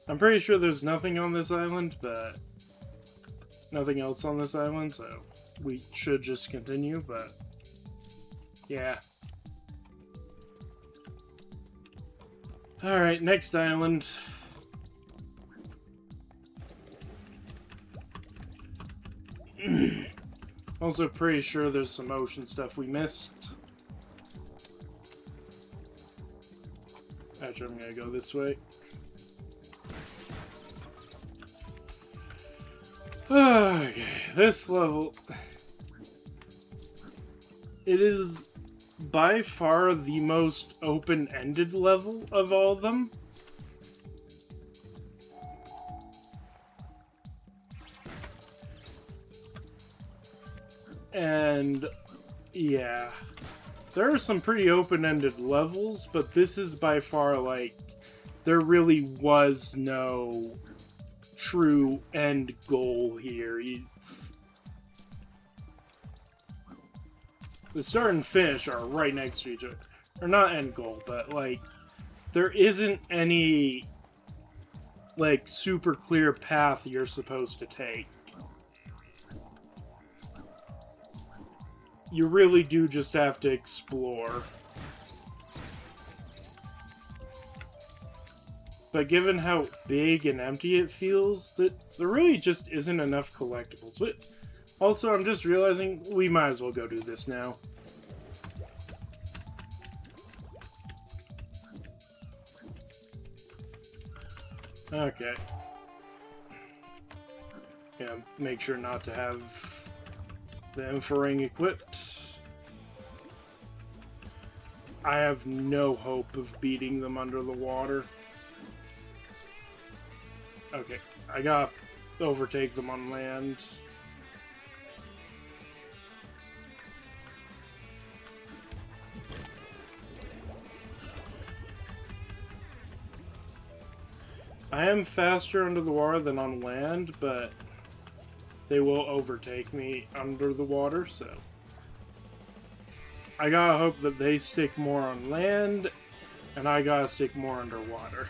I'm pretty sure there's nothing on this island, but nothing else on this island, so we should just continue, but yeah. Alright, next island. Also pretty sure there's some ocean stuff we missed. Actually, I'm gonna go this way. Okay, this level... It is by far the most open-ended level of all of them. And, yeah. There are some pretty open-ended levels, but this is by far, like, there really was no true end goal here. The start and finish are right next to each other. Or not end goal, but, like, there isn't any, like, super clear path you're supposed to take. You really do just have to explore. But given how big and empty it feels, there really just isn't enough collectibles. Also, I'm just realizing we might as well go do this now. Okay. Yeah, make sure not to have the Ring equipped. I have no hope of beating them under the water. Okay, I gotta overtake them on land. I am faster under the water than on land, but they will overtake me under the water, so I gotta hope that they stick more on land, and I gotta stick more underwater.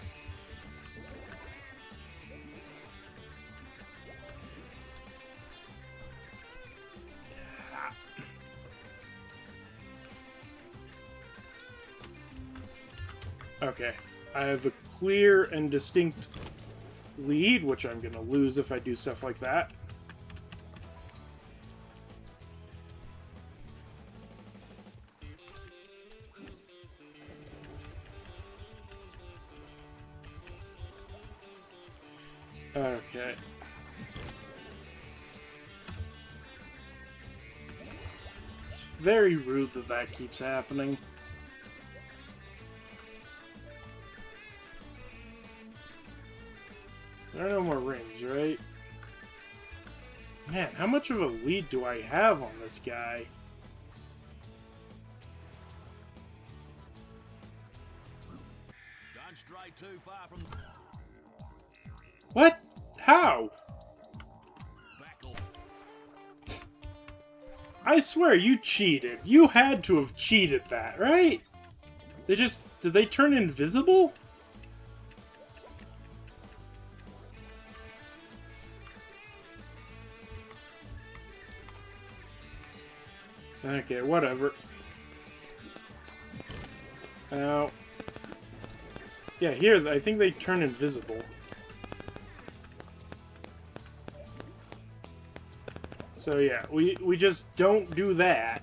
Okay, I have a clear and distinct lead, which I'm gonna lose if I do stuff like that. Okay. It's very rude that that keeps happening. There are no more rings, right? Man, how much of a lead do I have on this guy? Don't stray too far from What? How? back off. I swear you cheated. You had to have cheated that, right? Did they turn invisible? Okay, whatever. Now, yeah, here, I think they turn invisible. So yeah, we just don't do that.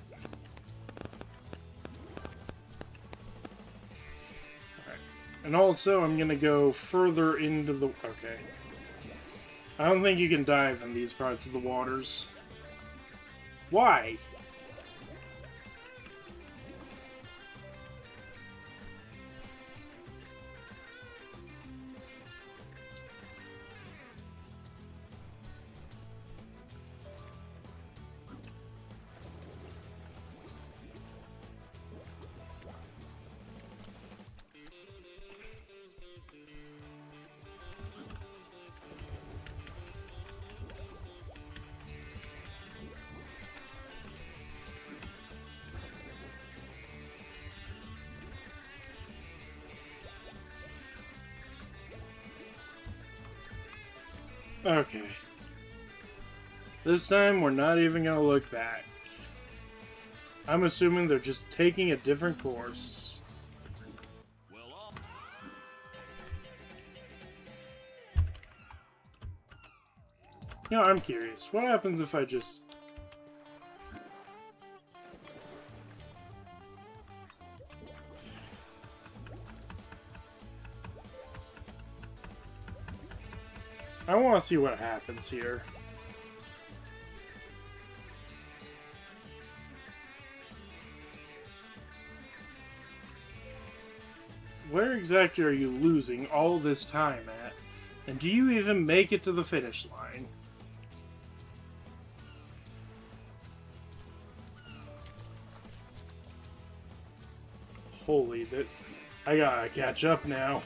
Alright. And also, I'm gonna go further into the... Okay. I don't think you can dive in these parts of the waters. Why? Okay. This time, we're not even gonna look back. I'm assuming they're just taking a different course. Well, You know, I'm curious. What happens if I just... I want to see what happens here. Where exactly are you losing all this time at? And do you even make it to the finish line? Holy, I gotta catch up now.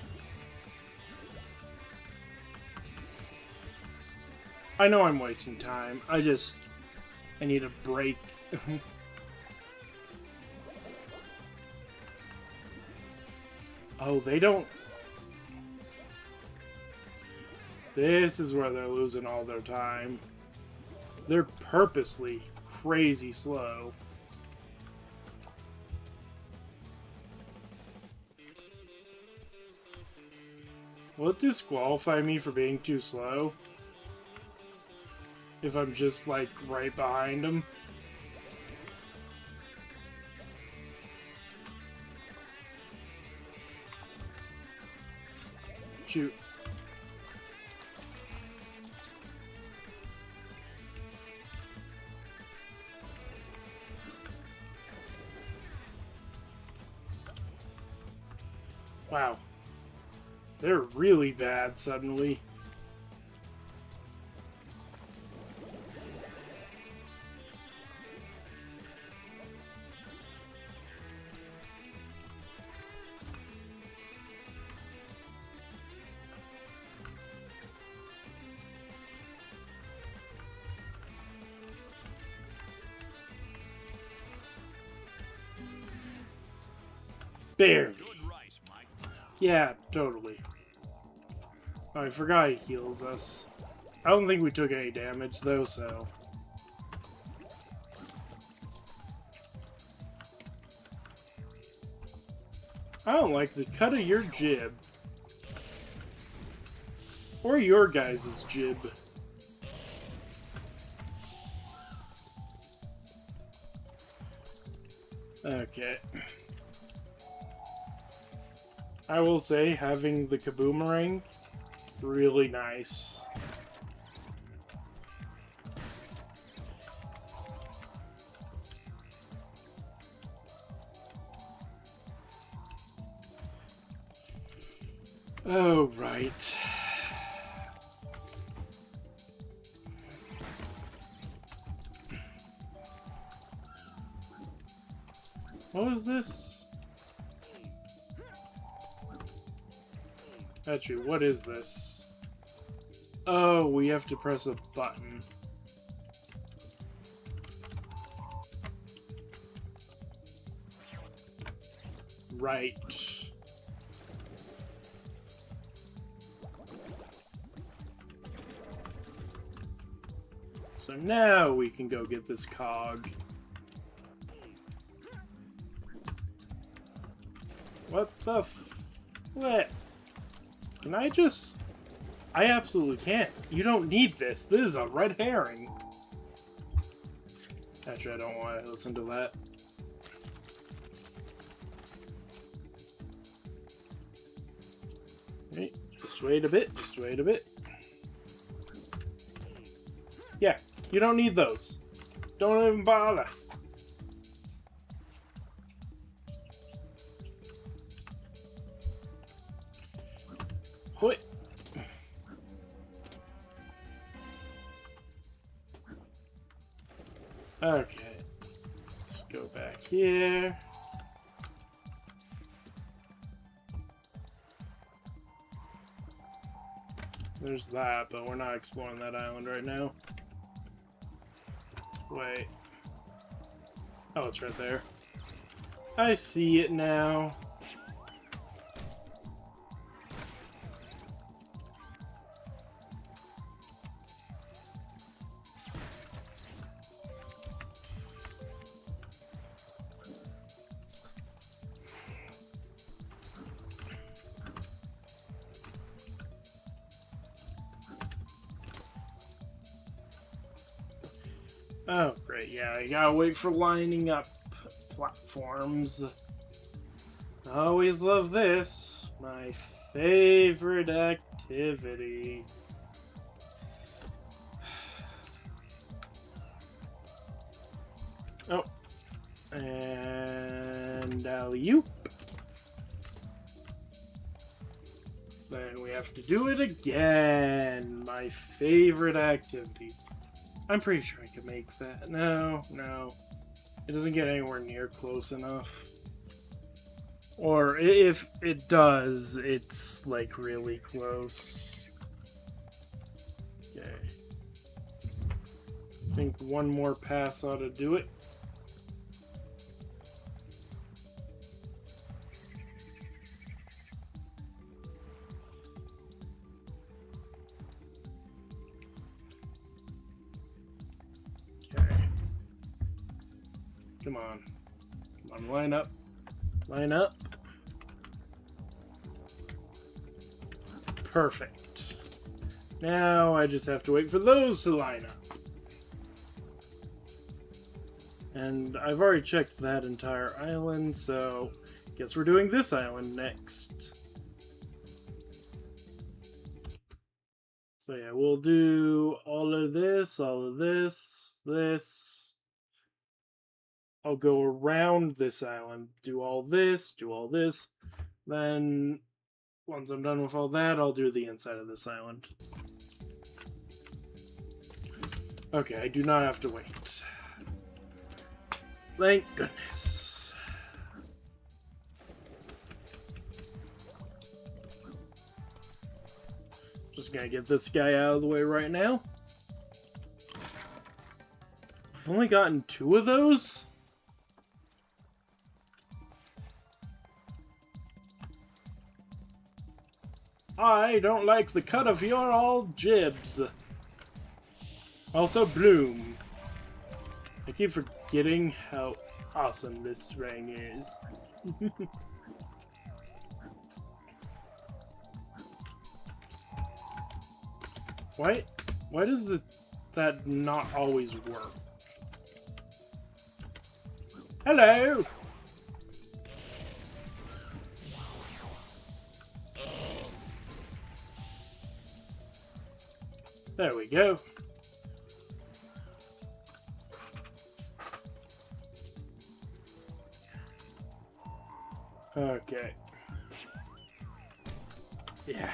I know I'm wasting time. I need a break. Oh, they don't... This is where they're losing all their time. They're purposely crazy slow. Will it disqualify me for being too slow? If I'm just, like, right behind them? Shoot. Wow. They're really bad suddenly. Barely. Yeah, totally. Oh, I forgot he heals us. I don't think we took any damage, though, so... I don't like the cut of your jib. Or your guys' jib. Okay. I will say, having the kaboomerang, really nice. Oh, right. What was this? Actually, what is this? Oh, we have to press a button. Right. So now we can go get this cog. What the flip? Can I just... I absolutely can't. You don't need this. This is a red herring. Actually, I don't want to listen to that. Okay, just wait a bit. Just wait a bit. Yeah, you don't need those. Don't even bother. What? Okay. Let's go back here. There's that, but we're not exploring that island right now. Wait. Oh, it's right there. I see it now. Oh, great, yeah, I gotta wait for lining up platforms. I always love this. My favorite activity. Oh. And alley-oop. Then we have to do it again. My favorite activity. I'm pretty sure I can make that. No. It doesn't get anywhere near close enough. Or if it does, it's like really close. Okay. I think one more pass ought to do it. Come on. Come on, line up. Line up. Perfect. Now I just have to wait for those to line up. And I've already checked that entire island, so guess we're doing this island next. So yeah, we'll do all of this, this. I'll go around this island, do all this. Then, once I'm done with all that, I'll do the inside of this island. Okay, I do not have to wait. Thank goodness. Just gonna get this guy out of the way right now. I've only gotten 2 of those? I don't like the cut of your old jibs. Also, Bloom. I keep forgetting how awesome this ring is. Why does that not always work? Hello! There we go. Okay. Yeah.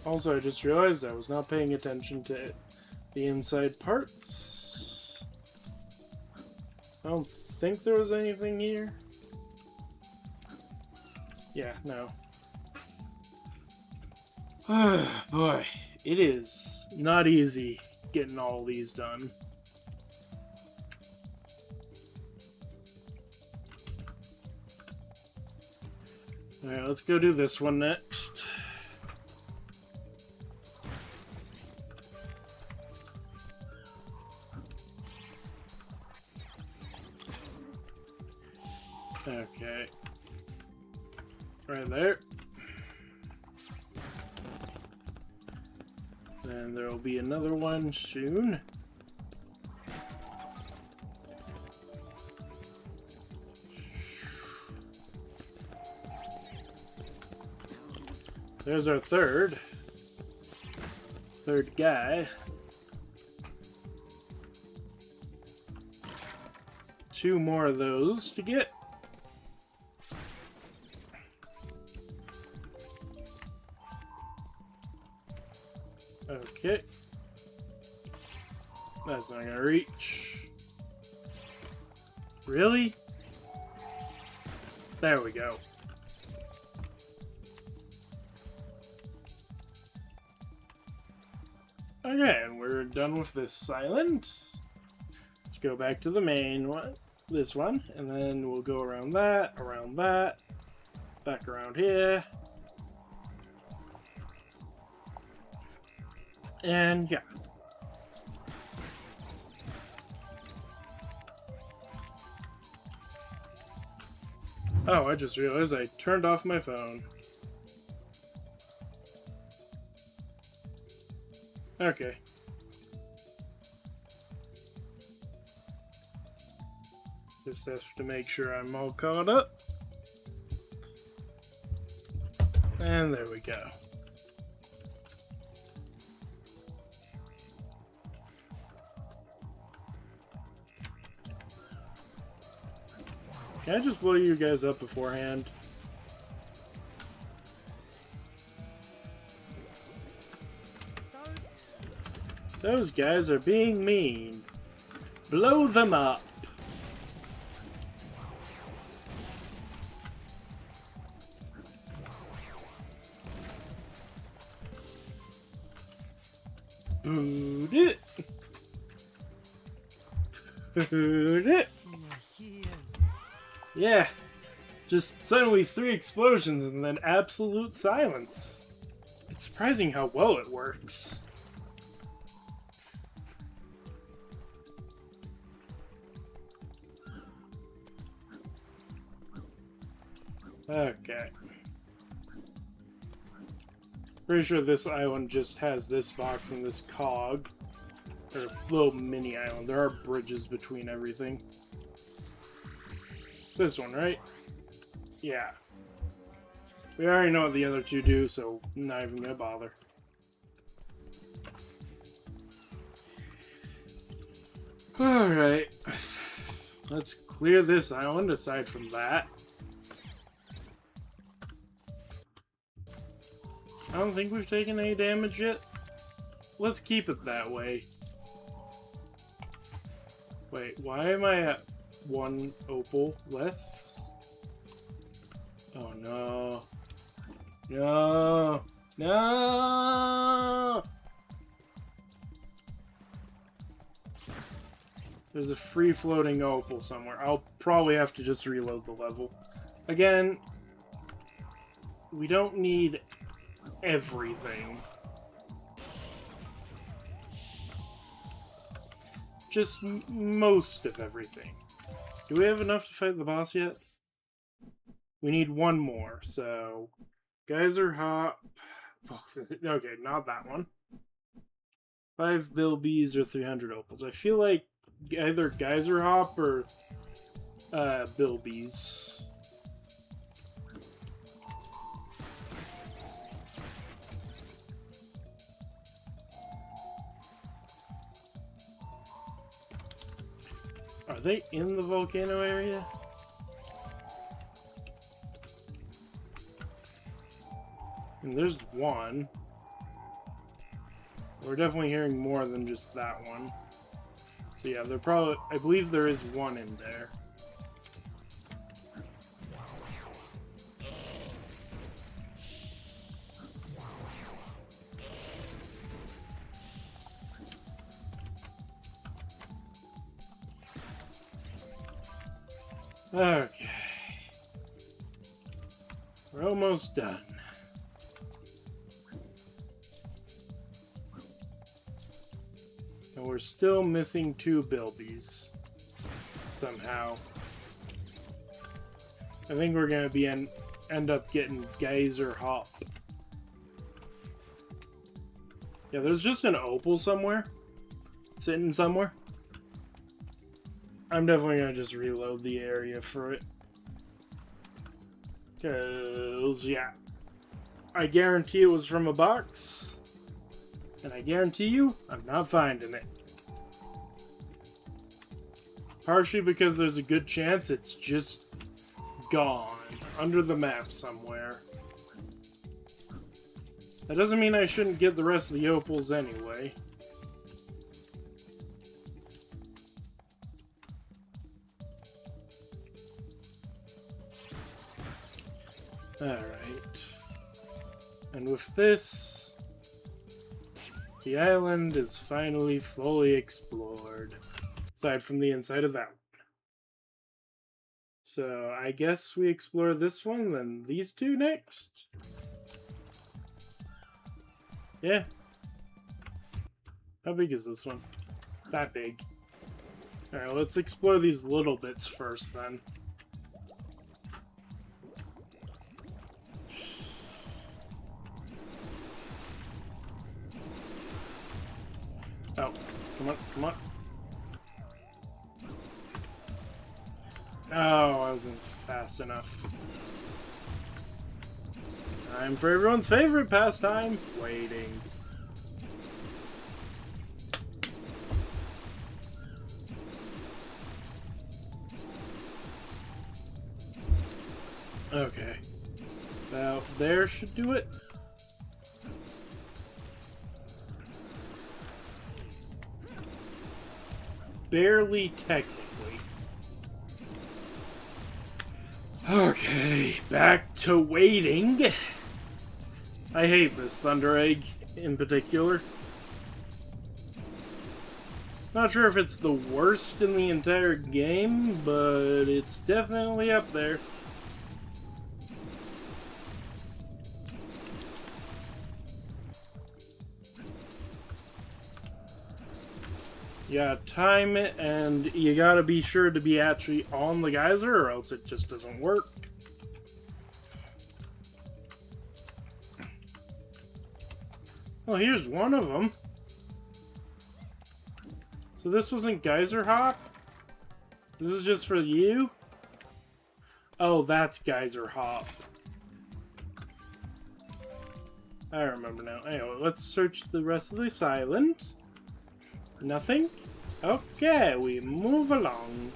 Also, I just realized I was not paying attention to the inside parts. I don't think there was anything here. Yeah, no. Boy, it is not easy getting all these done. Alright, let's go do this one next. Okay. Right there. And there will be another one soon. There's our third guy. 2 more of those to get. Okay. That's not gonna reach. Really? There we go. Okay, and we're done with this island. Let's go back to the main one, this one, and then we'll go around that, back around here. And yeah. Oh, I just realized I turned off my phone. Okay. Just have to make sure I'm all caught up. And there we go. Can I just blow you guys up beforehand? Those guys are being mean. Blow them up. Boot it. Boot it. Yeah. Just suddenly 3 explosions and then absolute silence. It's surprising how well it works. Okay. Pretty sure this island just has this box and this cog. Or a little mini island. There are bridges between everything. This one, right? Yeah. We already know what the other two do, so I'm not even gonna bother. Alright. Let's clear this island aside from that. I don't think we've taken any damage yet. Let's keep it that way. Wait, why am I at 1 opal left? Oh no. No! No! There's a free-floating opal somewhere. I'll probably have to just reload the level. Again, we don't need everything. Just most of everything. Do we have enough to fight the boss yet? We need 1 more, so... Geyser Hop... Okay, not that one. 5 bilbies or 300 opals. I feel like either Geyser Hop or bilbies. Are they in the volcano area? And there's 1. We're definitely hearing more than just that one. So yeah, they're probably... I believe there is 1 in there. Okay. We're almost done. And we're still missing 2 bilbies. Somehow. I think we're gonna be end up getting Geyser Hop. Yeah, there's just an opal somewhere. Sitting somewhere. I'm definitely gonna just reload the area for it. Cause, yeah. I guarantee it was from a box. And I guarantee you, I'm not finding it. Partially because there's a good chance it's just gone. Under the map somewhere. That doesn't mean I shouldn't get the rest of the opals anyway. Alright. And with this, the island is finally fully explored. Aside from the inside of that one. So, I guess we explore this one, then these 2 next? Yeah. How big is this one? That big. Alright, let's explore these little bits first, then. Come on, come on. Oh, I wasn't fast enough. Time for everyone's favorite pastime, waiting. Okay. About there should do it. Barely technically. Okay, back to waiting. I hate this Thunder Egg in particular. Not sure if it's the worst in the entire game, but it's definitely up there. You gotta time it, and you gotta be sure to be actually on the geyser, or else it just doesn't work. Well, here's one of them. So this wasn't geyser hop? This is just for you? Oh, that's geyser hop. I remember now. Anyway, let's search the rest of this island. Nothing? Okay, we move along.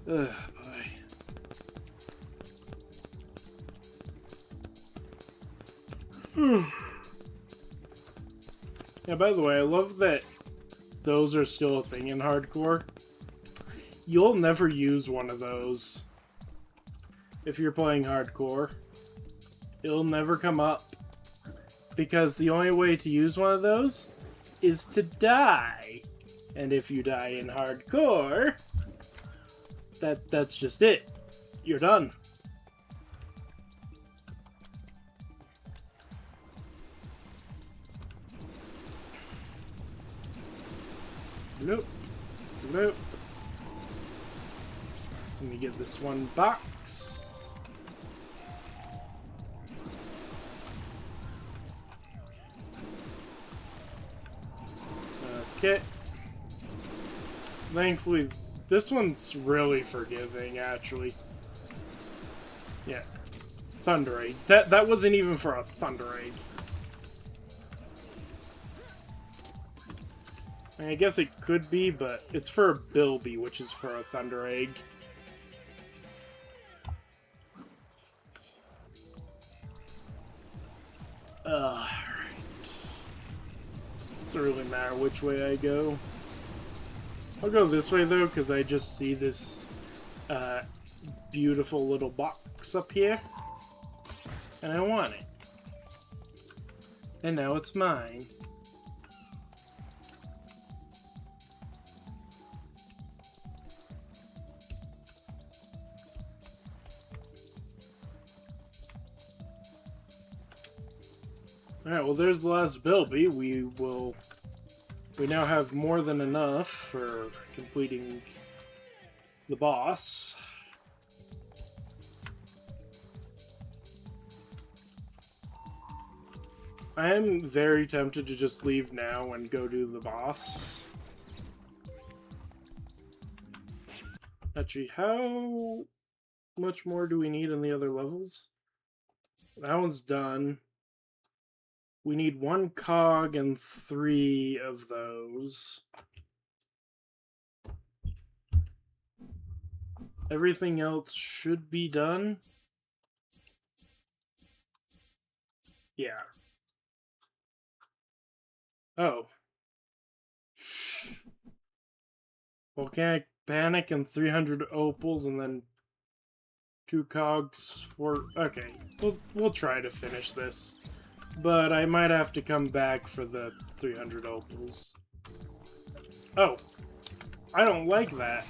Ugh, boy. Yeah, by the way, I love that those are still a thing in hardcore. You'll never use one of those if you're playing hardcore. It'll never come up. Because the only way to use one of those is to die. And if you die in hardcore, that's just it. You're done. Nope. Nope. Let me get this one box. Okay. Thankfully, this one's really forgiving, actually. Yeah. Thunder Egg. That wasn't even for a Thunder Egg. I mean, I guess it could be, but it's for a Bilby, which is for a Thunder Egg. Alright. Doesn't really matter which way I go. I'll go this way, though, because I just see this beautiful little box up here. And I want it. And now it's mine. Alright, well there's the last Bilby. We now have more than enough for completing the boss. I am very tempted to just leave now and go do the boss. Actually, how much more do we need in the other levels? That one's done. We need 1 cog and 3 of those. Everything else should be done. Yeah. Oh. Volcanic Panic and 300 opals and then 2 cogs for... Okay, we'll try to finish this. But I might have to come back for the 300 opals. Oh. I don't like that.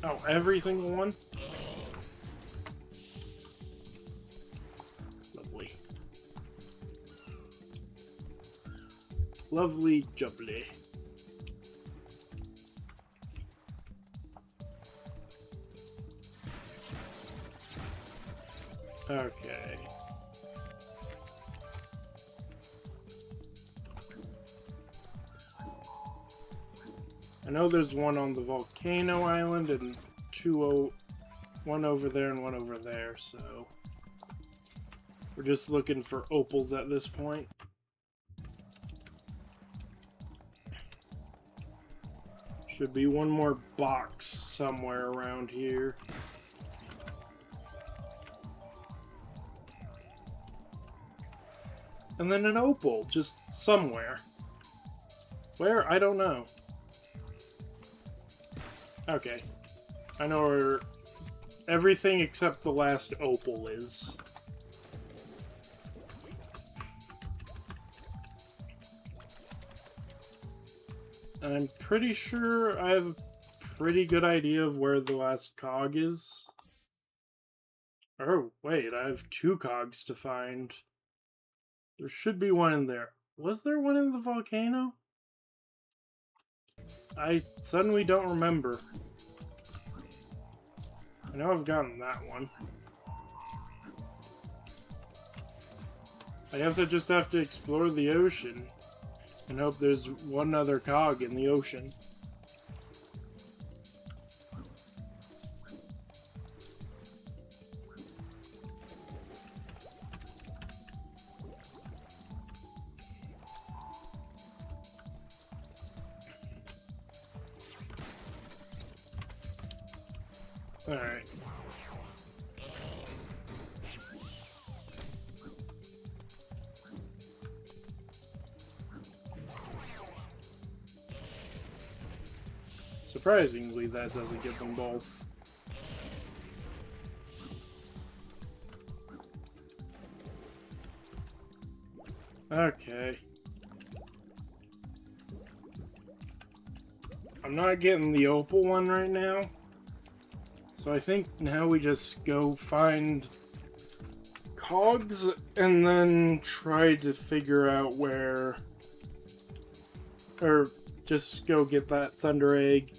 Oh, every single one? Lovely. Lovely jubbly. Okay. I know there's one on the volcano island and one over there and one over there, so we're just looking for opals at this point. Should be one more box somewhere around here. And then an opal, just somewhere. Where? I don't know. Okay. I know where everything except the last opal is. And I'm pretty sure I have a pretty good idea of where the last cog is. Oh, wait, I have 2 cogs to find. There should be one in there. Was there one in the volcano? I suddenly don't remember. I know I've gotten that one. I guess I just have to explore the ocean and hope there's one other cog in the ocean. Alright. Surprisingly, that doesn't get them both. Okay. I'm not getting the opal one right now. So I think now we just go find cogs and then try to figure out where... Or just go get that thunder egg.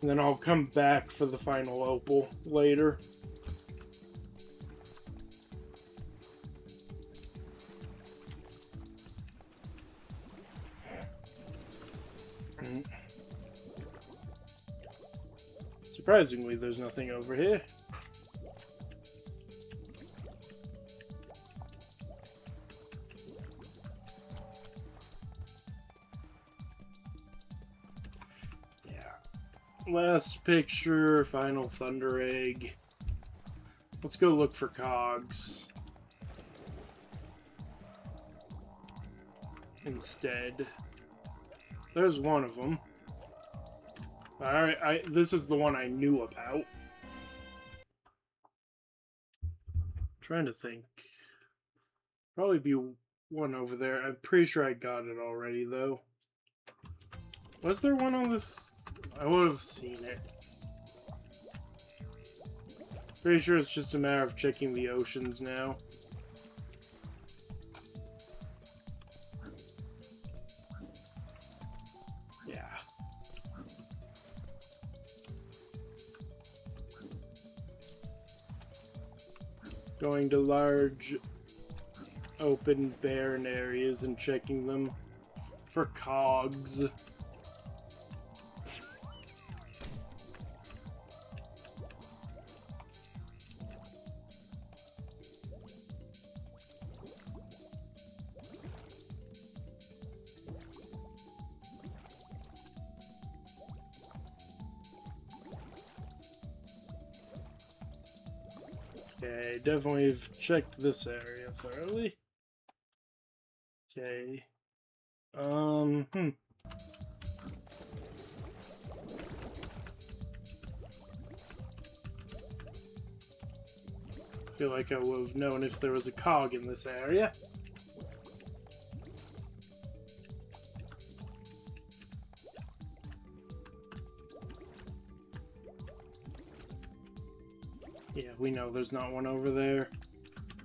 And then I'll come back for the final opal later. Surprisingly, there's nothing over here. Last picture, final thunder egg. Let's go look for cogs instead. There's one of them. Alright, this is the one I knew about. Trying to think. Probably be one over there. I'm pretty sure I got it already, though. Was there one on this? I would have seen it. Pretty sure it's just a matter of checking the oceans now. Yeah. Going to large, open, barren areas and checking them for cogs. Okay, definitely have checked this area thoroughly. Okay. Feel like I would have known if there was a cog in this area. Yeah, we know there's not one over there.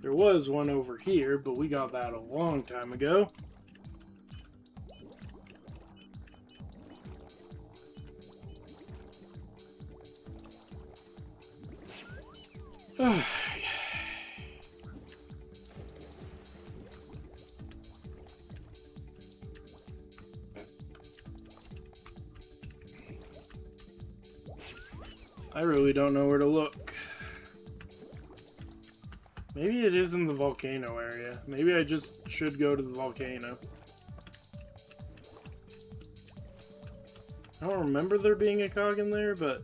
There was one over here, but we got that a long time ago. I really don't know where to look. Maybe it is in the volcano area. Maybe I just should go to the volcano. I don't remember there being a cog in there, but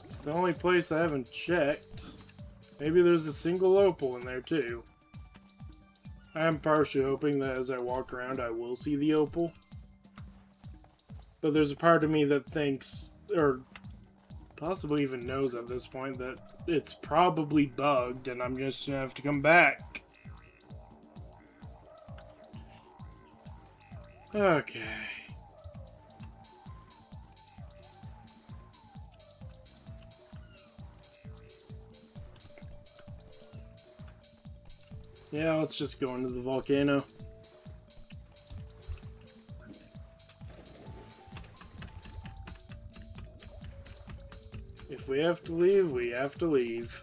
it's the only place I haven't checked. Maybe there's a single opal in there too. I am partially hoping that as I walk around I will see the opal. But there's a part of me that thinks, or possibly even knows at this point, that it's probably bugged and I'm just gonna have to come back. Okay. Yeah, let's just go into the volcano. If we have to leave, we have to leave.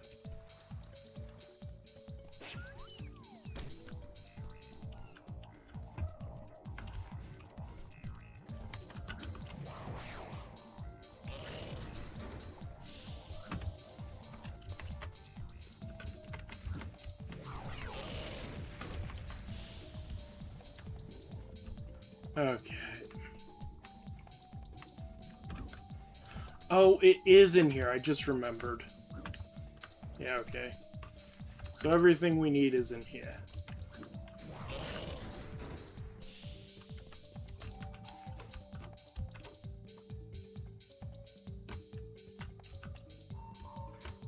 Okay. Oh, it is in here. I just remembered. Yeah, okay. So everything we need is in here.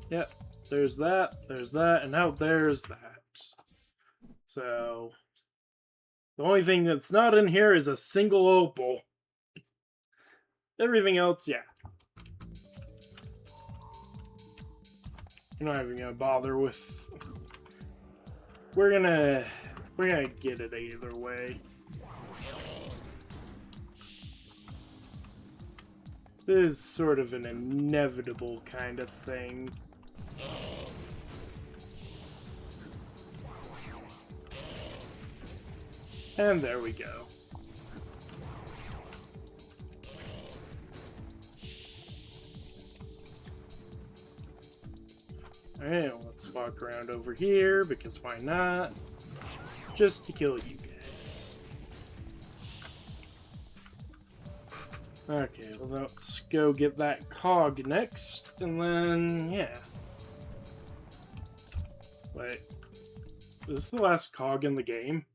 Yep, there's that, and now there's that. So, the only thing that's not in here is a single opal. Everything else, yeah. I'm not even gonna bother with. We're gonna get it either way. This is sort of an inevitable kind of thing. And there we go. Alright, let's walk around over here, because why not? Just to kill you guys. Okay, well, let's go get that cog next, and then, yeah. Wait. Is this the last cog in the game?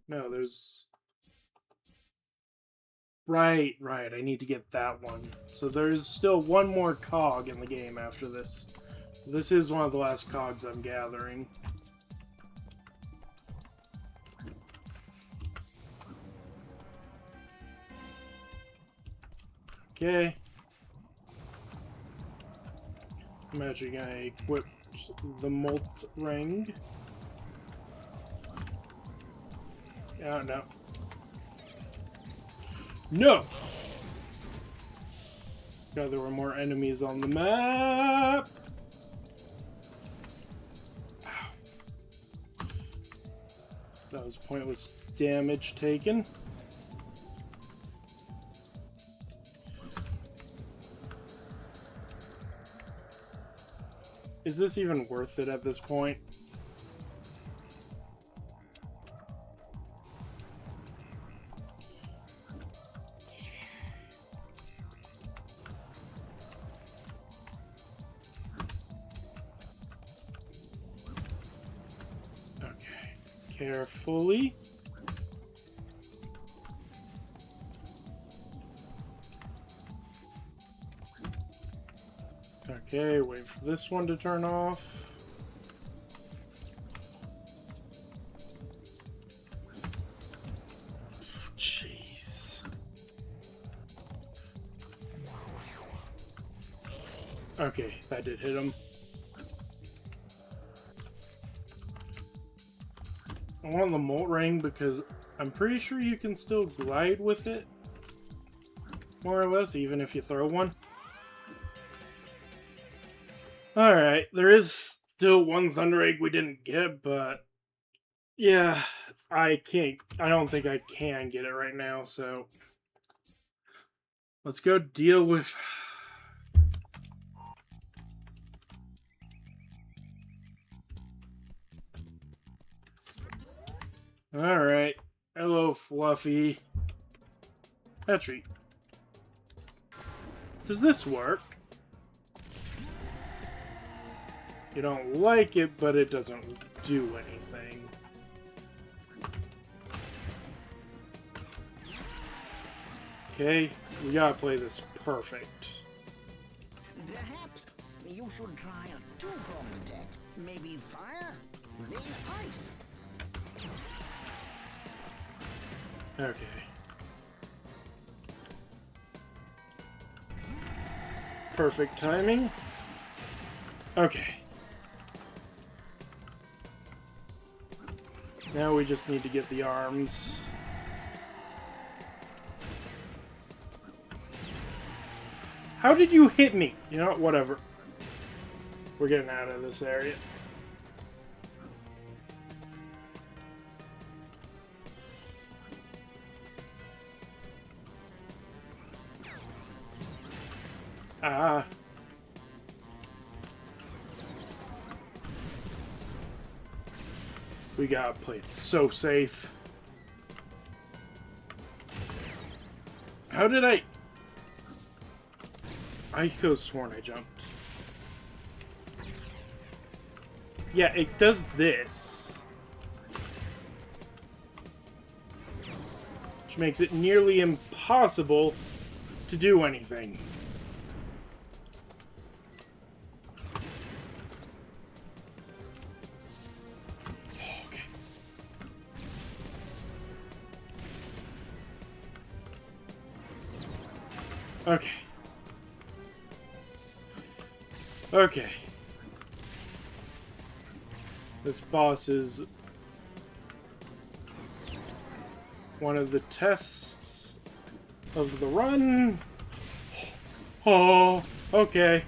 No, there's... Right, I need to get that one. So there's still one more cog in the game after this. This is one of the last cogs I'm gathering. Okay. I'm actually gonna equip the Molt Ring. Oh, no. No! God, there were more enemies on the map! Ow. That was pointless damage taken. Is this even worth it at this point? Okay, carefully. Okay, wait for this one to turn off. Jeez. Okay, that did hit him. I want the Molt Ring because I'm pretty sure you can still glide with it. More or less, even if you throw one. Alright, there is still one Thunder Egg we didn't get, but yeah, I don't think I can get it right now, so Let's go deal with... Alright. Hello, Fluffy. Petrie. Does this work? You don't like it, but it doesn't do anything. Okay, we gotta play this perfect. Perhaps you should try a two-pronged attack. Maybe fire, then ice. Okay. Perfect timing. Okay. Now we just need to get the arms. How did you hit me? You know what? Whatever. We're getting out of this area. Ah. We gotta play it so safe. How did I could have sworn I jumped. Yeah, it does this. Which makes it nearly impossible to do anything. Okay. Okay. This boss is one of the tests of the run. Oh, okay.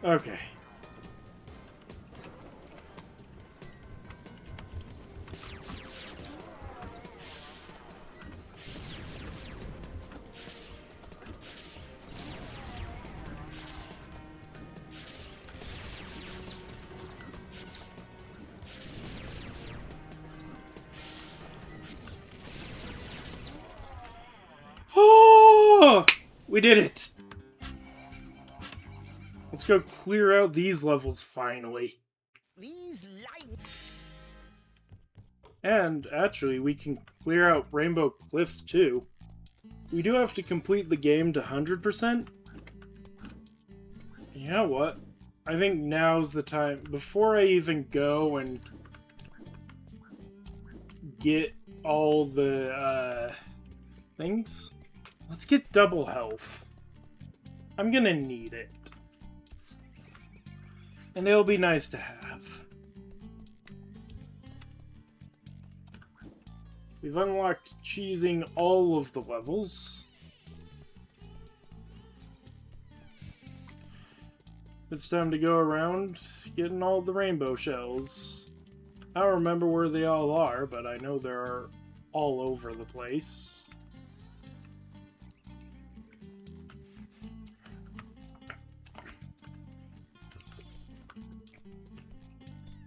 Okay. Oh, we did it. Let's go clear out these levels finally. These light. And actually, we can clear out Rainbow Cliffs too. We do have to complete the game to 100%. You know what? I think now's the time. Before I even go and get all the things, let's get double health. I'm gonna need it. And it'll be nice to have. We've unlocked cheesing all of the levels. It's time to go around getting all the rainbow shells. I don't remember where they all are, but I know they're all over the place.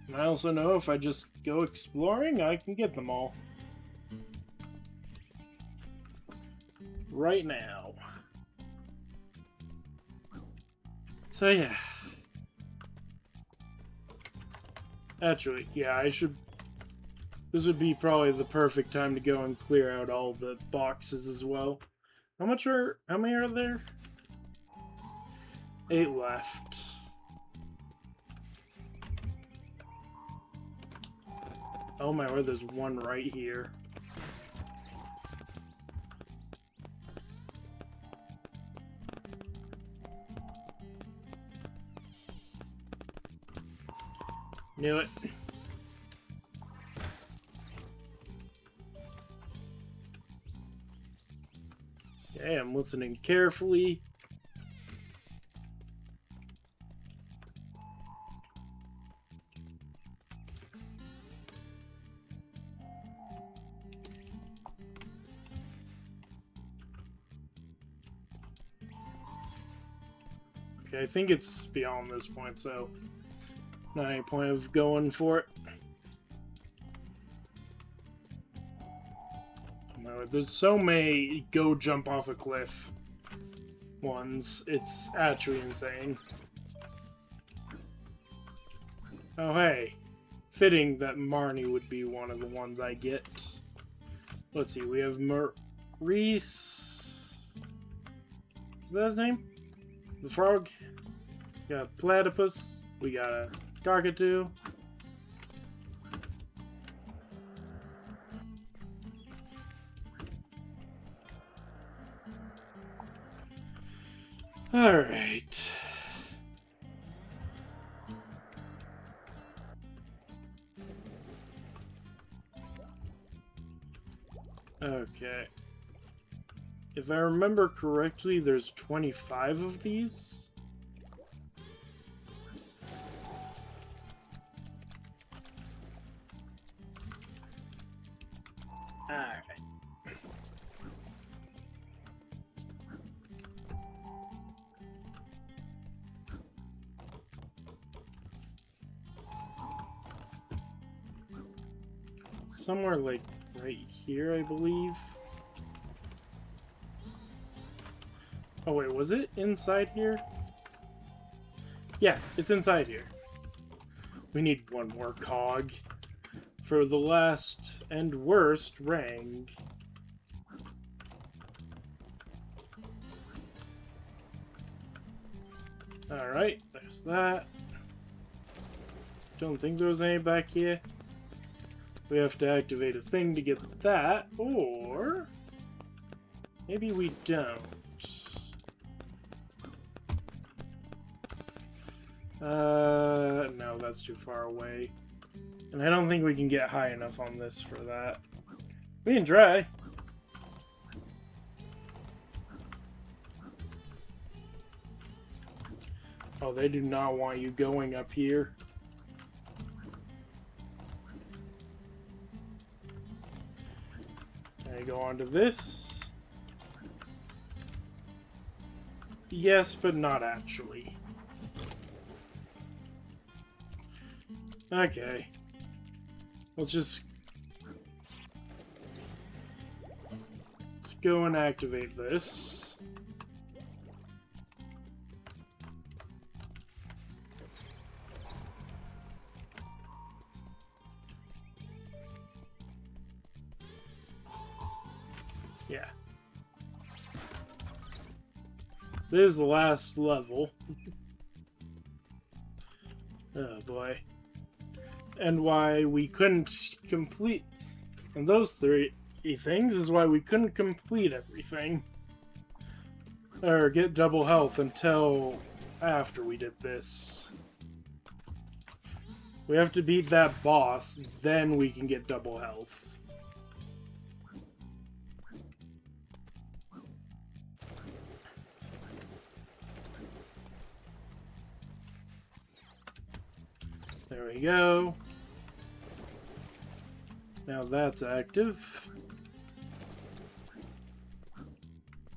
And I also know if I just go exploring, I can get them all. Right now. So yeah. Actually, yeah, I should... This would be probably the perfect time to go and clear out all the boxes as well. How many are there? 8 left. Oh my word, there's one right here. Knew it. Okay, I'm listening carefully. Okay, I think it's beyond this point, so not any point of going for it. No, there's so many go jump off a cliff ones. It's actually insane. Oh hey, fitting that Marnie would be one of the ones I get. Let's see, we have Maurice. Is that his name? The frog. We got a platypus. We got a cockatoo. Alright. Okay. If I remember correctly, there's 25 of these. Alright. Somewhere like right here, I believe. Oh wait, was it inside here? Yeah, it's inside here. We need one more cog for the last and worst rank. Alright, there's that. Don't think there was any back here. We have to activate a thing to get that, or maybe we don't. No, that's too far away. And I don't think we can get high enough on this for that. We can try. Oh, they do not want you going up here. I go on to this. Yes, but not actually. Okay. Let's go and activate this. Yeah. This is the last level. Oh boy. And why we couldn't complete... And those three things is why we couldn't complete everything. Or get double health until after we did this. We have to beat that boss, then we can get double health. There we go. Now that's active.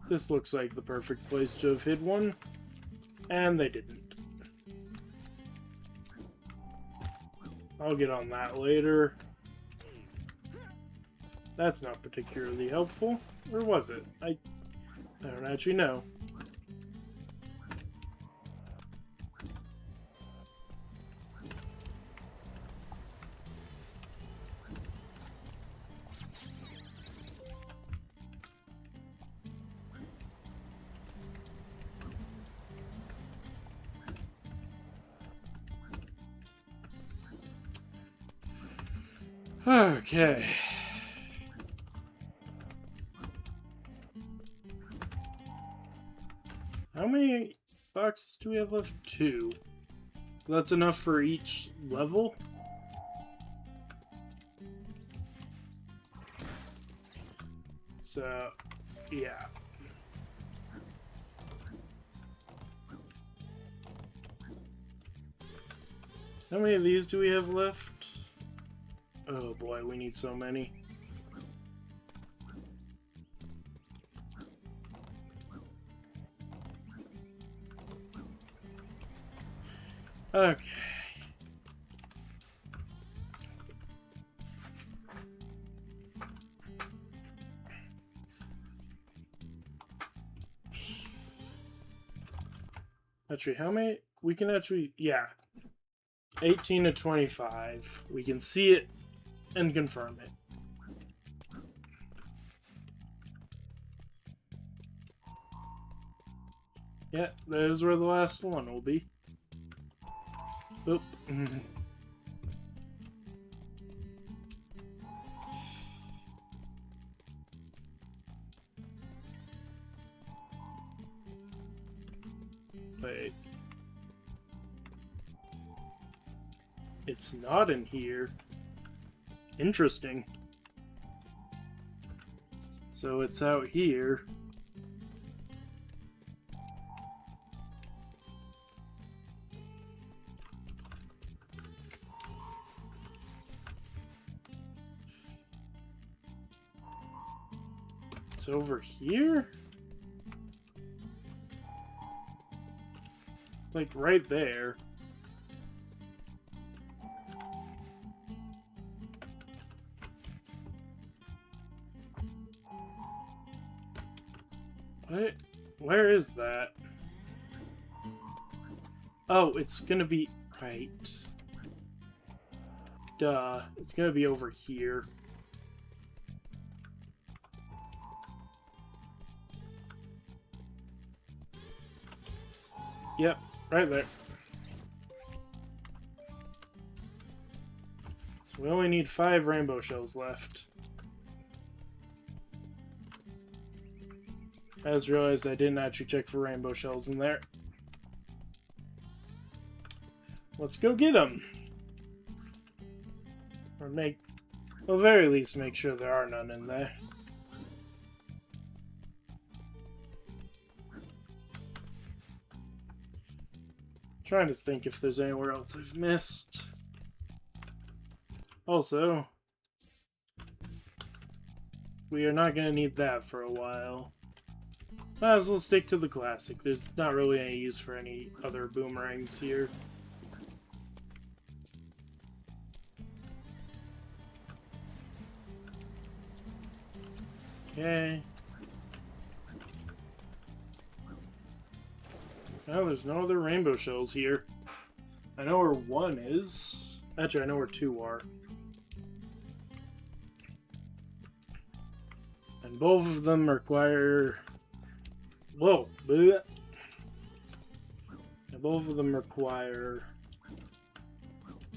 This looks like the perfect place to have hid one. And they didn't. I'll get on that later. That's not particularly helpful. Or was it? I don't actually know. Okay. How many boxes do we have left? 2. That's enough for each level? So, yeah. How many of these do we have left? Oh boy, we need so many. Okay. Actually, how many? We can actually, yeah. 18 to 25. We can see it and confirm it. Yeah, that is where the last one will be. Oop. Wait. It's not in here. Interesting. So it's out here. It's over here? Like right there. What? Where is that? Oh, it's gonna be right. Duh. It's gonna be over here. Yep, right there. So we only need 5 rainbow shells left. I just realized I didn't actually check for rainbow shells in there. Let's go get them. Or make, well, at the very least, make sure there are none in there. Trying to think if there's anywhere else I've missed. Also, we are not going to need that for a while. Might as well stick to the classic. There's not really any use for any other boomerangs here. Okay. Well, there's no other rainbow shells here. I know where one is. Actually, I know where 2 are. And both of them require... Whoa! Bleh. And both of them require...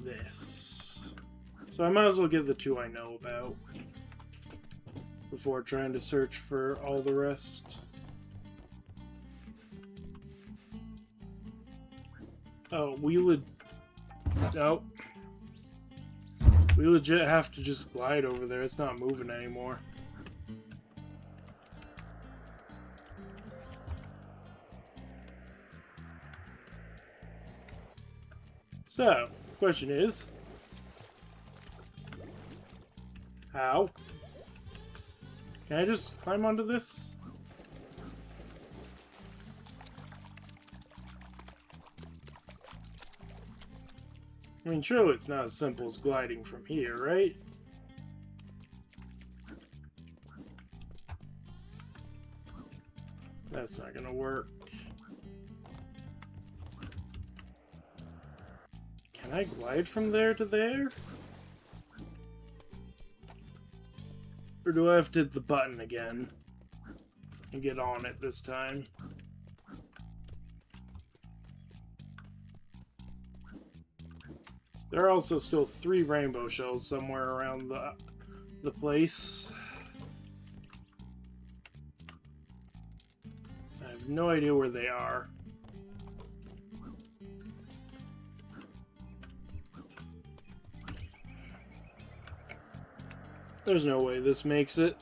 this. So I might as well get the 2 I know about before trying to search for all the rest. Oh, we legit have to just glide over there. It's not moving anymore. So, question is, how? Can I just climb onto this? I mean, surely it's not as simple as gliding from here, right? That's not gonna work. Can I glide from there to there? Or do I have to hit the button again and get on it this time? There are also still 3 rainbow shells somewhere around the place. I have no idea where they are. There's no way this makes it.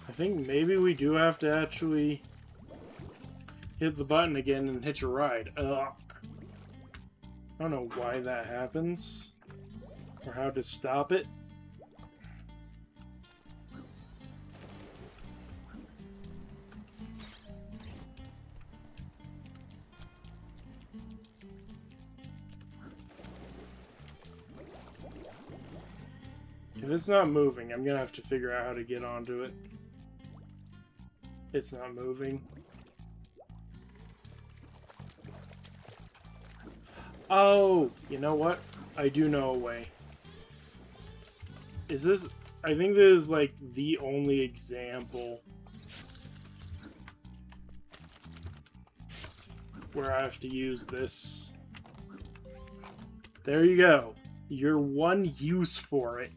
I think maybe we do have to actually hit the button again and hitch a ride. I don't know why that happens or how to stop it. If it's not moving, I'm gonna have to figure out how to get onto it. It's not moving. Oh, you know what? I do know a way. Is this... I think this is, like, the only example where I have to use this. There you go. Your one use for it.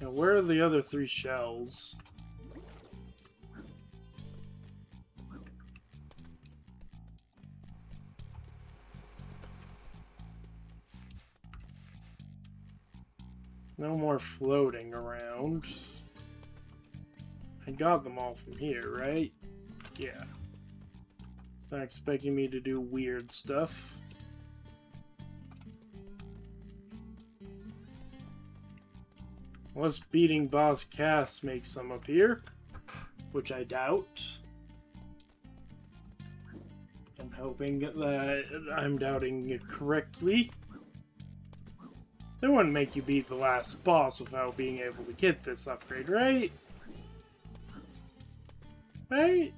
Now, where are the other 3 shells? No more floating around. I got them all from here, right? Yeah. It's not expecting me to do weird stuff. Unless beating Boss Cass makes some appear, which I doubt. I'm hoping that I'm doubting it correctly. They wouldn't make you beat the last boss without being able to get this upgrade, right? Right?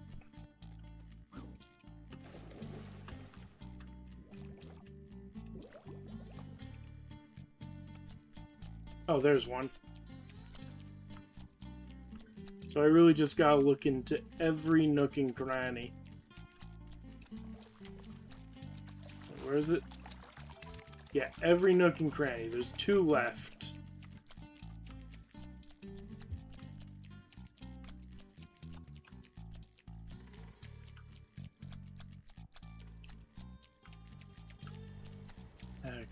Oh, there's one. So I really just gotta look into every nook and cranny. Where is it? Yeah, every nook and cranny. There's 2 left.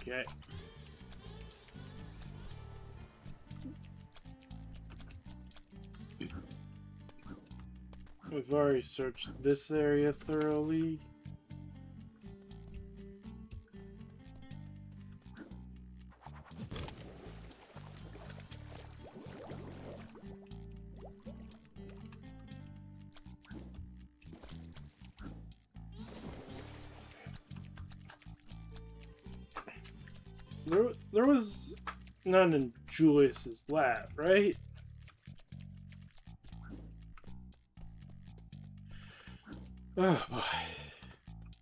Okay. We've already searched this area thoroughly. There was none in Julius's lab, right? Oh boy.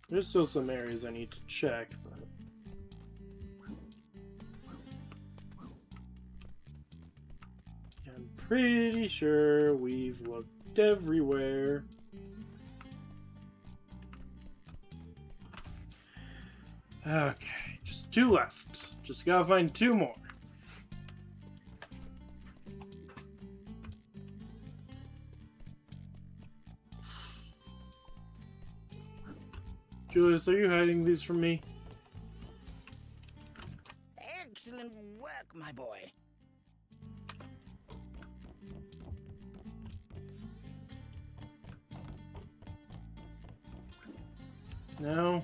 There's still some areas I need to check, but... I'm pretty sure we've looked everywhere. Okay, just 2 left. Just gotta find 2 more. Julius, are you hiding these from me? Excellent work, my boy. No?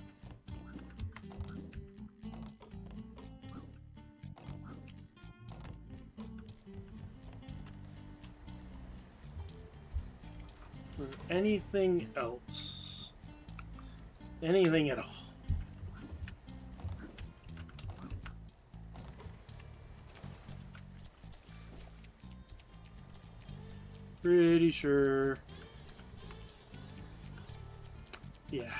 Is there anything else? Anything at all? Pretty sure. Yeah.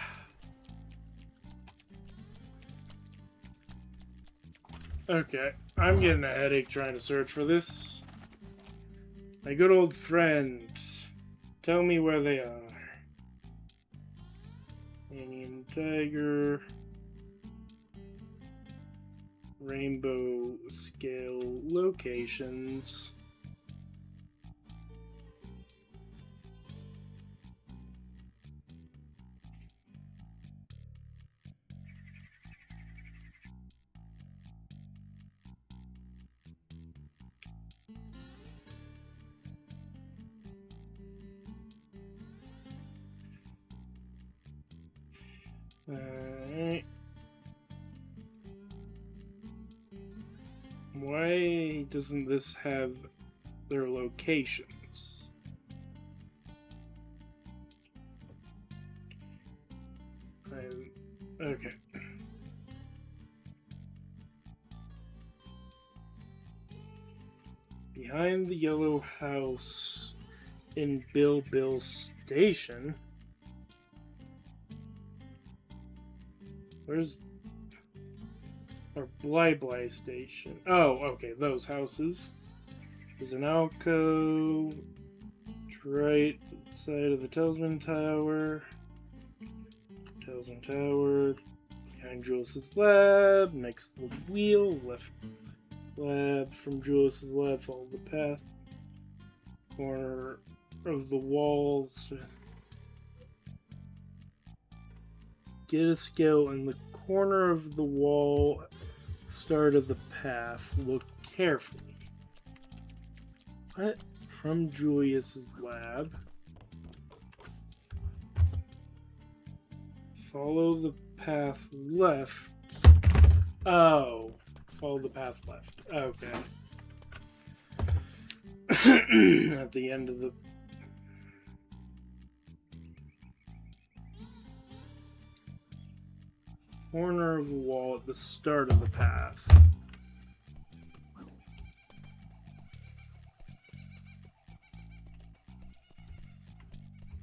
Okay, I'm getting a headache trying to search for this. My good old friend, tell me where they are. Indian Tiger. Rainbow scale locations. Alright. Why doesn't this have their locations? Okay. Behind the yellow house in Bill Station. Where's our Bly Station? Oh, okay, those houses. There's an alcove right side of the Tasman Tower. Tasman Tower. Behind Julius's lab. Next to the wheel. Left lab from Julius's lab. Follow the path. Corner of the walls. Get a scale in the corner of the wall. Start of the path. Look carefully. What? From Julius's lab. Follow the path left. Oh. Follow the path left. Okay. At the end of the... corner of the wall at the start of the path.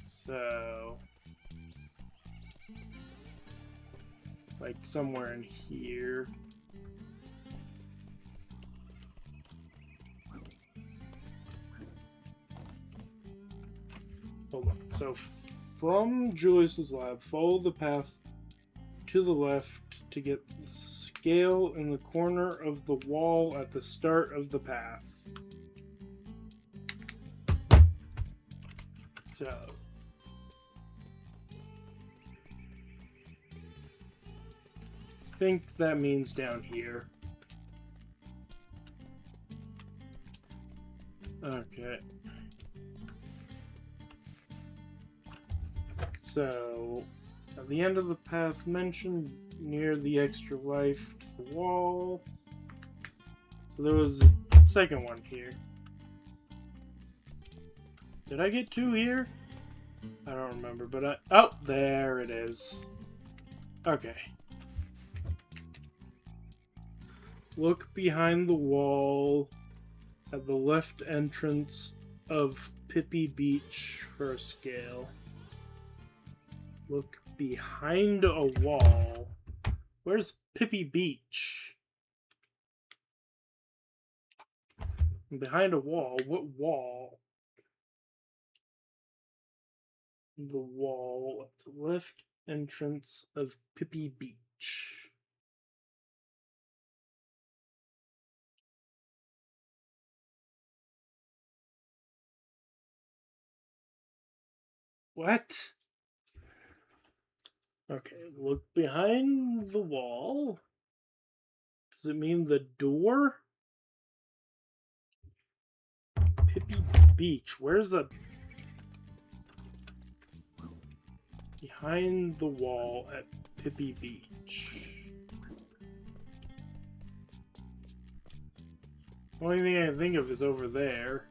So... like somewhere in here. Hold on. So from Julius's lab, follow the path to the left to get the scale in the corner of the wall at the start of the path. So I think that means down here. Okay. So, at the end of the path mentioned, near the extra life to the wall. So there was a second one here. Did I get two here? I don't remember, but oh, there it is. Okay. Look behind the wall at the left entrance of Pippi Beach for a scale. Look behind a wall. Where's Pippi Beach? Behind a wall? What wall? The wall at the left entrance of Pippi Beach. What? Okay, look behind the wall. Does it mean the door? Pippi Beach. Where's a... behind the wall at Pippi Beach. Only thing I can think of is over there.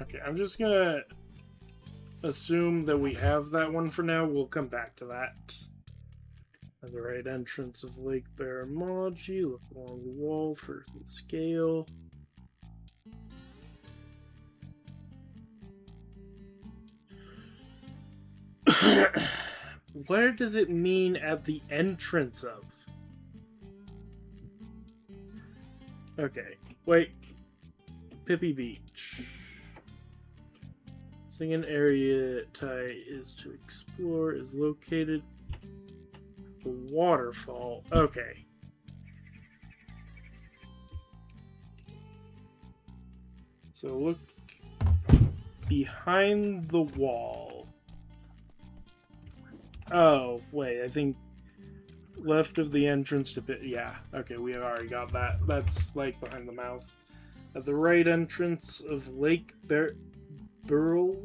Okay, I'm just gonna assume that we have that one for now. We'll come back to that. At the right entrance of Lake Barramundi, look along the wall for the scale. Where does it mean at the entrance of? Okay, wait. Pippi Beach. Second area Tai is to explore is located the waterfall. Okay. So look behind the wall. Oh, wait, I think left of the entrance to Pit. Yeah, okay, we have already got that. That's like behind the mouth. At the right entrance of Lake Burl,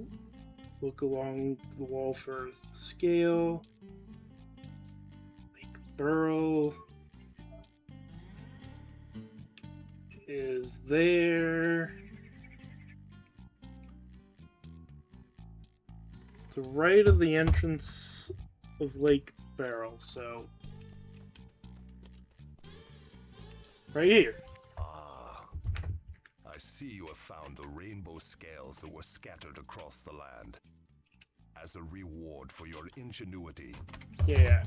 look along the wall for the scale. Lake Burl is there. the right of the entrance of Lake Barrel, so right here. Ah, I see you have found the rainbow scales that were scattered across the land. As a reward for your ingenuity. Yeah.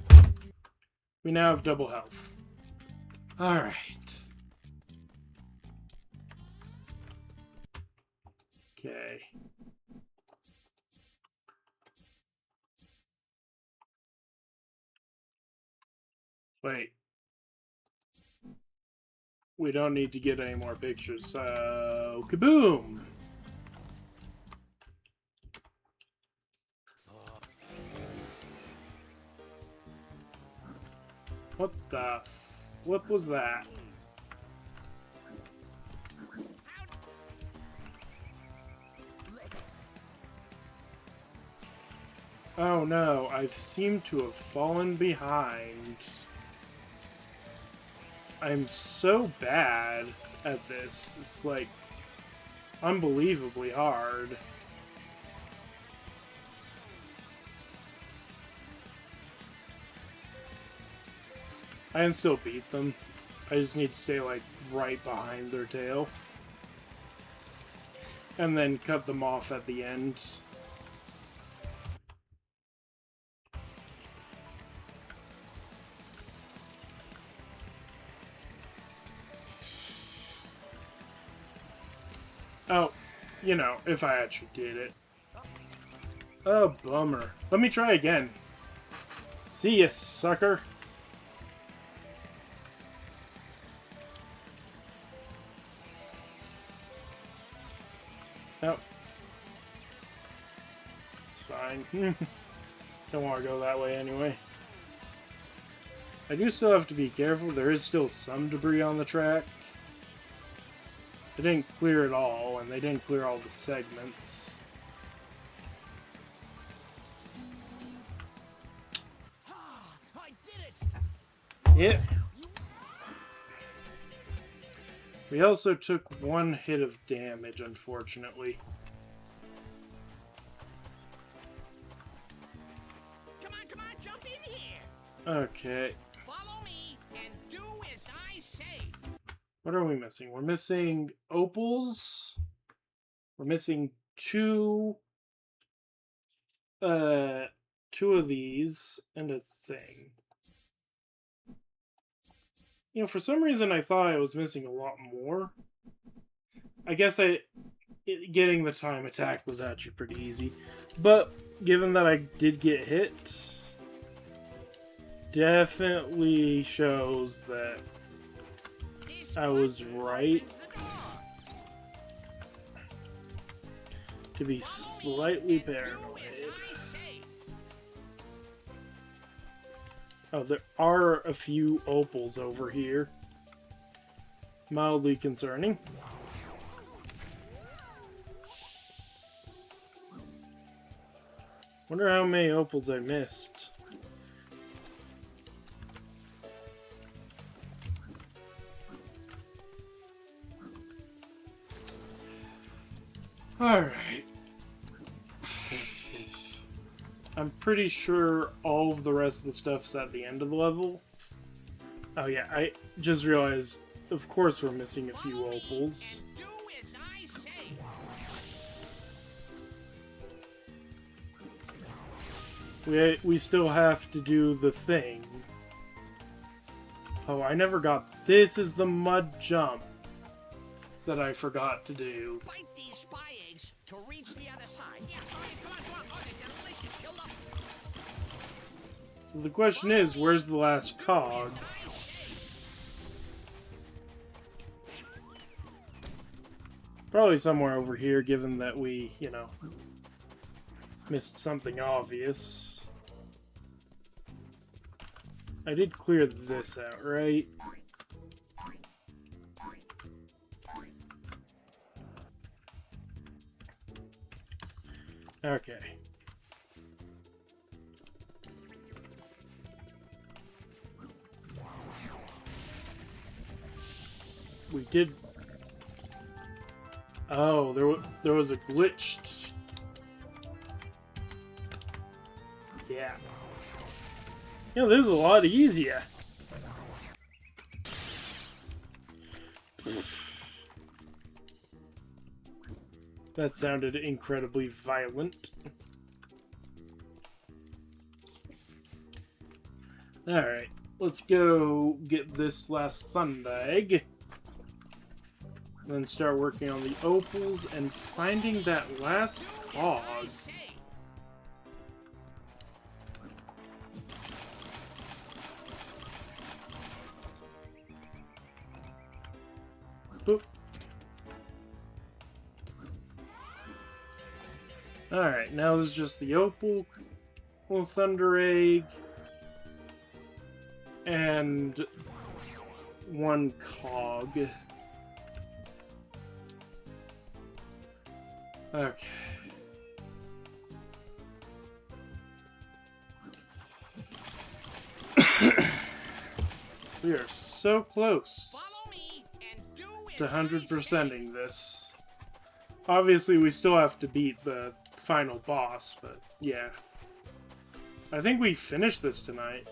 We now have double health. Alright. Okay. Wait. We don't need to get any more pictures, so kaboom! What the? What was that? Oh no, I seem to have fallen behind. I'm so bad at this. It's like unbelievably hard. I can still beat them. I just need to stay like right behind their tail. And then cut them off at the end. Oh, you know, if I actually did it. Oh, bummer. Let me try again. See ya, sucker. Nope. It's fine. Don't want to go that way anyway. I do still have to be careful. There is still some debris on the track. They didn't clear it all, and they didn't clear all the segments. I did it! Yep. We also took one hit of damage, unfortunately. Come on, jump in here! Okay. Follow me and do as I say. What are we missing? We're missing opals. We're missing two of these and a thing. You know, for some reason I thought I was missing a lot more. I guess getting the time attack was actually pretty easy. But given that I did get hit, definitely shows that I was right to be slightly paranoid. Oh, there are a few opals over here. Mildly concerning. Wonder how many opals I missed. Alright. I'm pretty sure all of the rest of the stuff's at the end of the level. Oh yeah, I just realized, of course we're missing a few opals. We still have to do the thing. Oh, I never got... This is the mud jump that I forgot to do. Bite these spy eggs to reach the other side. Yeah, come on. Oh, they're delicious. Kill them. The question is, where's the last cog? Probably somewhere over here, given that we, you know, missed something obvious. I did clear this out, right? Okay. We did... Oh, there was a glitched... yeah. Yeah, this is a lot easier. That sounded incredibly violent. Alright, let's go get this last Thunder Egg. Then start working on the opals and finding that last cog. Boop. Alright, now there's just the opal, little Thunder Egg, and one cog. Okay. We are so close to 100%ing this. Obviously, we still have to beat the final boss, but yeah. I think we finished this tonight.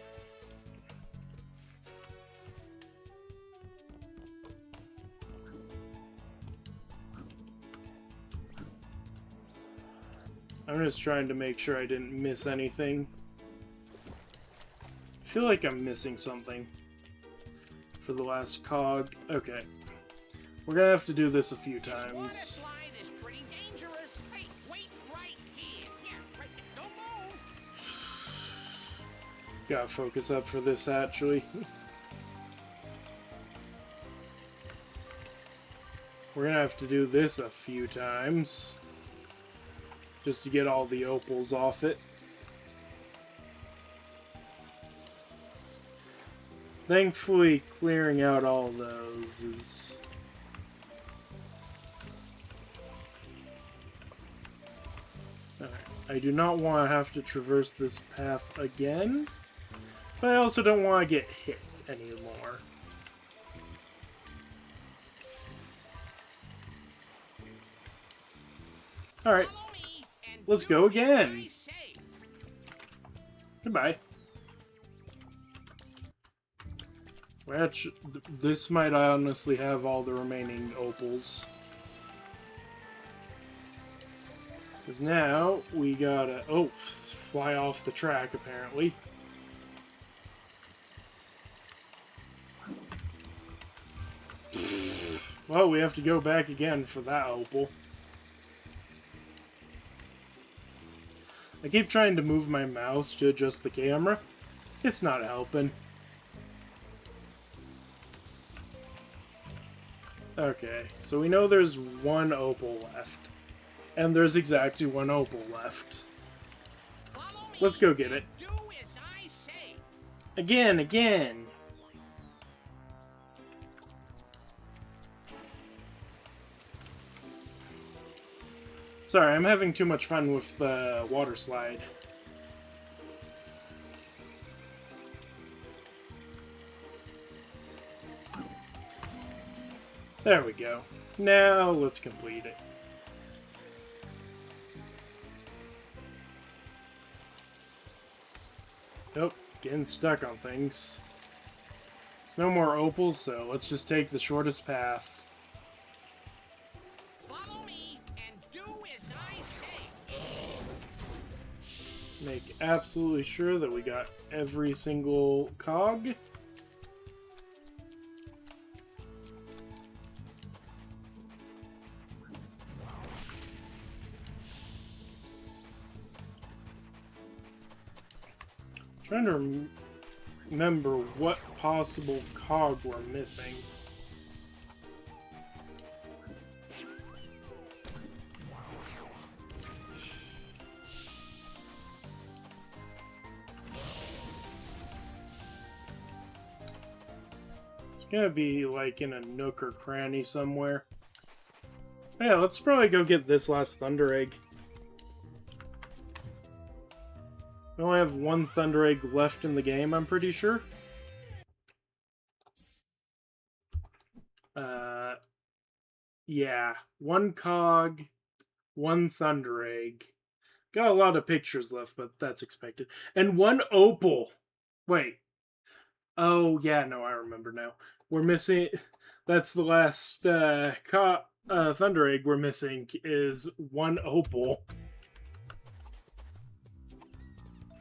I'm just trying to make sure I didn't miss anything. I feel like I'm missing something for the last cog. Okay. We're gonna have to do this a few times. Gotta focus up for this, actually. We're gonna have to do this a few times. Just to get all the opals off it. Thankfully, clearing out all those is... Alright. I do not want to have to traverse this path again, but I also don't want to get hit anymore. Alright. Let's go again. Goodbye. Which, this might honestly have all the remaining opals. Because now, we gotta... Oh, fly off the track, apparently. Well, we have to go back again for that opal. I keep trying to move my mouse to adjust the camera. It's not helping. Okay, so we know there's one opal left. And there's exactly one opal left. Let's go get it. Again! Sorry, I'm having too much fun with the water slide. There we go. Now, let's complete it. Oh, getting stuck on things. There's no more opals, so let's just take the shortest path. Make absolutely sure that we got every single cog. Trying to remember what possible cog we're missing. It's gonna be like in a nook or cranny somewhere. Yeah, let's probably go get this last Thunder Egg. We only have one Thunder Egg left in the game, I'm pretty sure. Yeah, one cog, one Thunder Egg. Got a lot of pictures left, but that's expected. And 1 opal. Wait. Oh, yeah, no, I remember now. We're missing... That's the last Thunder Egg we're missing is 1 opal.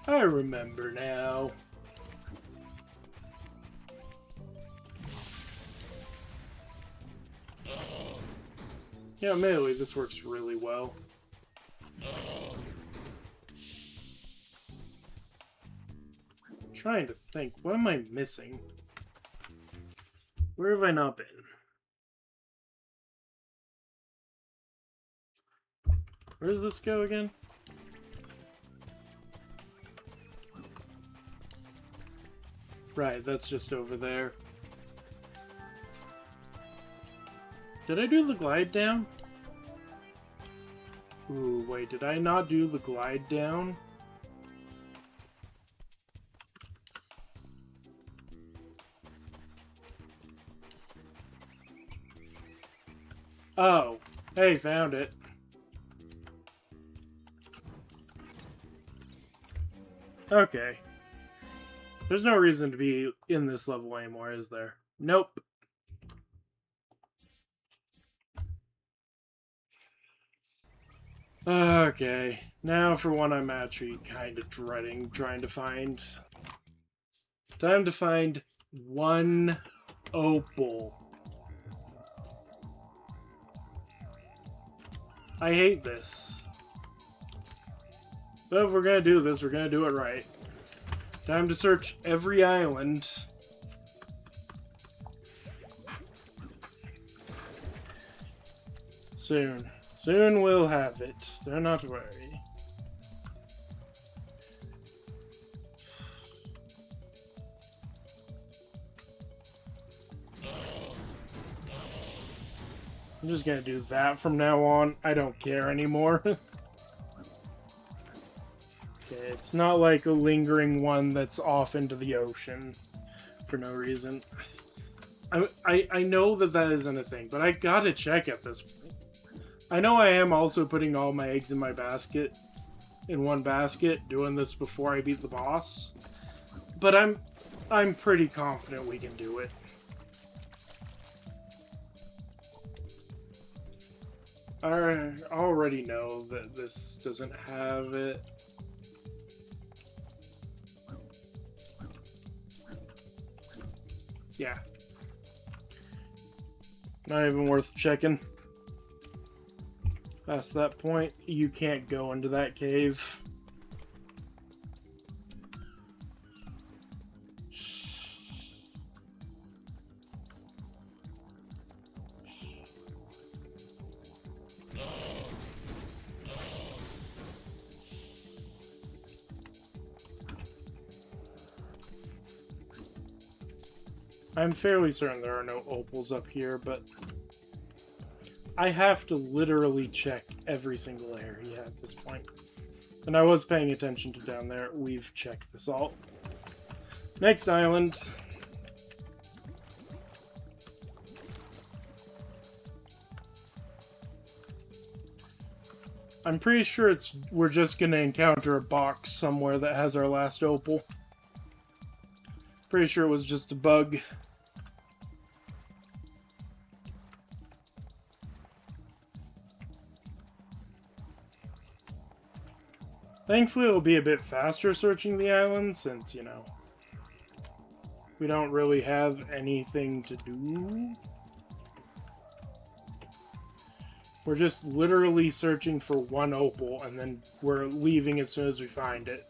I remember now. Yeah, admittedly, this works really well. I'm trying to think. What am I missing? Where have I not been? Where does this go again? Right, that's just over there. Did I do the glide down? Ooh, wait, did I not do the glide down? Oh, hey, found it. Okay. There's no reason to be in this level anymore, is there? Nope. Okay. Now for one I'm actually kind of dreading trying to find. Time to find 1 opal. I hate this. But if we're gonna do this, we're gonna do it right. Time to search every island. Soon. Soon we'll have it. Do not worry. I'm just gonna do that from now on. I don't care anymore. Okay, it's not like a lingering one that's off into the ocean for no reason. I know that that isn't a thing, but I gotta check at this point. I know I am also putting all my eggs in my basket, in one basket, doing this before I beat the boss. But I'm pretty confident we can do it. I already know that this doesn't have it. Yeah. Not even worth checking. Past that point, you can't go into that cave. I'm fairly certain there are no opals up here, but I have to literally check every single area at this point. And I was paying attention to down there. We've checked this all. Next island. I'm pretty sure we're just gonna encounter a box somewhere that has our last opal. Pretty sure it was just a bug. Thankfully, it'll be a bit faster searching the island since, you know, we don't really have anything to do. We're just literally searching for 1 opal, and then we're leaving as soon as we find it.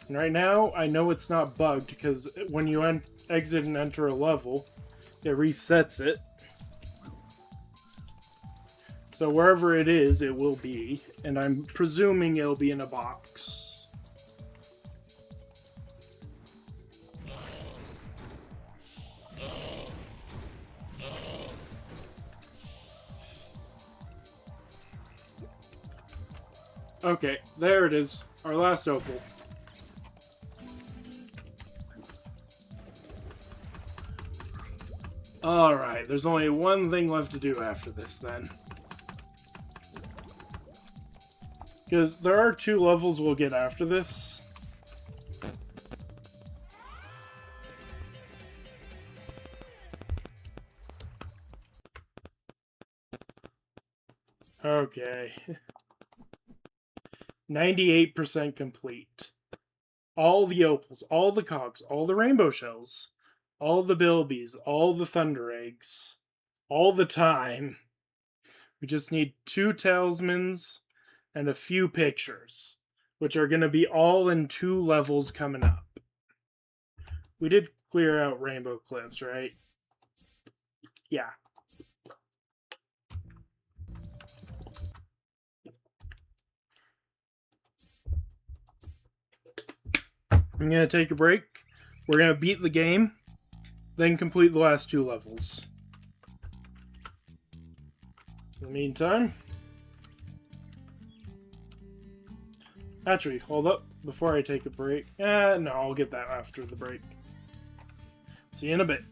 And right now, I know it's not bugged, because when you exit and enter a level, it resets it. So wherever it is, it will be. And I'm presuming it'll be in a box. Okay, there it is. Our last opal. Alright, there's only one thing left to do after this then. Because there are 2 levels we'll get after this. Okay. 98% complete. All the opals, all the cogs, all the rainbow shells, all the bilbies, all the thunder eggs, all the time. We just need 2 talismans and a few pictures, which are going to be all in 2 levels coming up. We did clear out Rainbow Cliffs, right? Yeah. I'm going to take a break. We're going to beat the game, then complete the last 2 levels. In the meantime... Actually, hold up before I take a break. No, I'll get that after the break. See you in a bit.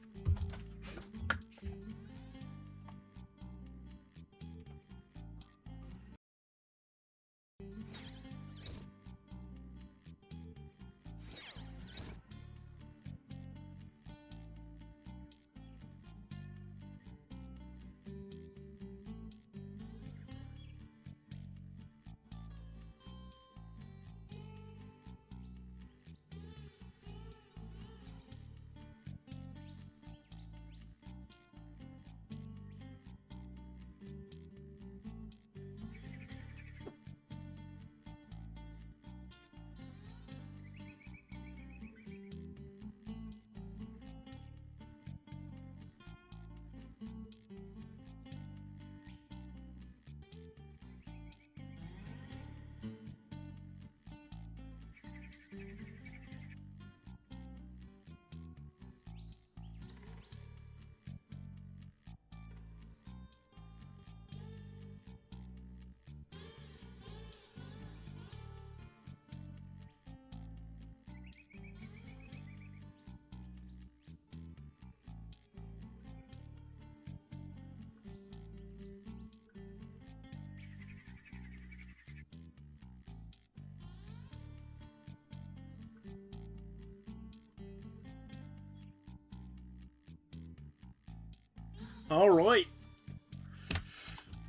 Alright.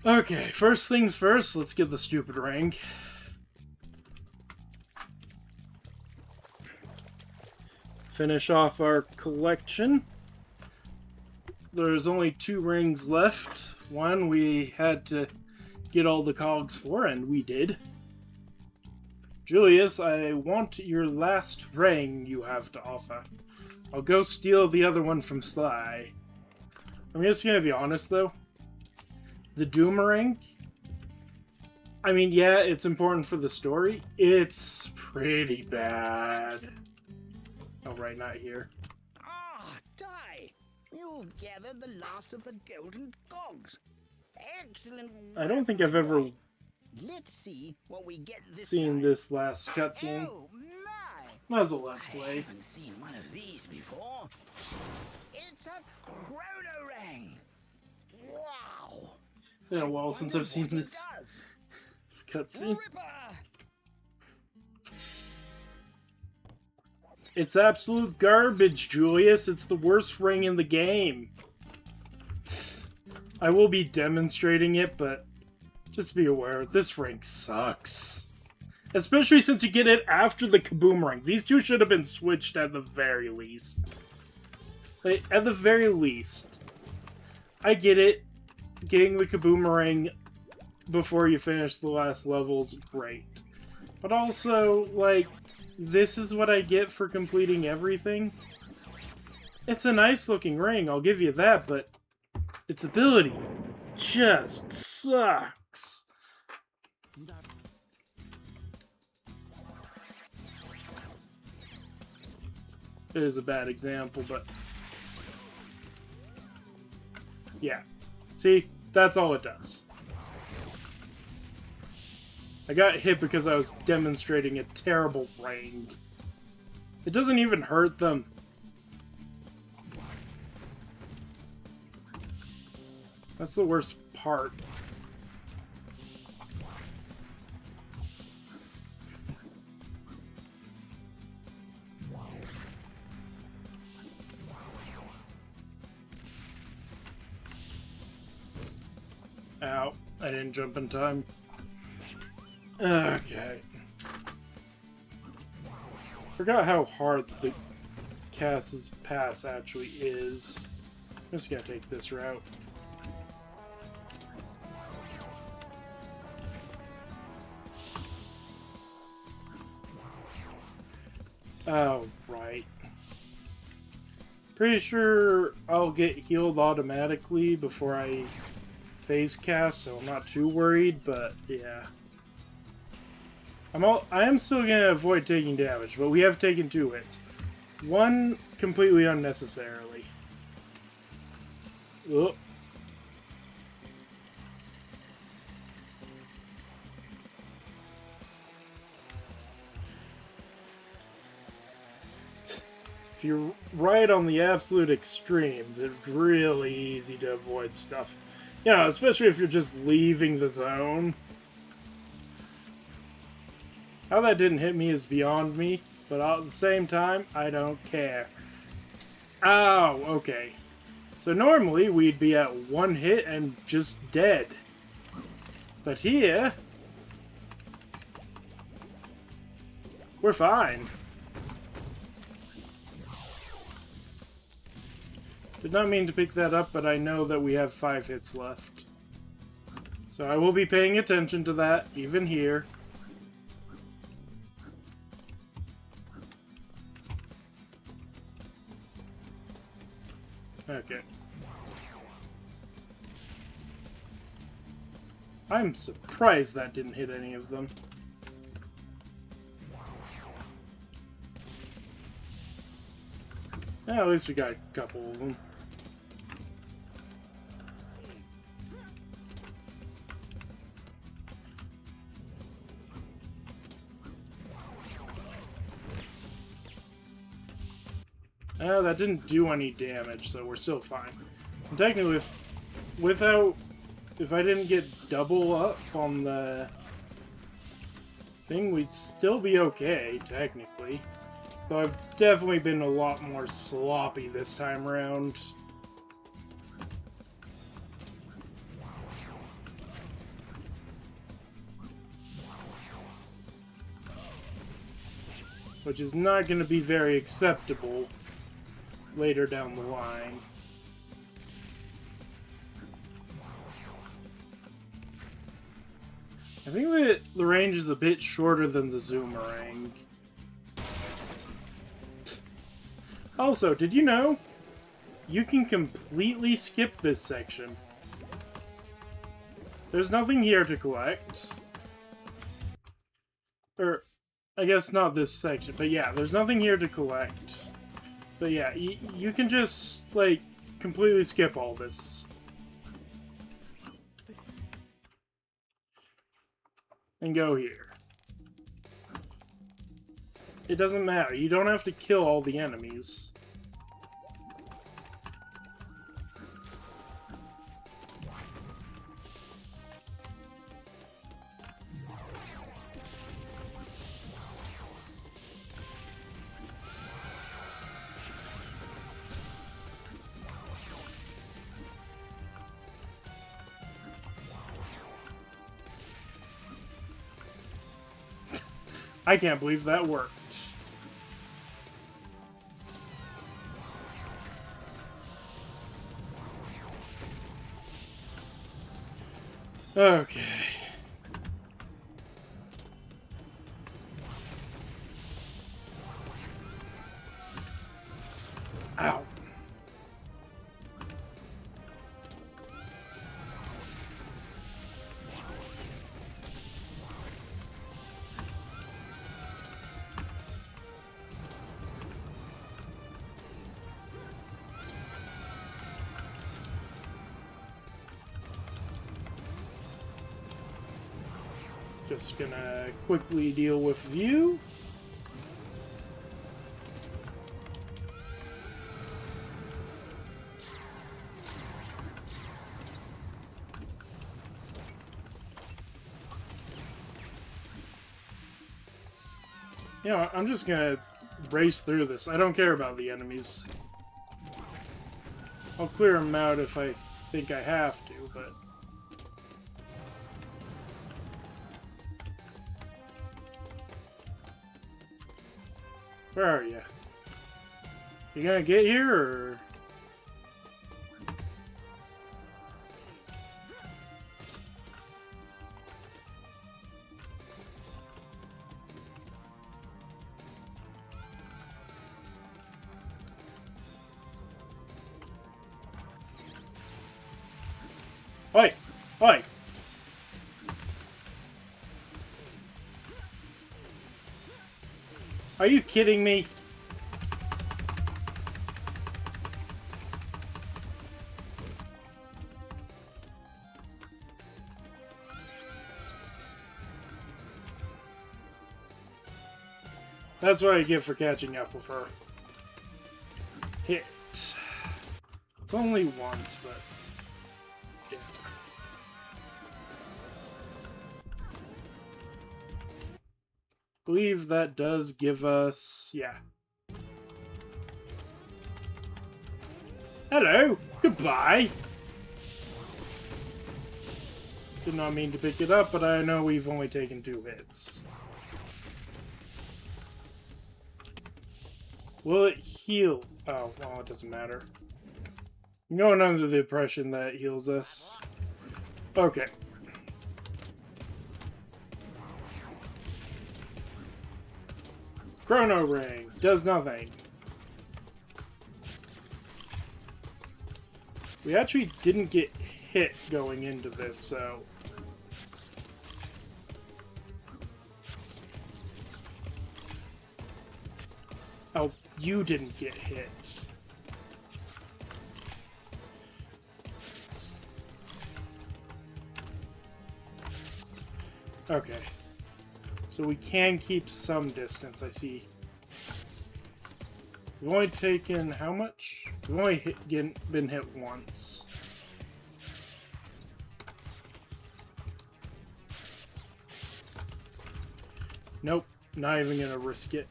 Okay, first things first, let's get the stupid ring. Finish off our collection. There's only 2 rings left. One we had to get all the cogs for, and we did. Julius, I want your last ring you have to offer. I'll go steal the other one from Sly. I'm just gonna be honest though. The Doomerang, I mean, yeah, it's important for the story. It's pretty bad. Oh, right, not here. Ah, Die! You've gathered the last of the golden cogs. Excellent work, I don't think I've ever Let's see what we get this seen time. this last cutscene. Oh my! Might as well let I play. haven't seen one of these before. It's a chronorang. Wow! It's been a while since I've seen What it this does. cutscene. Ripper! It's absolute garbage, Julius. It's the worst ring in the game. I will be demonstrating it, but just be aware, this ring sucks. Especially since you get it after the Kaboom ring. These two should have been switched at the very least. Like, at the very least. I get it. Getting the Kaboom ring before you finish the last level's great. But also, like, this is what I get for completing everything. It's a nice looking ring, I'll give you that, but its ability just sucks. It is a bad example, but yeah. See, that's all it does. I got hit because I was demonstrating a terrible ring. It doesn't even hurt them. That's the worst part. Ow, I didn't jump in time. Okay. Forgot how hard the Cass's Pass actually is. I'm just gonna take this route. Oh, right. Pretty sure I'll get healed automatically before I phase cast, so I'm not too worried, but yeah. I am still gonna avoid taking damage, but we have taken 2 hits. One completely unnecessarily. Ugh. If you're right on the absolute extremes, it's really easy to avoid stuff. Yeah, especially if you're just leaving the zone. How that didn't hit me is beyond me, but at the same time, I don't care. Ow, okay. So normally we'd be at 1 hit and just dead. But here, we're fine. Did not mean to pick that up, but I know that we have 5 hits left. So I will be paying attention to that, even here. Okay. I'm surprised that didn't hit any of them. Yeah, at least we got a couple of them. That didn't do any damage, so we're still fine. And technically, if I didn't get double up on the thing, we'd still be okay, technically. Though I've definitely been a lot more sloppy this time around. Which is not going to be very acceptable later down the line. I think that the range is a bit shorter than the Zoomerang. Also, did you know you can completely skip this section? There's nothing here to collect. Or, I guess not this section, but yeah, there's nothing here to collect. But yeah, you can just, like, completely skip all this. And go here. It doesn't matter. You don't have to kill all the enemies. I can't believe that worked. Okay. Ow. Just gonna quickly deal with you. You know, I'm just gonna race through this. I don't care about the enemies. I'll clear them out if I think I have to, but Where are you? You gonna get here, or...? Oi! Oi! Are you kidding me? That's what I get for catching up with her. Hit. It's only once, but... yeah. I believe that does give us... yeah. Hello! Goodbye! Did not mean to pick it up, but I know we've only taken 2 hits. Will it heal? Oh, well, it doesn't matter. I'm going under the impression that it heals us. Okay. Chrono Ring does nothing. We actually didn't get hit going into this, so... oh, you didn't get hit. Okay. So we can keep some distance, I see. We've only taken how much? We've only been hit once. Nope, not even gonna risk it.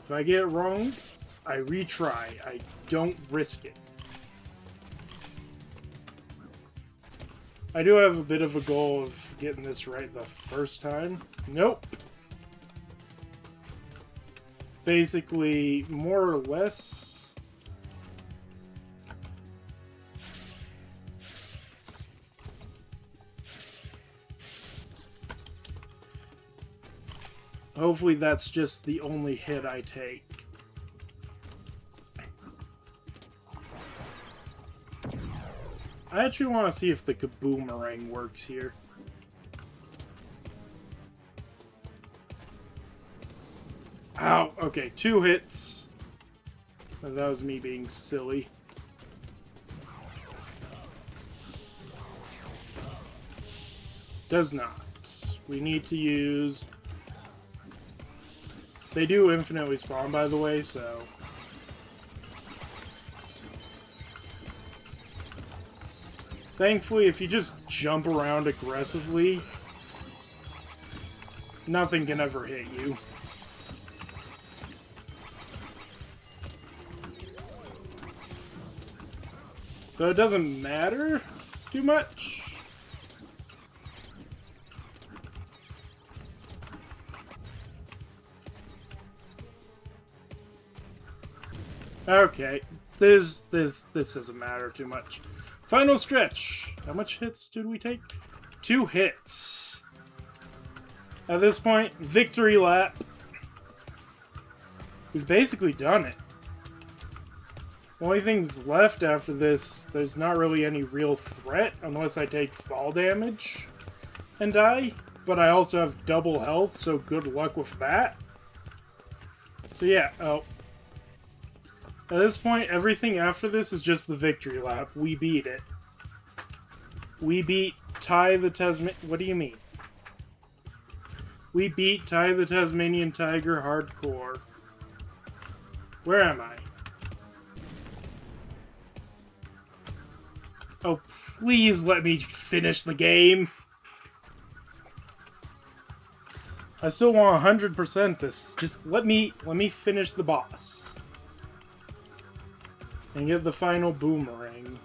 If I get it wrong, I retry. I don't risk it. I do have a bit of a goal of getting this right the first time. Nope. Basically, more or less... hopefully that's just the only hit I take. I actually want to see if the kaboomerang works here. Ow! Okay, 2 hits. That was me being silly. Does not. We need to use... they do infinitely spawn, by the way, so... thankfully, if you just jump around aggressively, nothing can ever hit you. So it doesn't matter too much. Okay, this doesn't matter too much. Final stretch. How much hits did we take? 2 hits. At this point, victory lap. We've basically done it. Only things left after this, there's not really any real threat unless I take fall damage and die. But I also have double health, so good luck with that. So yeah, oh. At this point, everything after this is just the victory lap. We beat it. We beat Ty the Tasmanian... what do you mean? We beat Ty the Tasmanian Tiger hardcore. Where am I? Oh, please let me finish the game. I still want 100% this. Just let me finish the boss. And get the final boomerang.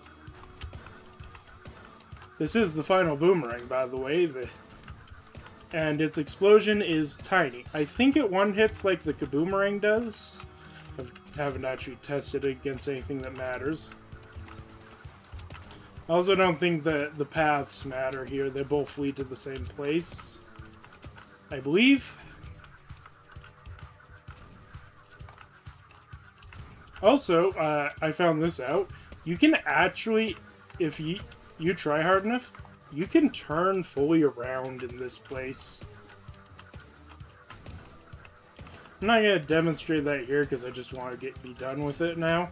This is the final boomerang, by the way. And its explosion is tiny. I think it one-hits like the kaboomerang does. I haven't actually tested it against anything that matters. I also don't think that the paths matter here. They both lead to the same place, I believe. Also, I found this out. You can actually, if you try hard enough, you can turn fully around in this place. I'm not going to demonstrate that here because I just want to be done with it now.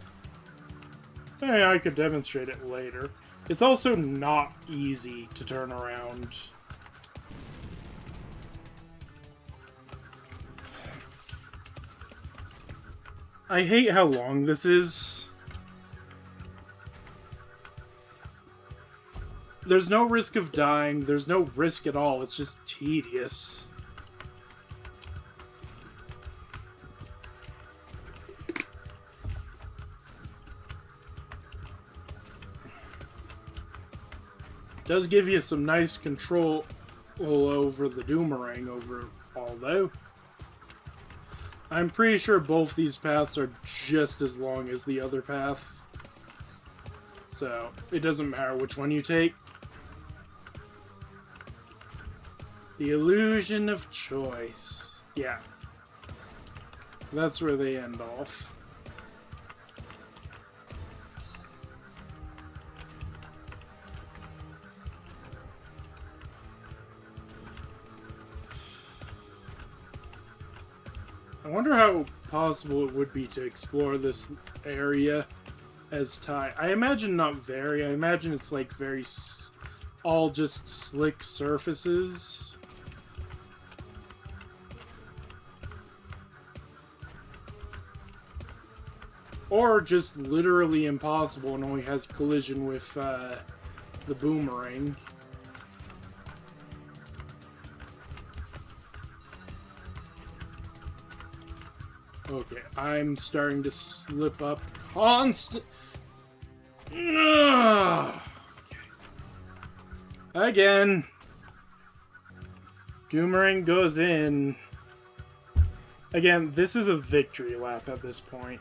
I could demonstrate it later. It's also not easy to turn around. I hate how long this is. There's no risk of dying. There's no risk at all. It's just tedious. Does give you some nice control over the Doomerang although I'm pretty sure both these paths are just as long as the other path. So it doesn't matter which one you take. The illusion of choice. Yeah. So that's where they end off. I wonder how possible it would be to explore this area as Thai. I imagine not very. I imagine it's like very all just slick surfaces. Or just literally impossible and only has collision with the boomerang. Okay, I'm starting to slip up Again. Boomerang goes in. Again, this is a victory lap at this point.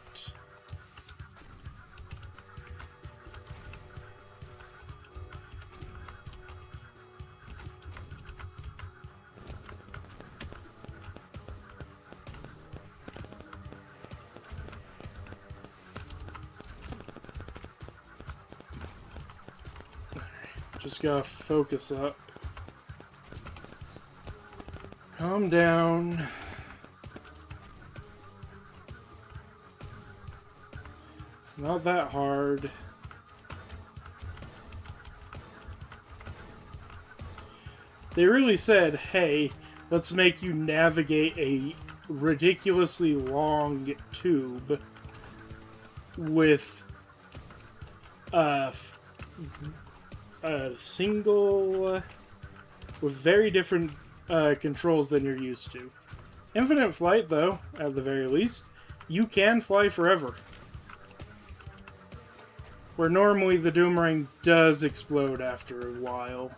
Just gotta focus up. Calm down. It's not that hard. They really said, hey, let's make you navigate a ridiculously long tube with a single with very different controls than you're used to. Infinite flight, though, at the very least. You can fly forever. Where normally the Doomerang does explode after a while.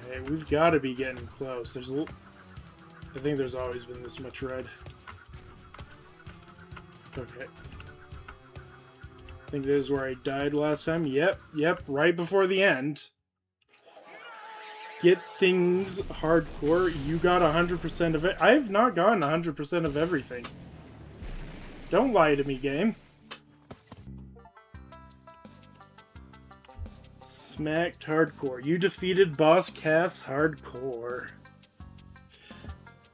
Okay, we've got to be getting close. I think there's always been this much red. Okay. I think this is where I died last time. Yep, right before the end. Get things hardcore. You got 100% of it. I have not gotten 100% of everything. Don't lie to me, game. Smacked hardcore. You defeated Boss Cass hardcore.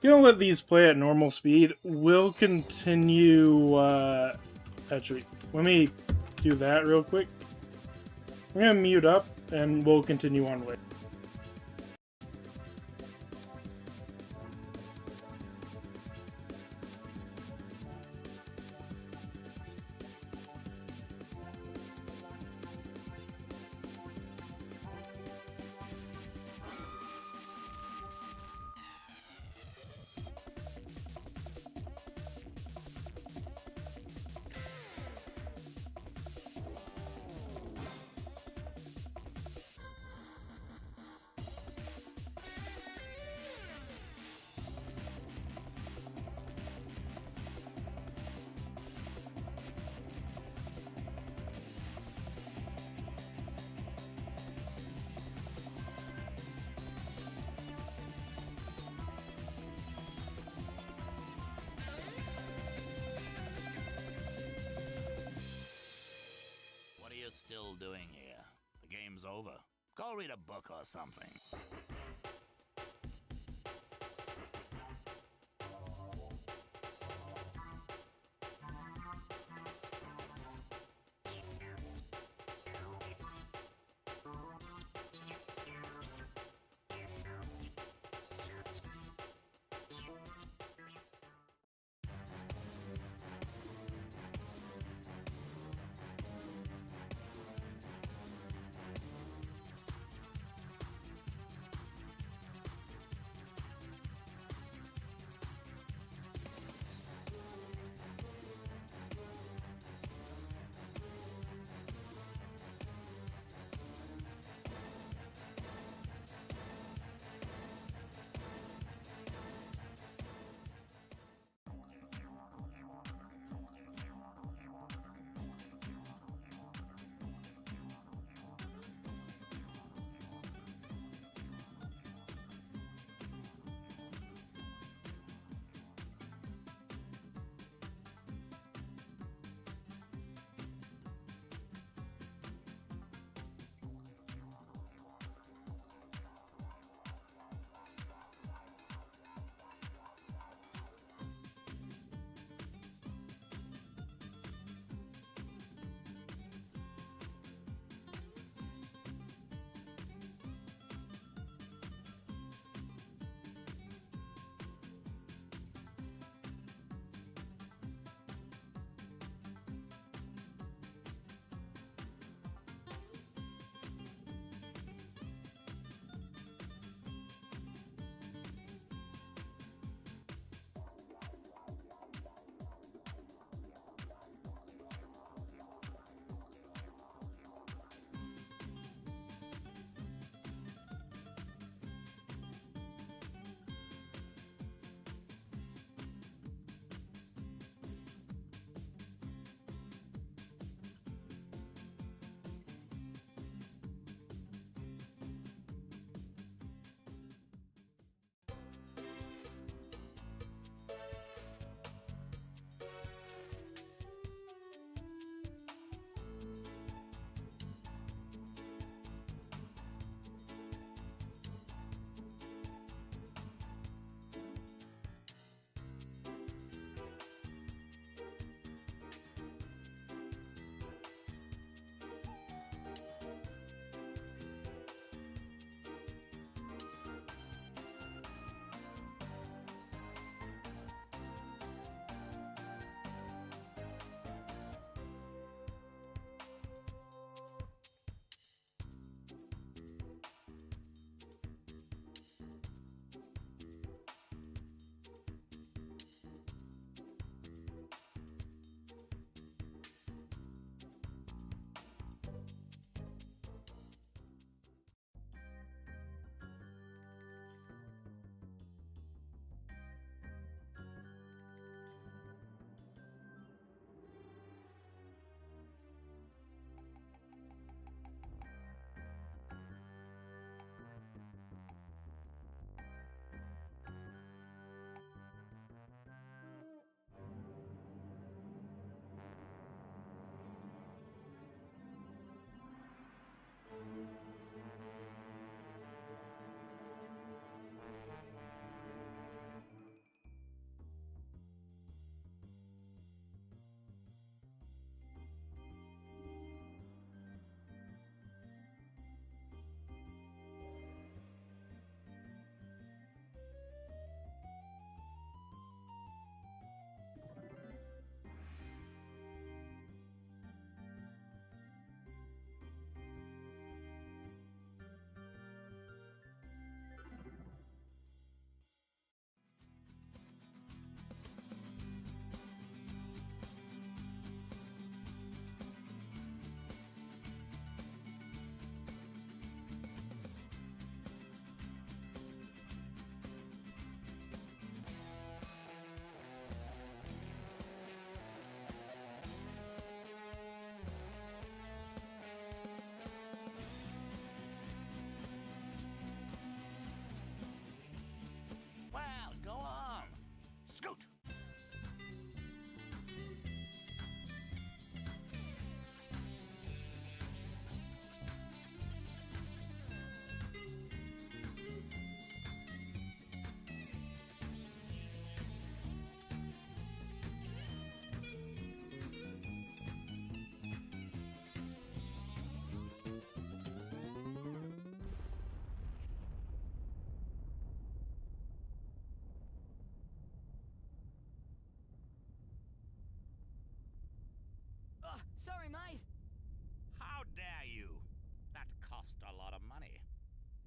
Gonna let these play at normal speed. We'll continue, actually, let me do that real quick. I'm gonna mute up, and we'll continue on later. over. Go read a book or something.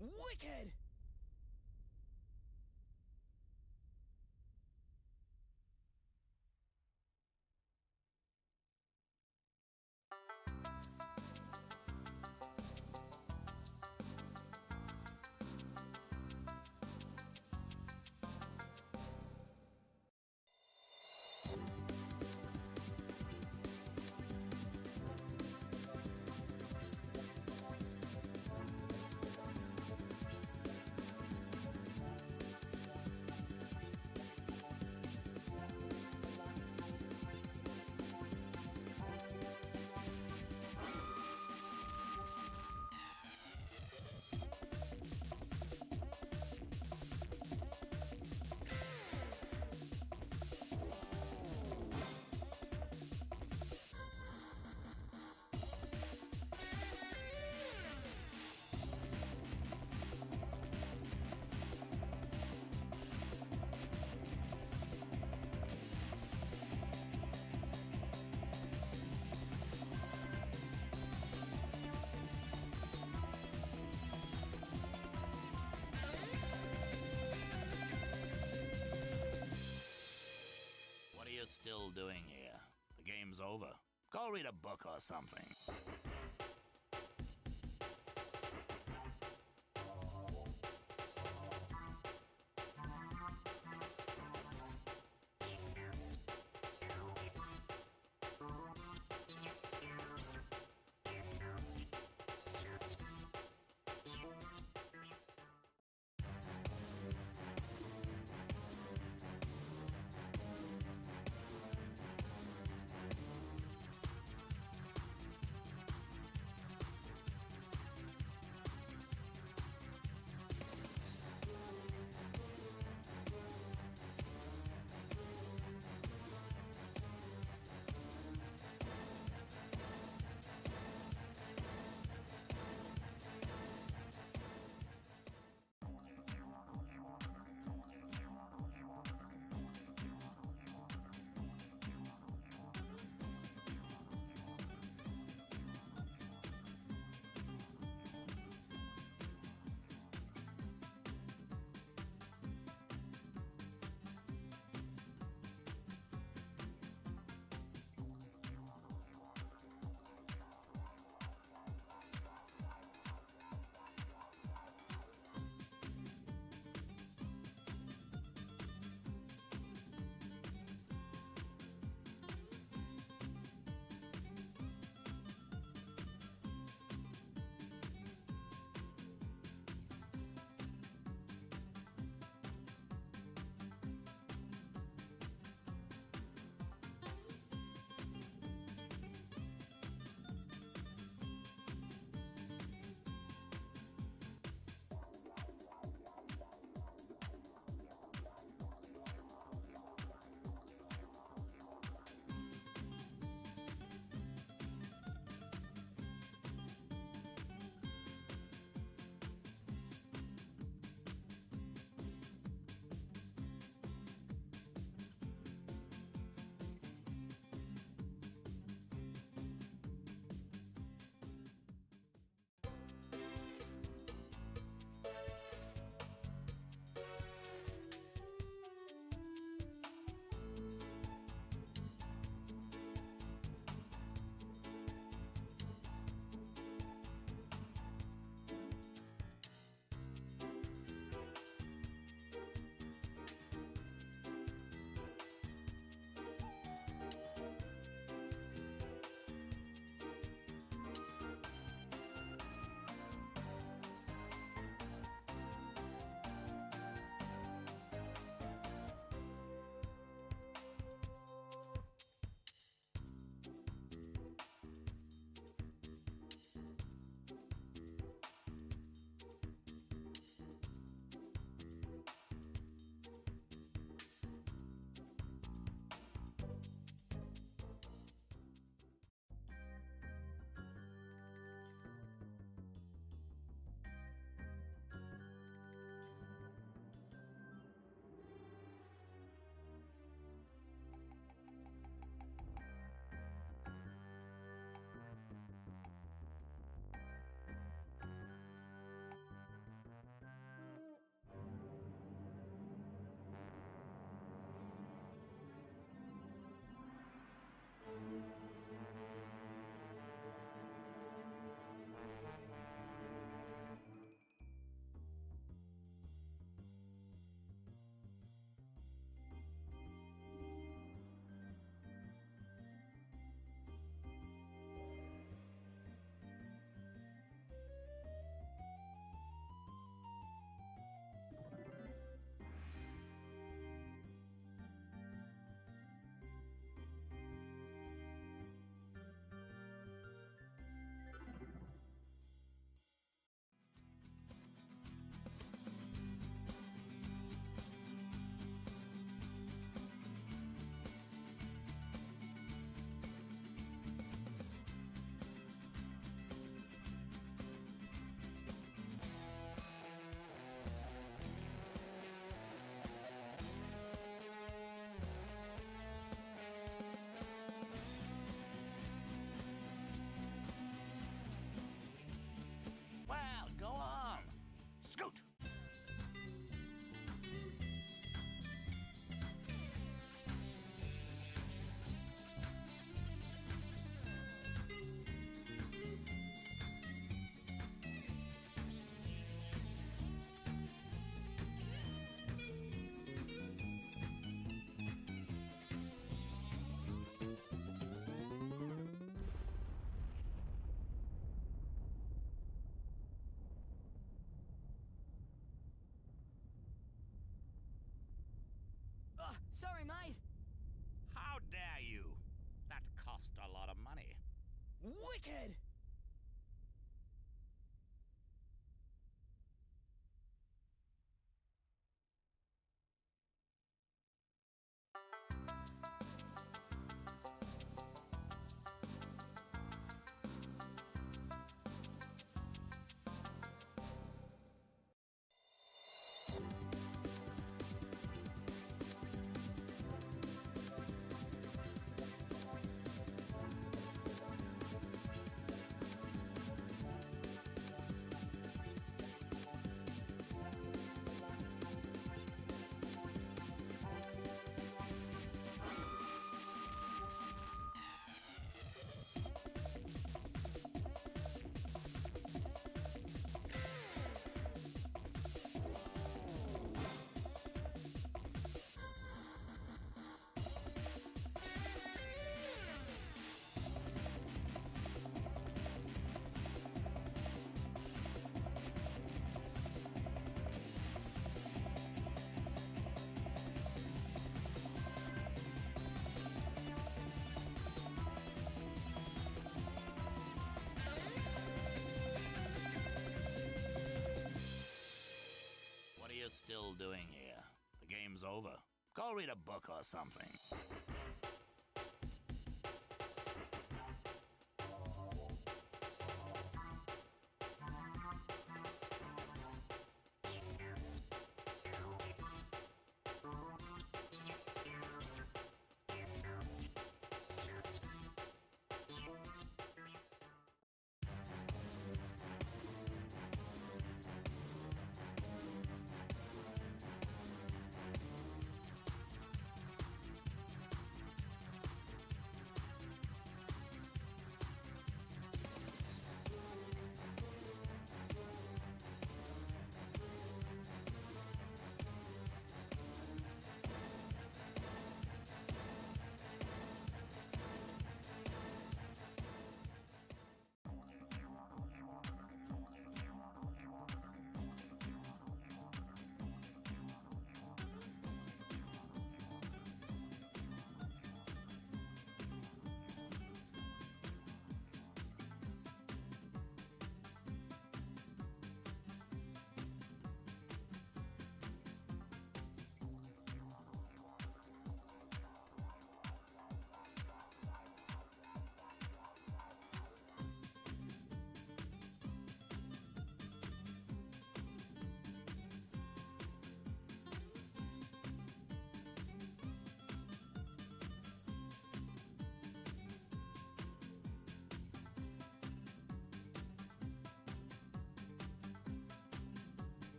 Wicked! What are you still doing here? The game's over. Go read a book or something. Sorry, mate. How dare you? That cost a lot of money. Wicked! What are you still doing here? The game's over. Go read a book or something.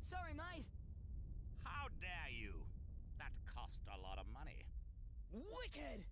Sorry, mate. How dare you? That cost a lot of money. Wicked!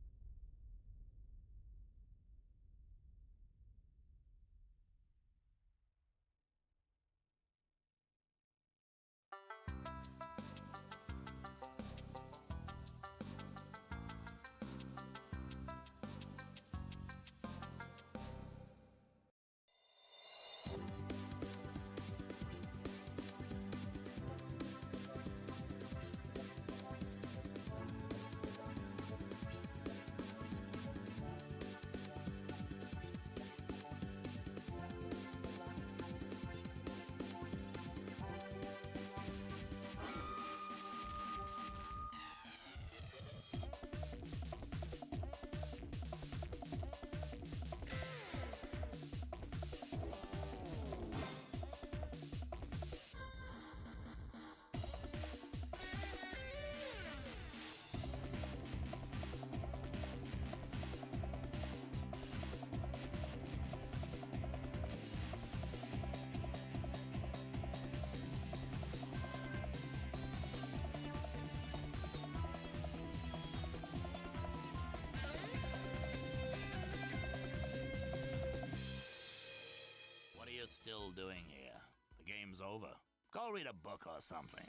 What are you still doing here? The game's over. Go read a book or something.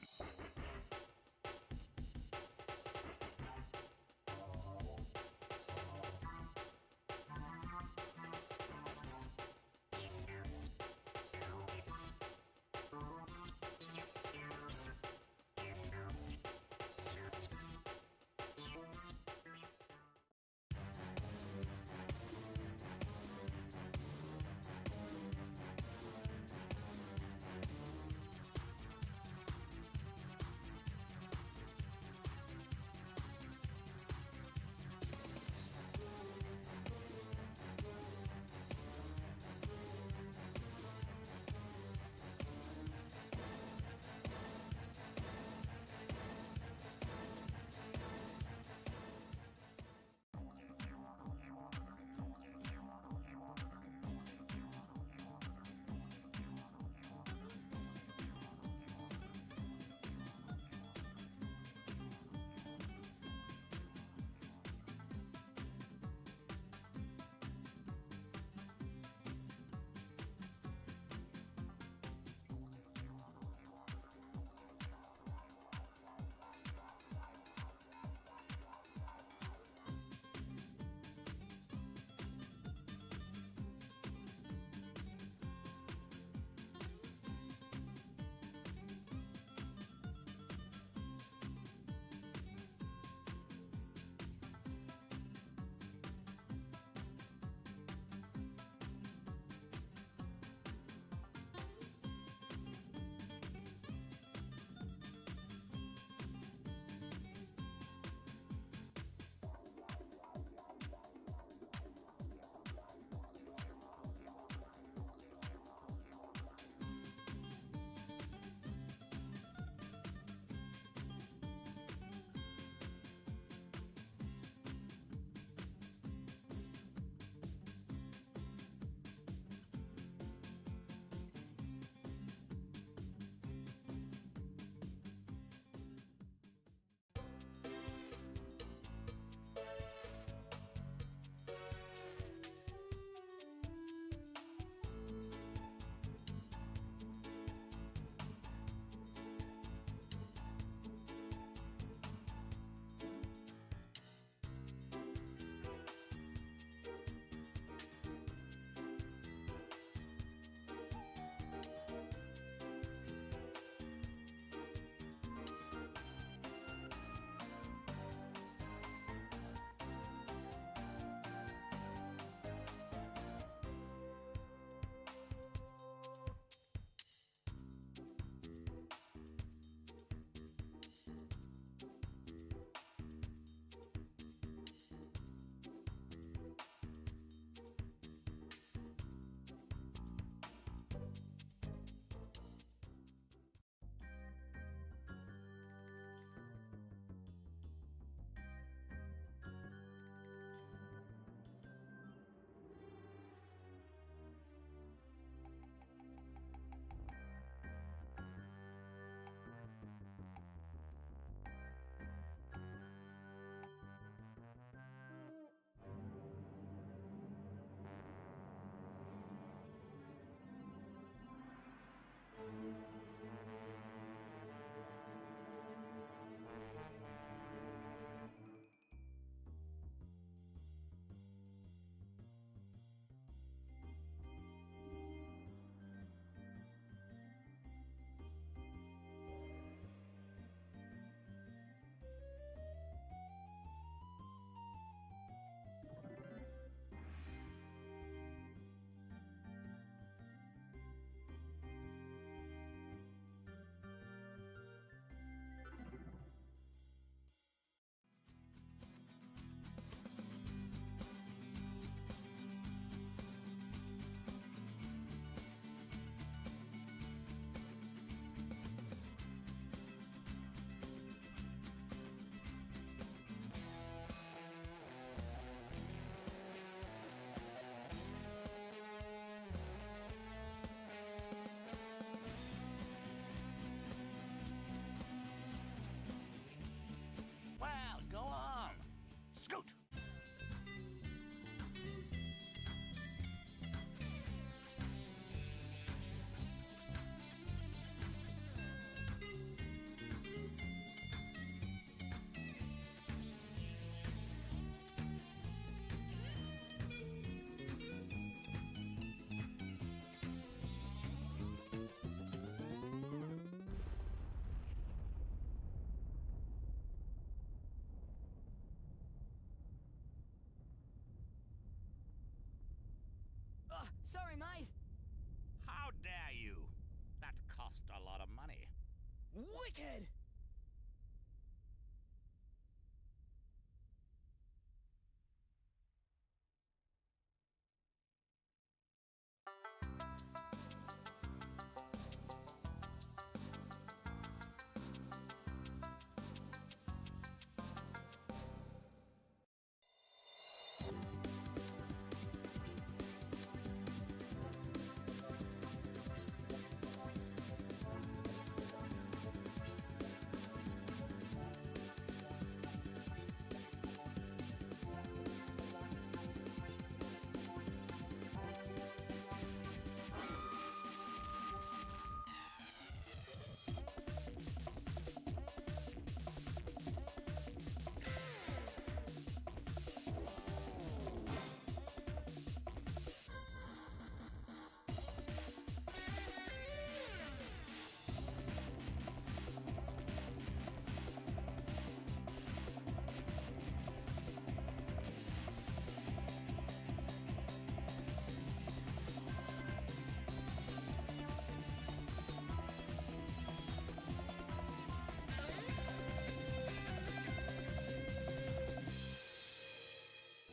Wicked!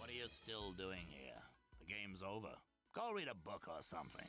What are you still doing here? The game's over. Go read a book or something.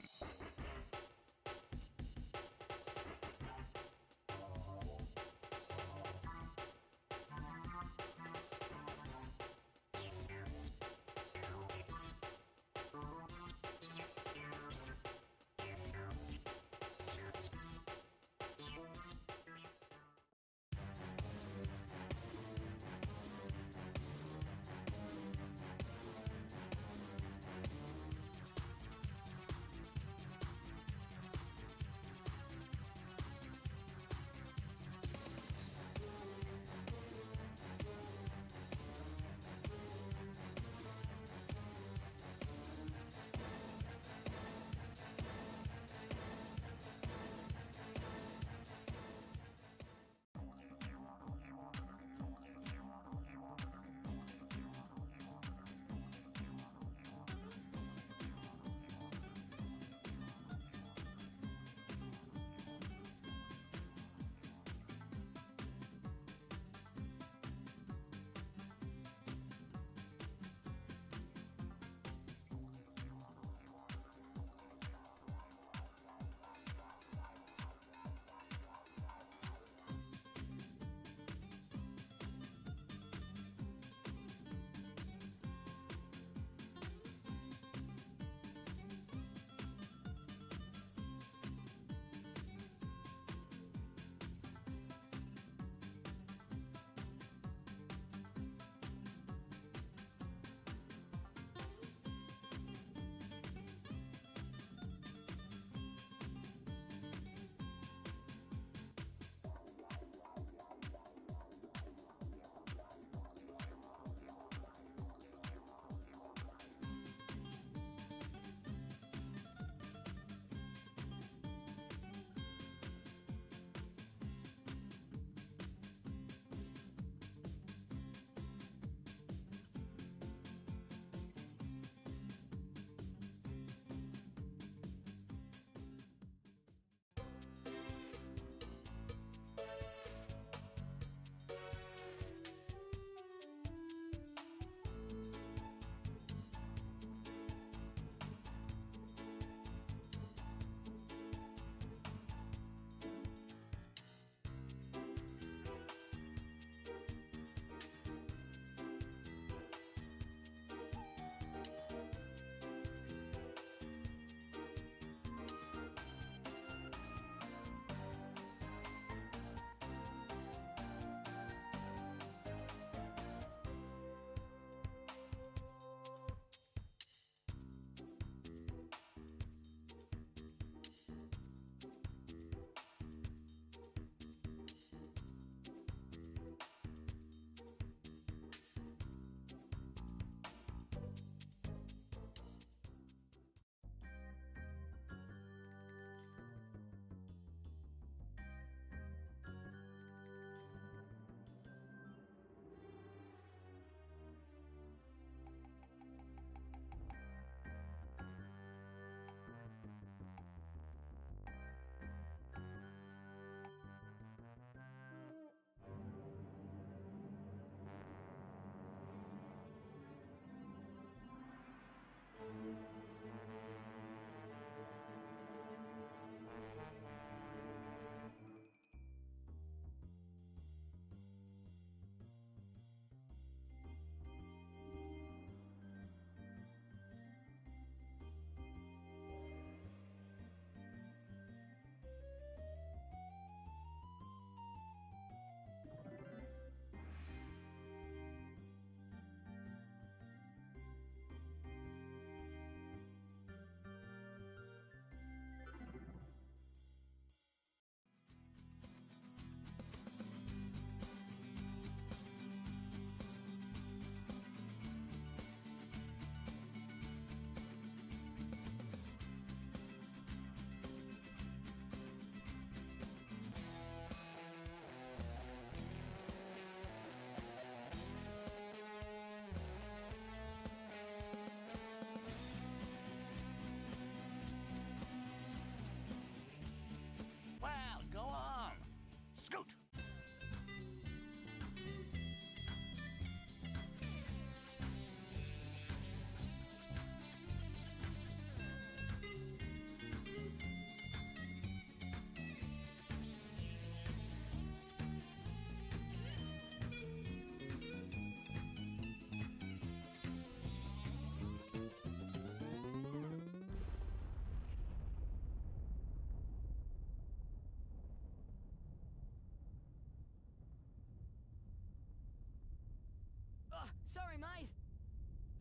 Sorry, mate.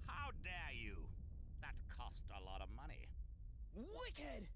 How dare you? That cost a lot of money. Wicked!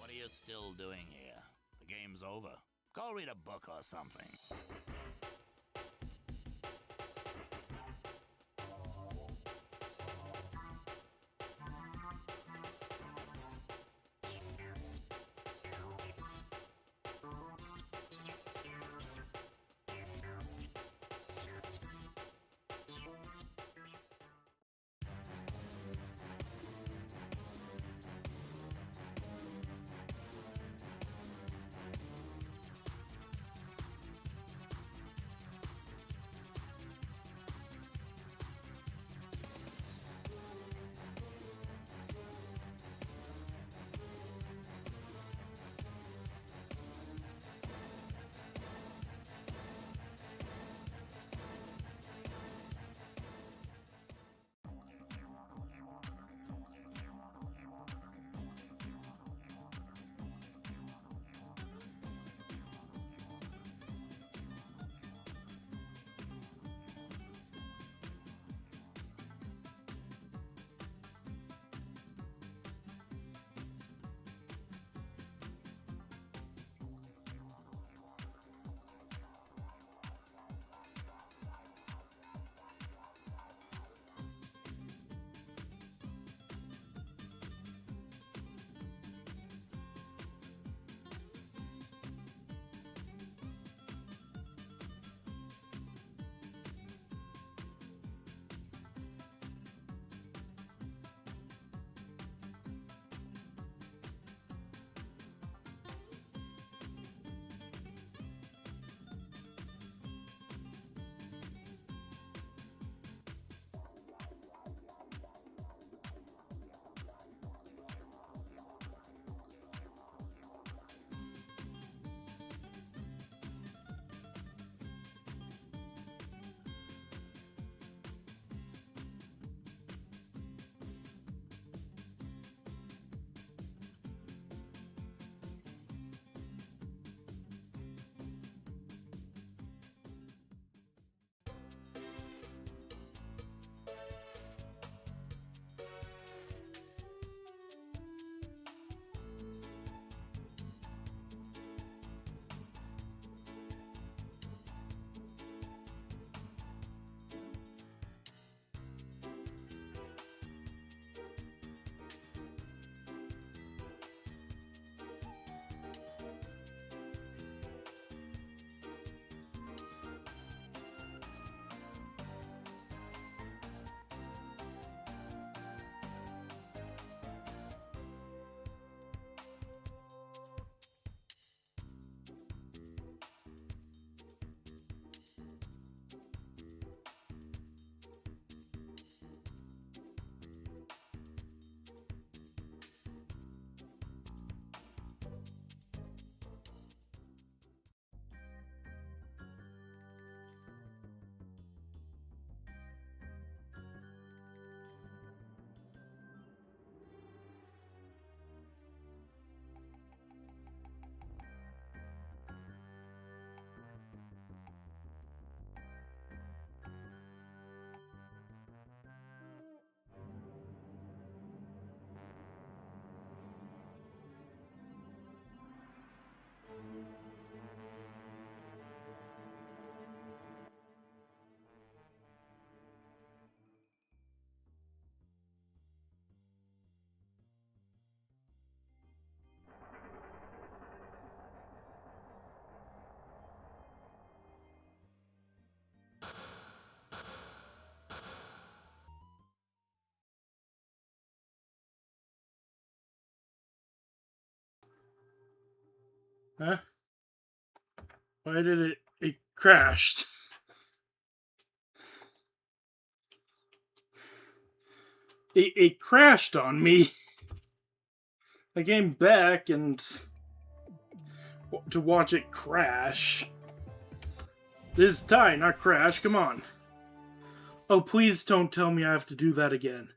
What are you still doing here? The game's over. Go read a book or something. Huh? Why did it crashed? It crashed on me. I came back and to watch it crash. This is tie, not crash. Come on. Oh, please don't tell me I have to do that again.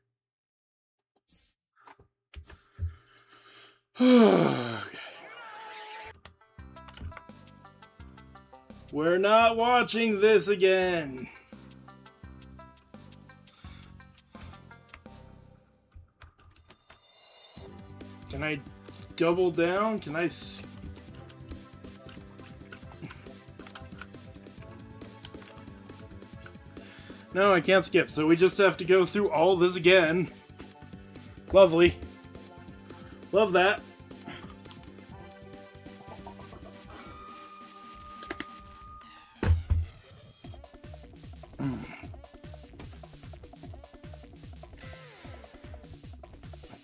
We're not watching this again. Can I double down? Can I... No, I can't skip, so we just have to go through all this again. Lovely. Love that.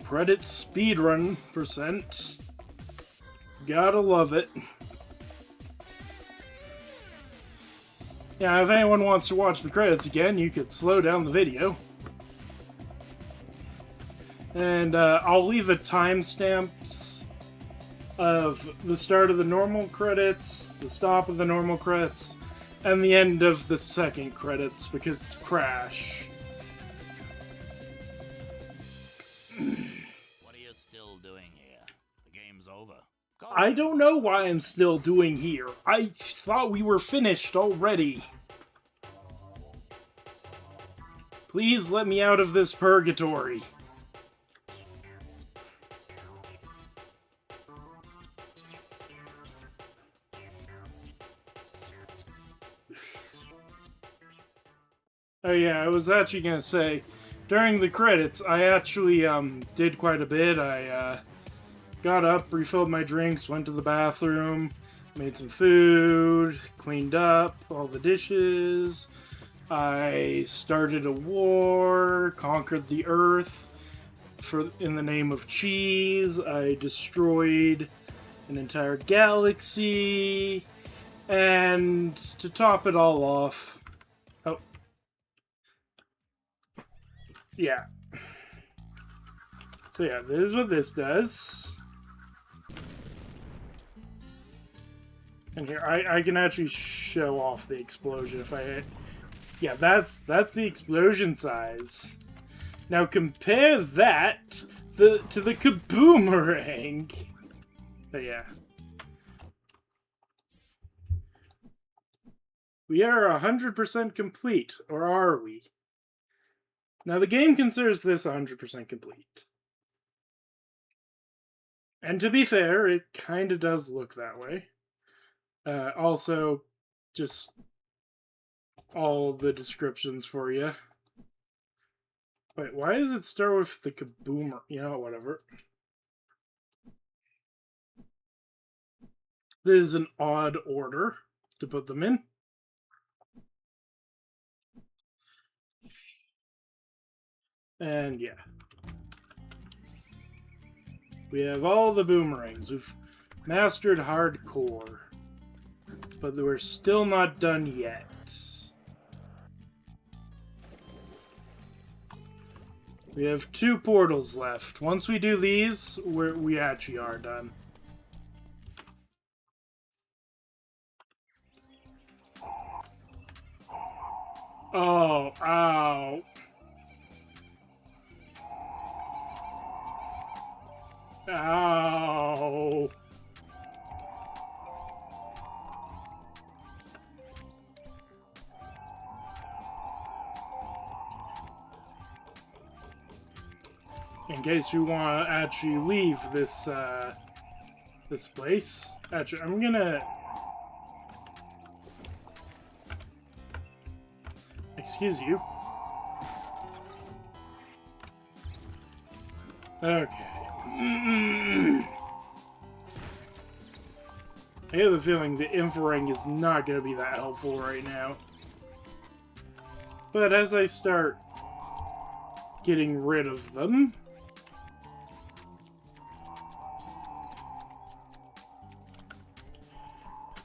Credit speedrun %. Gotta love it. Yeah, if anyone wants to watch the credits again, you could slow down the video. And I'll leave the timestamps of the start of the normal credits, the stop of the normal credits, and the end of the second credits, because crash. What are you still doing here? The game's over. Go I don't know why I'm still doing here. I thought we were finished already. Please let me out of this purgatory. Oh yeah, I was actually gonna say, during the credits, I actually did quite a bit. I got up, refilled my drinks, went to the bathroom, made some food, cleaned up all the dishes. I started a war, conquered the earth in the name of cheese. I destroyed an entire galaxy. And to top it all off... Oh. Yeah. So yeah, this is what this does. And here, I can actually show off the explosion if I hit. Yeah, that's the explosion size. Now compare that to the kaboomerang. But yeah. We are 100% complete, or are we? Now the game considers this 100% complete. And to be fair, it kind of does look that way. Also, just all the descriptions for you. Wait, why does it start with the kaboomer? You know, whatever. This is an odd order to put them in. And yeah. We have all the boomerangs. We've mastered hardcore. But we're still not done yet. We have 2 portals left. Once we do these, we actually are done. Oh, ow. Ow. In case you want to actually leave this this place, actually, I'm gonna. Excuse you. Okay. I have a feeling the Infraring is not going to be that helpful right now. But as I start getting rid of them...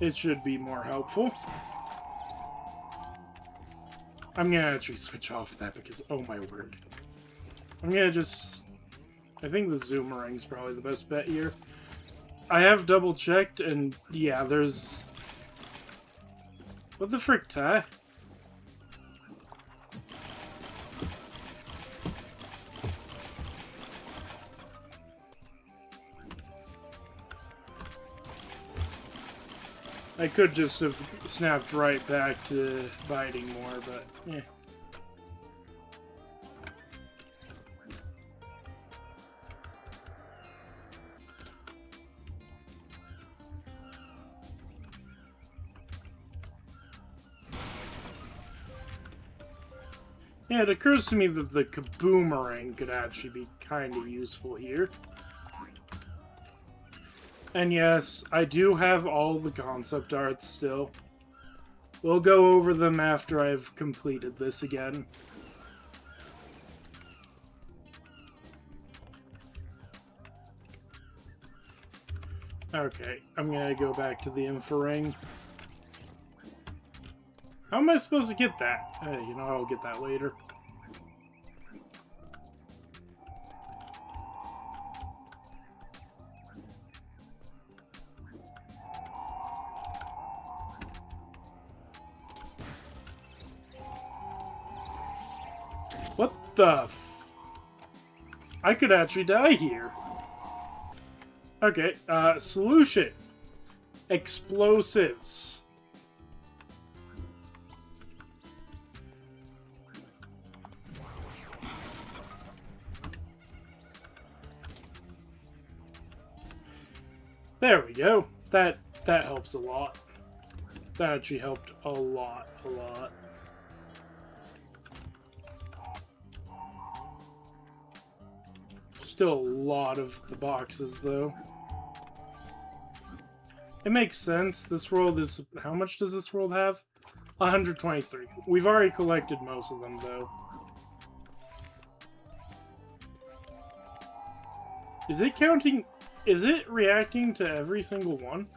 it should be more helpful. I'm gonna actually switch off that because, oh my word. I'm gonna just... I think the Zoomerang's probably the best bet here. I have double checked, and yeah, there's... What the frick, Ty? I could just have snapped right back to biting more, but yeah. Yeah, it occurs to me that the Kaboomerang could actually be kind of useful here. And yes, I do have all the concept arts still. We'll go over them after I've completed this again. Okay, I'm gonna go back to the Infraring. How am I supposed to get that? You know, I'll get that later. What the f... I could actually die here. Okay, solution. Explosives. There we go. That helps a lot. That actually helped a lot. Still a lot of the boxes, though. It makes sense. This world is... How much does this world have? 123. We've already collected most of them, though. Is it counting... Is it reacting to every single one?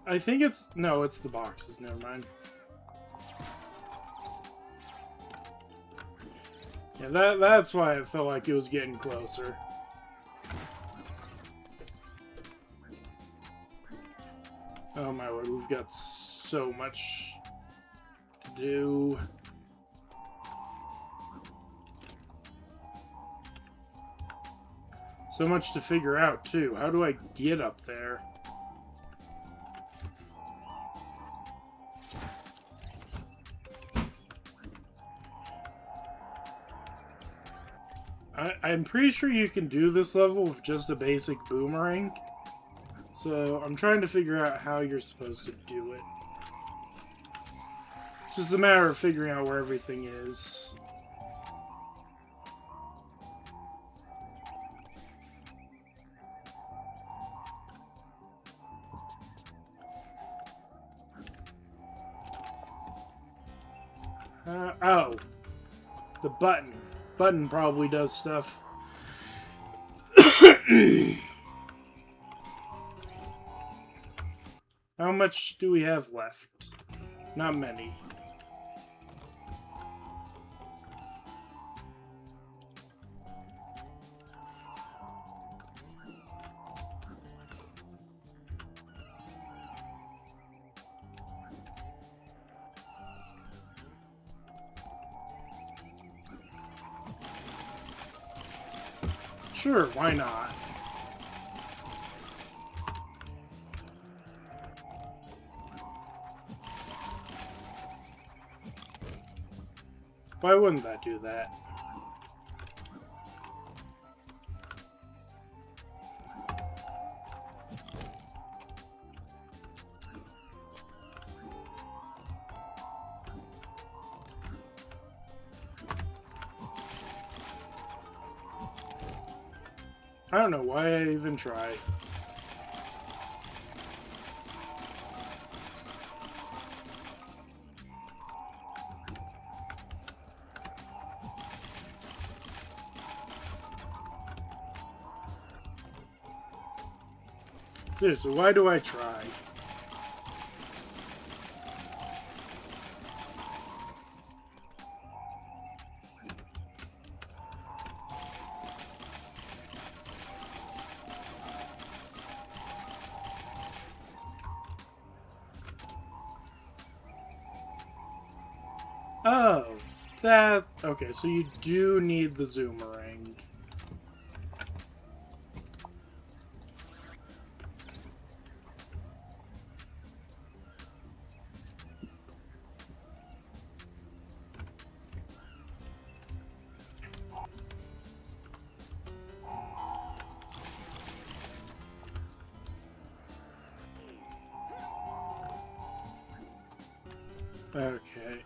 I think it's... No, it's the boxes. Never mind. Yeah, that's why it felt like it was getting closer. Oh my word, we've got so much to do. So much to figure out, too. How do I get up there? I'm pretty sure you can do this level with just a basic boomerang. So I'm trying to figure out how you're supposed to do it. It's just a matter of figuring out where everything is. Oh. The button. Button probably does stuff. How much do we have left? Not many. Sure, why not? Why wouldn't that do that? I don't know why I even tried. Seriously, why do I try? Oh, that... Okay, so you do need the zoomerang. Okay.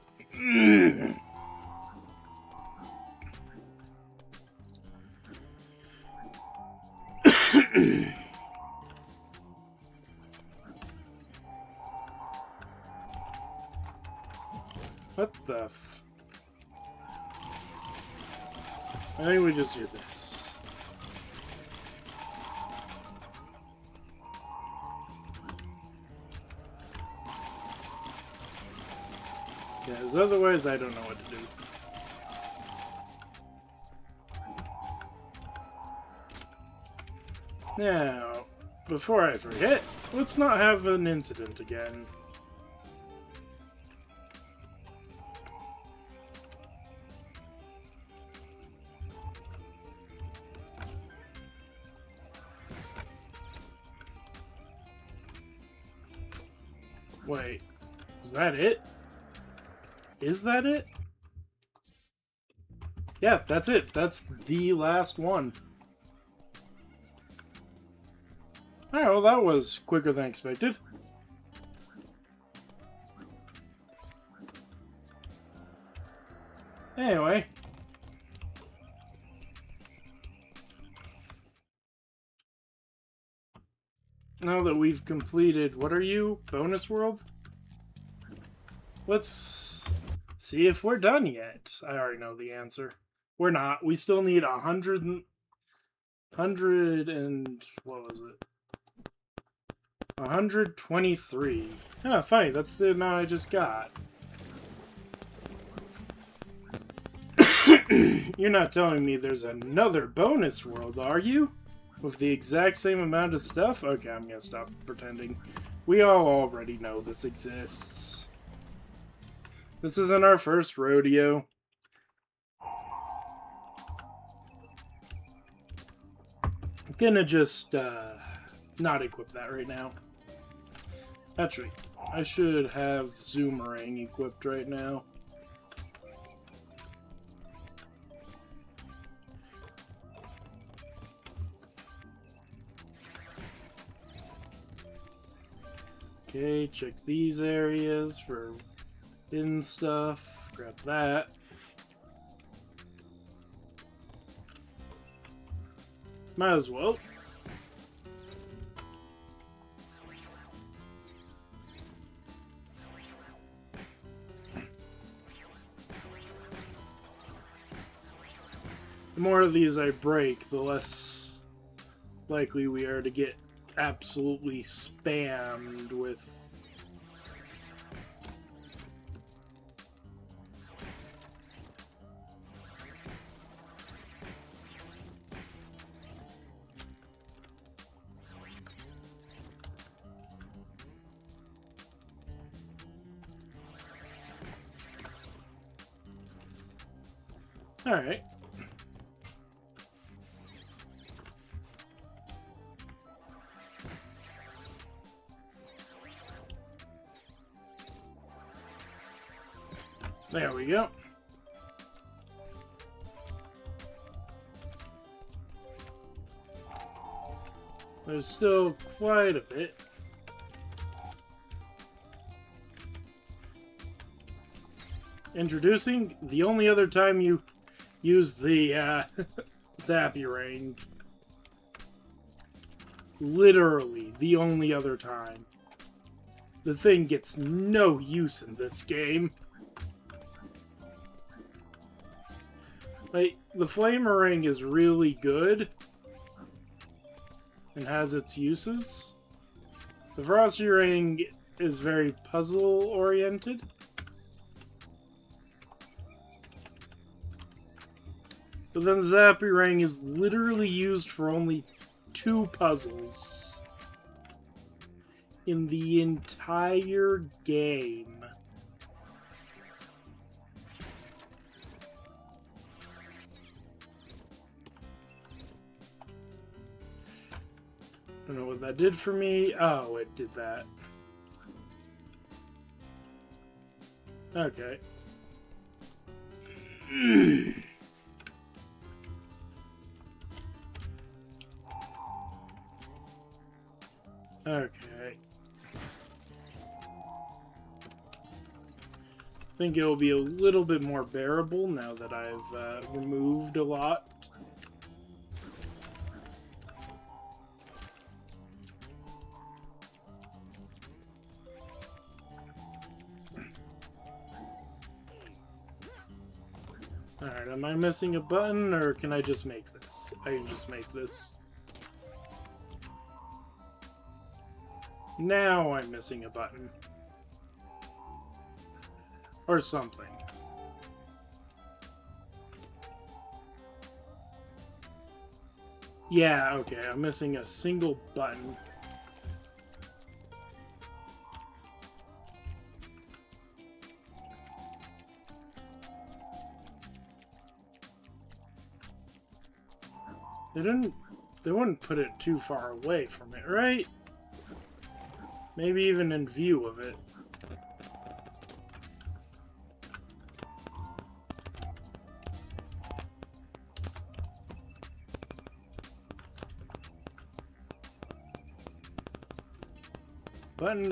What the f... I think we just do this. Because otherwise I don't know what to do. Now, before I forget, let's not have an incident again. Wait, is that it? Is that it? Yeah, that's it. That's the last one. Alright, well that was quicker than expected. Anyway. Now that we've completed... What are you? Bonus world? Let's see if we're done yet. I already know the answer. We're not. We still need 100 and... What was it? 123. Ah, fine. That's the amount I just got. You're not telling me there's another bonus world, are you? With the exact same amount of stuff? Okay, I'm gonna stop pretending. We all already know this exists. This isn't our first rodeo. I'm gonna just, not equip that right now. Actually, I should have Zoomerang equipped right now. Okay, check these areas for hidden stuff. Grab that. Might as well. The more of these I break, the less likely we are to get absolutely spammed with Alright. There we go. There's still quite a bit. Introducing the only other time you use the Zappy-Ring. Literally the only other time. The thing gets no use in this game. Like, the Flamer-Ring is really good and has its uses, The Frosty Ring is very puzzle-oriented. But then Zappy Ring is literally used for only 2 puzzles in the entire game. I don't know what that did for me. Oh, it did that. Okay. Okay. I think it'll be a little bit more bearable now that I've removed a lot. Alright, am I missing a button, or can I just make this? I can just make this. Now I'm missing a button. Or something. Yeah, okay, I'm missing a single button. They wouldn't put it too far away from it, right? Maybe even in view of it.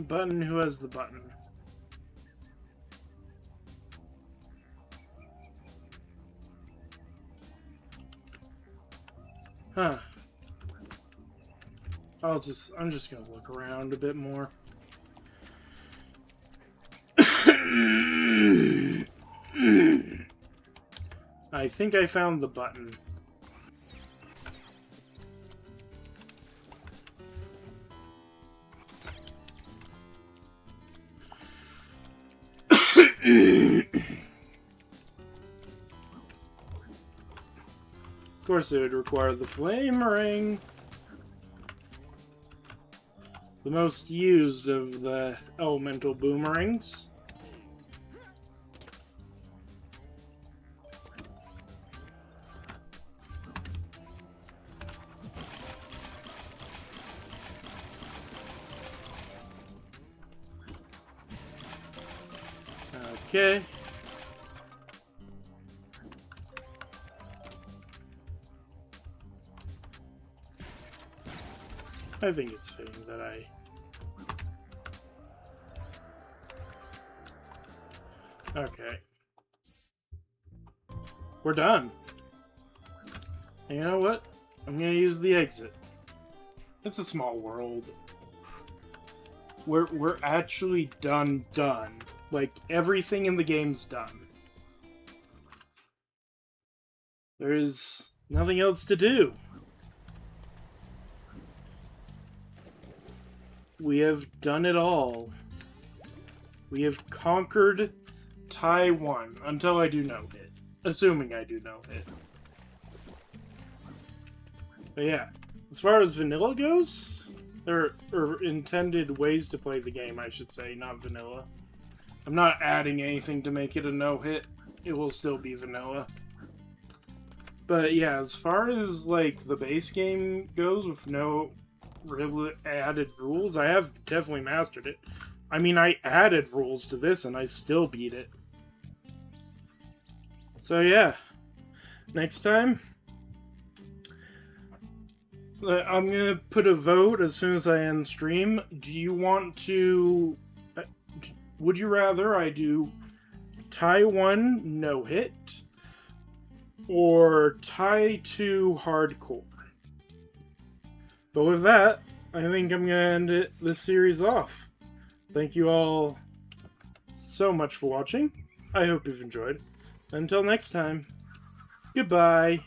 Button, who has the button? Huh. I'm just gonna look around a bit more. I think I found the button. Of course, it would require the flame ring. The most used of the elemental boomerangs. Okay. I think it's fitting that I... Okay. We're done. And you know what? I'm gonna use the exit. It's a small world. We're actually done. Like, everything in the game's done. There is nothing else to do. We have done it all. We have conquered Taiwan, until I do no hit. Assuming I do no hit. But yeah, as far as vanilla goes, there are intended ways to play the game, I should say, not vanilla. I'm not adding anything to make it a no-hit. It will still be vanilla. But yeah, as far as like the base game goes with no real added rules, I have definitely mastered it. I mean, I added rules to this and I still beat it. So yeah, next time, I'm gonna put a vote as soon as I end stream. Do you want to... Would you rather I do Taiwan no hit or Tai 2 hardcore? But with that, I think I'm going to end this series off. Thank you all so much for watching. I hope you've enjoyed. Until next time, goodbye.